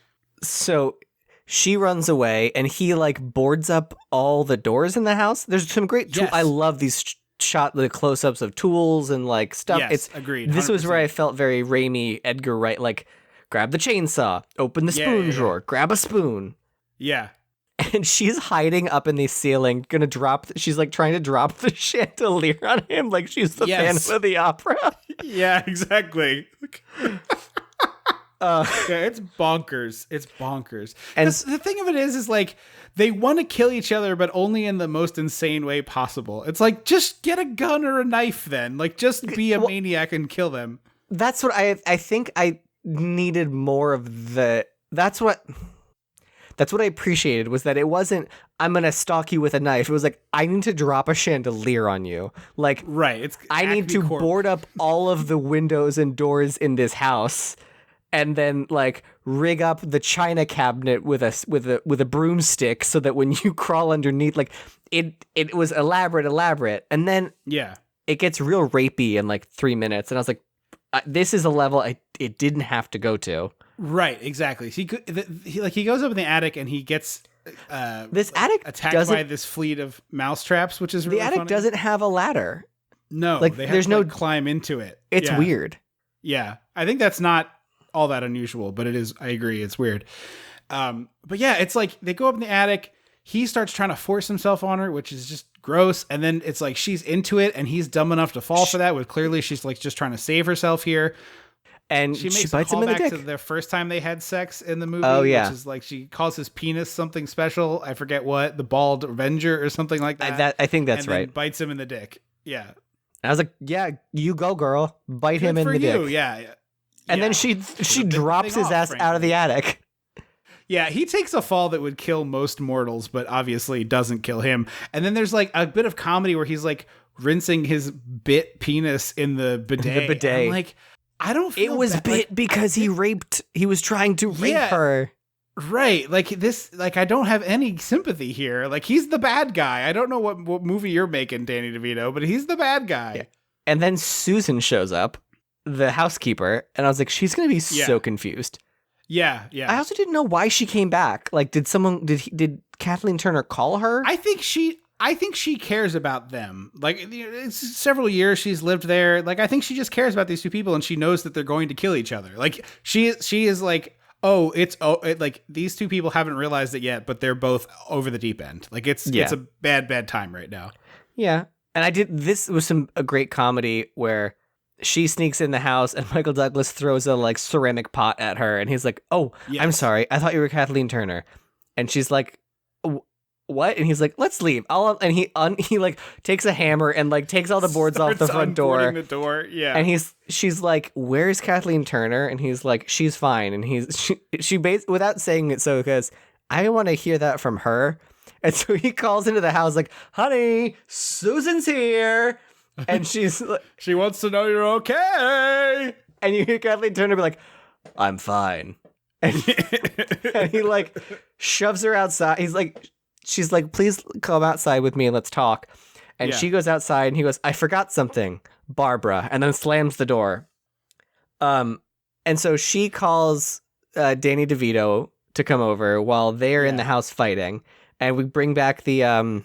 So she runs away and he like boards up all the doors in the house. There's some great I love these the close-ups of tools and like stuff. Yes, agreed. 100%. This was where I felt very Raimi, Edgar Wright, like grab the chainsaw, open the spoon drawer, grab a spoon. Yeah. And she's hiding up in the ceiling, she's like trying to drop the chandelier on him like she's the Phantom of the Opera. Yeah, exactly. Yeah, it's bonkers. It's bonkers. And The thing of it is like they want to kill each other, but only in the most insane way possible. It's like, just get a gun or a knife then. Like, just be a maniac and kill them. That's what I think I needed more of the... That's what I appreciated, was that it wasn't, I'm going to stalk you with a knife. It was like, I need to drop a chandelier on you. Like, right. I need to board up all of the windows and doors in this house, and then like rig up the china cabinet with a broomstick so that when you crawl underneath, like it was elaborate. And then it gets real rapey in like 3 minutes. And I was like, this is a level it didn't have to go to. Right, exactly. He goes up in the attic and he gets this attic attacked by this fleet of mousetraps, which is really the attic funny. Doesn't have a ladder. No, like they there's have to, no climb into it. It's weird. Yeah, I think that's not all that unusual, but it is. I agree, it's weird. But yeah, it's like they go up in the attic. He starts trying to force himself on her, which is just gross. And then it's like she's into it, and he's dumb enough to fall for that. With clearly she's like just trying to save herself here. And she bites him in the dick. To the first time they had sex in the movie. Oh yeah, which is like she calls his penis something special. I forget what, the Bald Avenger or something like that. I think that's and then right. Bites him in the dick. Yeah. I was like, yeah, you go, girl. Bite him in the dick. Yeah. And then she drops his ass out of the attic. Yeah, he takes a fall that would kill most mortals, but obviously doesn't kill him. And then there's like a bit of comedy where he's like rinsing his bit penis in the bidet. The bidet. I'm like, I don't feel it was bad. bit because he was trying to rape her. Right. Like this, like I don't have any sympathy here. Like he's the bad guy. I don't know what movie you're making, Danny DeVito, but he's the bad guy. Yeah. And then Susan shows up, the housekeeper, and I was like, she's going to be so confused. Yeah. I also didn't know why she came back. Like, did Kathleen Turner call her? I think she cares about them. Like, it's several years she's lived there. Like, I think she just cares about these two people, and she knows that they're going to kill each other. Like, she is like, like these two people haven't realized it yet, but they're both over the deep end. Like, it's a bad time right now. Yeah. And this was a great comedy where she sneaks in the house and Michael Douglas throws a like ceramic pot at her, and he's like, "Oh, yes. I'm sorry. I thought you were Kathleen Turner." And she's like, "What?" And he's like, "Let's leave." And he like takes a hammer and like takes all the boards off the front door. The door. Yeah. And she's like, "Where's Kathleen Turner?" And he's like, "She's fine." And she without saying it so goes, "I want to hear that from her." And so he calls into the house like, "Honey, Susan's here." And she wants to know you're okay. And you hear Kathleen Turner be like, "I'm fine." And he like shoves her outside. She's like, "Please come outside with me and let's talk." And she goes outside and he goes, "I forgot something, Barbara," and then slams the door. And so she calls Danny DeVito to come over while they're in the house fighting. And we bring back the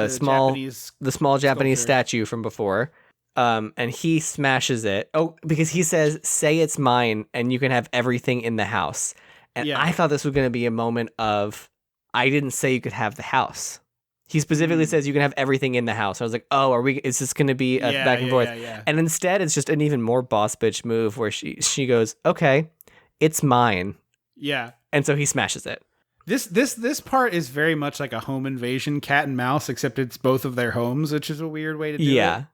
small Japanese statue from before. And he smashes it. Oh, because he says, "Say it's mine and you can have everything in the house." And I thought this was going to be a moment of, I didn't say you could have the house. He specifically says you can have everything in the house. I was like, oh, is this going to be a back and forth? And instead it's just an even more boss bitch move where she goes, "Okay, it's mine." Yeah. And so he smashes it. This part is very much like a home invasion, cat and mouse, except it's both of their homes, which is a weird way to do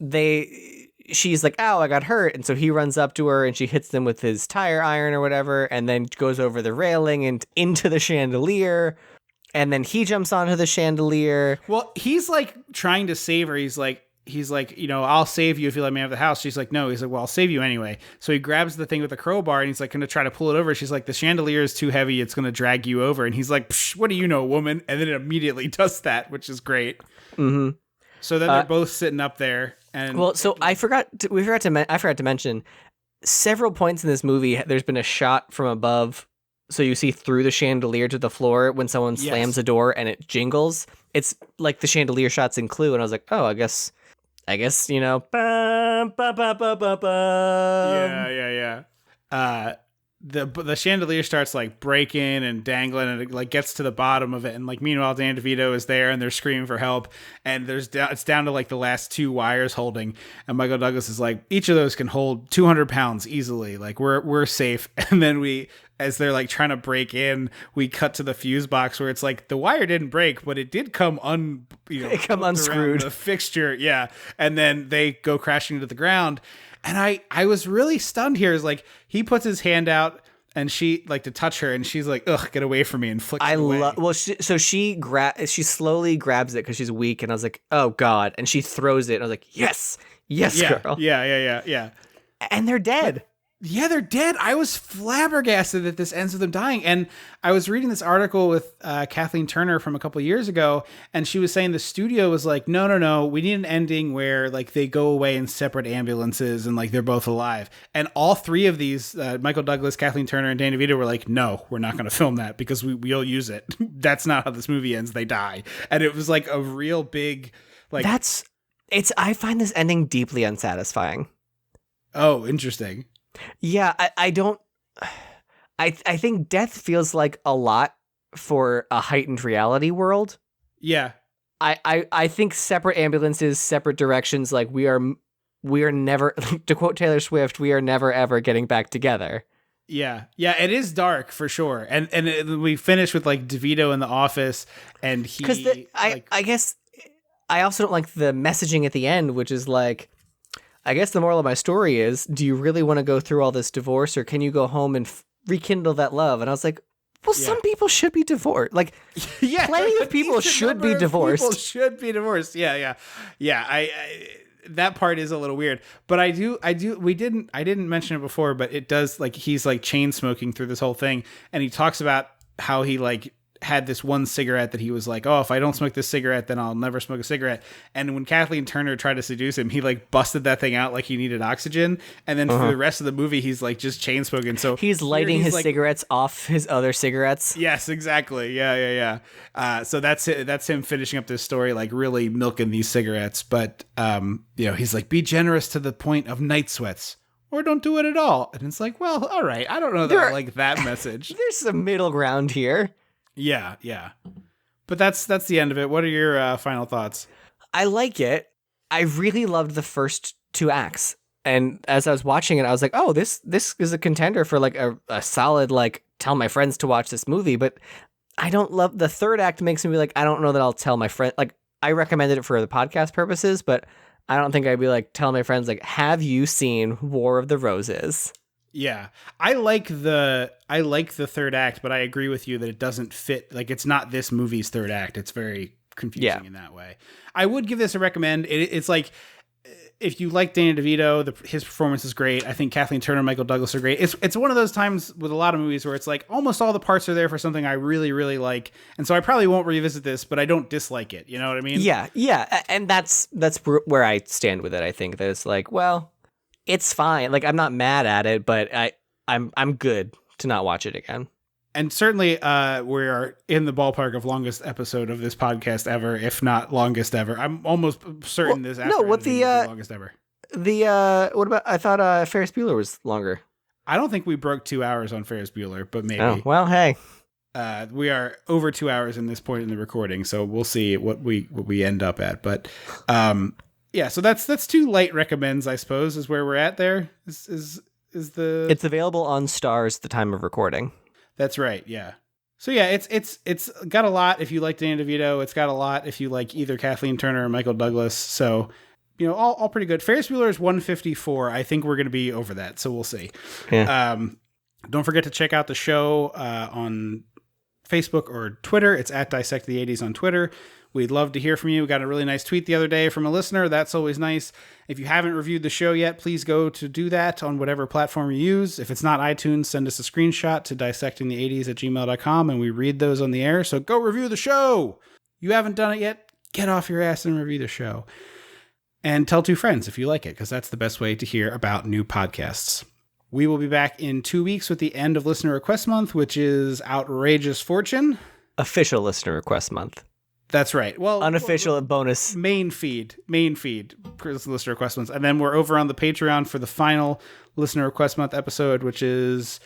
it. She's like, "Ow, I got hurt." And so he runs up to her and she hits them with his tire iron or whatever, and then goes over the railing and into the chandelier. And then he jumps onto the chandelier. Well, he's like trying to save her. He's like, "I'll save you if you let me have the house." She's like, "No." He's like, "Well, I'll save you anyway." So he grabs the thing with the crowbar and he's like going to try to pull it over. She's like, "The chandelier is too heavy. It's going to drag you over." And he's like, "Psh, what do you know, woman?" And then it immediately does that, which is great. Mm-hmm. So then they're both sitting up there. And well, so I forgot to mention several points in this movie. There's been a shot from above. So you see through the chandelier to the floor when someone slams a door and it jingles. It's like the chandelier shots in Clue. And I was like, oh, I guess, Yeah. the chandelier starts like breaking and dangling, and it like gets to the bottom of it, and like meanwhile Danny DeVito is there and they're screaming for help, and it's down to like the last 2 wires holding, and Michael Douglas is like, each of those can hold 200 pounds easily, like we're safe. And then as they're like trying to break in, we cut to the fuse box where it's like the wire didn't break, but it did come it come unscrewed, the fixture, yeah, and then they go crashing into the ground. And I was really stunned here. Is like he puts his hand out and she like to touch her, and she's like, "Ugh, get away from me!" and flicks it away. Well, she slowly grabs it because she's weak, and I was like, "Oh God!" And she throws it, and I was like, "Yes, girl." Yeah. And they're dead. Yeah, they're dead. I was flabbergasted that this ends with them dying. And I was reading this article with Kathleen Turner from a couple of years ago, and she was saying the studio was like, no, we need an ending where like they go away in separate ambulances and like they're both alive. And all 3 of these, Michael Douglas, Kathleen Turner, and Danny DeVito were like, no, we're not going to film that because we'll use it. That's not how this movie ends. They die. And it was like a real big, like... I find this ending deeply unsatisfying. Oh, interesting. Yeah, I think death feels like a lot for a heightened reality world. Yeah. I think separate ambulances, separate directions, like we are never, to quote Taylor Swift, we are never ever getting back together. Yeah, it is dark for sure. And we finish with like DeVito in the office, and he... I guess I also don't like the messaging at the end, which is like, I guess the moral of my story is, do you really want to go through all this divorce, or can you go home and rekindle that love? And I was like, well, some people should be divorced. Like, yeah, plenty of people should be divorced. People should be divorced. Yeah. I that part is a little weird, but I didn't mention it before, but it does, like, he's like chain smoking through this whole thing, and he talks about how he like had this one cigarette that he was like, oh, if I don't smoke this cigarette, then I'll never smoke a cigarette. And when Kathleen Turner tried to seduce him, he like busted that thing out like he needed oxygen. And then for the rest of the movie, he's like just chain smoking. So he's lighting his cigarettes off his other cigarettes. Yes, exactly. Yeah. So that's it. That's him finishing up this story, like really milking these cigarettes. But, he's like, be generous to the point of night sweats, or don't do it at all. And it's like, well, all right. I don't know that I like that message. There's some middle ground here. Yeah. But that's the end of it. What are your final thoughts? I like it. I really loved the first 2 acts. And as I was watching it, I was like, oh, this is a contender for like a solid, like, tell my friends to watch this movie. But I don't love the 3rd act. Makes me be like, I don't know that I'll tell my friend. Like, I recommended it for the podcast purposes, but I don't think I'd be like, tell my friends, like, have you seen War of the Roses? Yeah, I like the 3rd act, but I agree with you that it doesn't fit. Like, it's not this movie's 3rd act. It's very confusing in that way. I would give this a recommend. It's like, if you like Danny DeVito, his performance is great. I think Kathleen Turner and Michael Douglas are great. It's one of those times with a lot of movies where it's like almost all the parts are there for something I really, really like. And so I probably won't revisit this, but I don't dislike it. You know what I mean? Yeah. And that's where I stand with it. I think that it's like, well, it's fine. Like, I'm not mad at it, but I'm good to not watch it again. And certainly we are in the ballpark of longest episode of this podcast ever, if not longest ever. I'm almost certain this after the longest ever. What about, I thought Ferris Bueller was longer. I don't think we broke 2 hours on Ferris Bueller, but maybe. Oh, well, hey. We are over 2 hours in this point in the recording, so we'll see what we end up at. But yeah, so that's 2 light recommends, I suppose, is where we're at there. Is the... It's available on Stars at the time of recording. That's right, yeah. So yeah, it's got a lot if you like Danny DeVito. It's got a lot if you like either Kathleen Turner or Michael Douglas. So, all pretty good. Ferris Bueller is 154. I think we're going to be over that, so we'll see. Yeah. Don't forget to check out the show on Facebook or Twitter. It's at Dissect the 80s on Twitter. We'd love to hear from you. We got a really nice tweet the other day from a listener. That's always nice. If you haven't reviewed the show yet, please go to do that on whatever platform you use. If it's not iTunes, send us a screenshot to dissectingthe80s@gmail.com, and we read those on the air. So go review the show. You haven't done it yet? Get off your ass and review the show. And tell 2 friends if you like it, because that's the best way to hear about new podcasts. We will be back in 2 weeks with the end of Listener Request Month, which is Outrageous Fortune. Official Listener Request Month. That's right. Well, unofficial bonus. Main feed, listener request months. And then we're over on the Patreon for the final listener request month episode, which is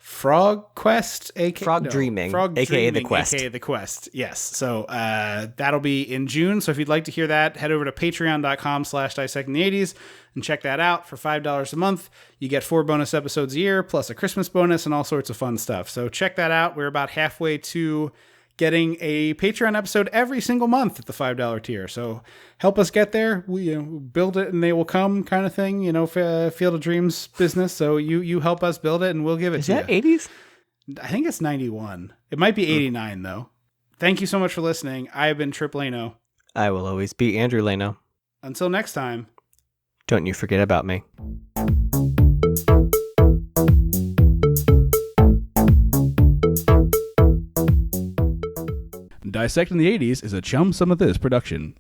Frog Quest, Frog Dreaming, aka The Quest. aka The Quest. Yes. So that'll be in June. So if you'd like to hear that, head over to patreon.com/dissectingthe80s and check that out for $5 a month. You get 4 bonus episodes a year, plus a Christmas bonus and all sorts of fun stuff. So check that out. We're about halfway to getting a Patreon episode every single month at the $5 tier. So help us get there. We build it and they will come kind of thing, Field of Dreams business. So you help us build it and we'll give it to you. Is that 80s? I think it's 91. It might be 89 though. Thank you so much for listening. I have been Trip Lano. I will always be Andrew Lano. Until next time. Don't you forget about me. Dissecting the 80s is a Chum Some of This production.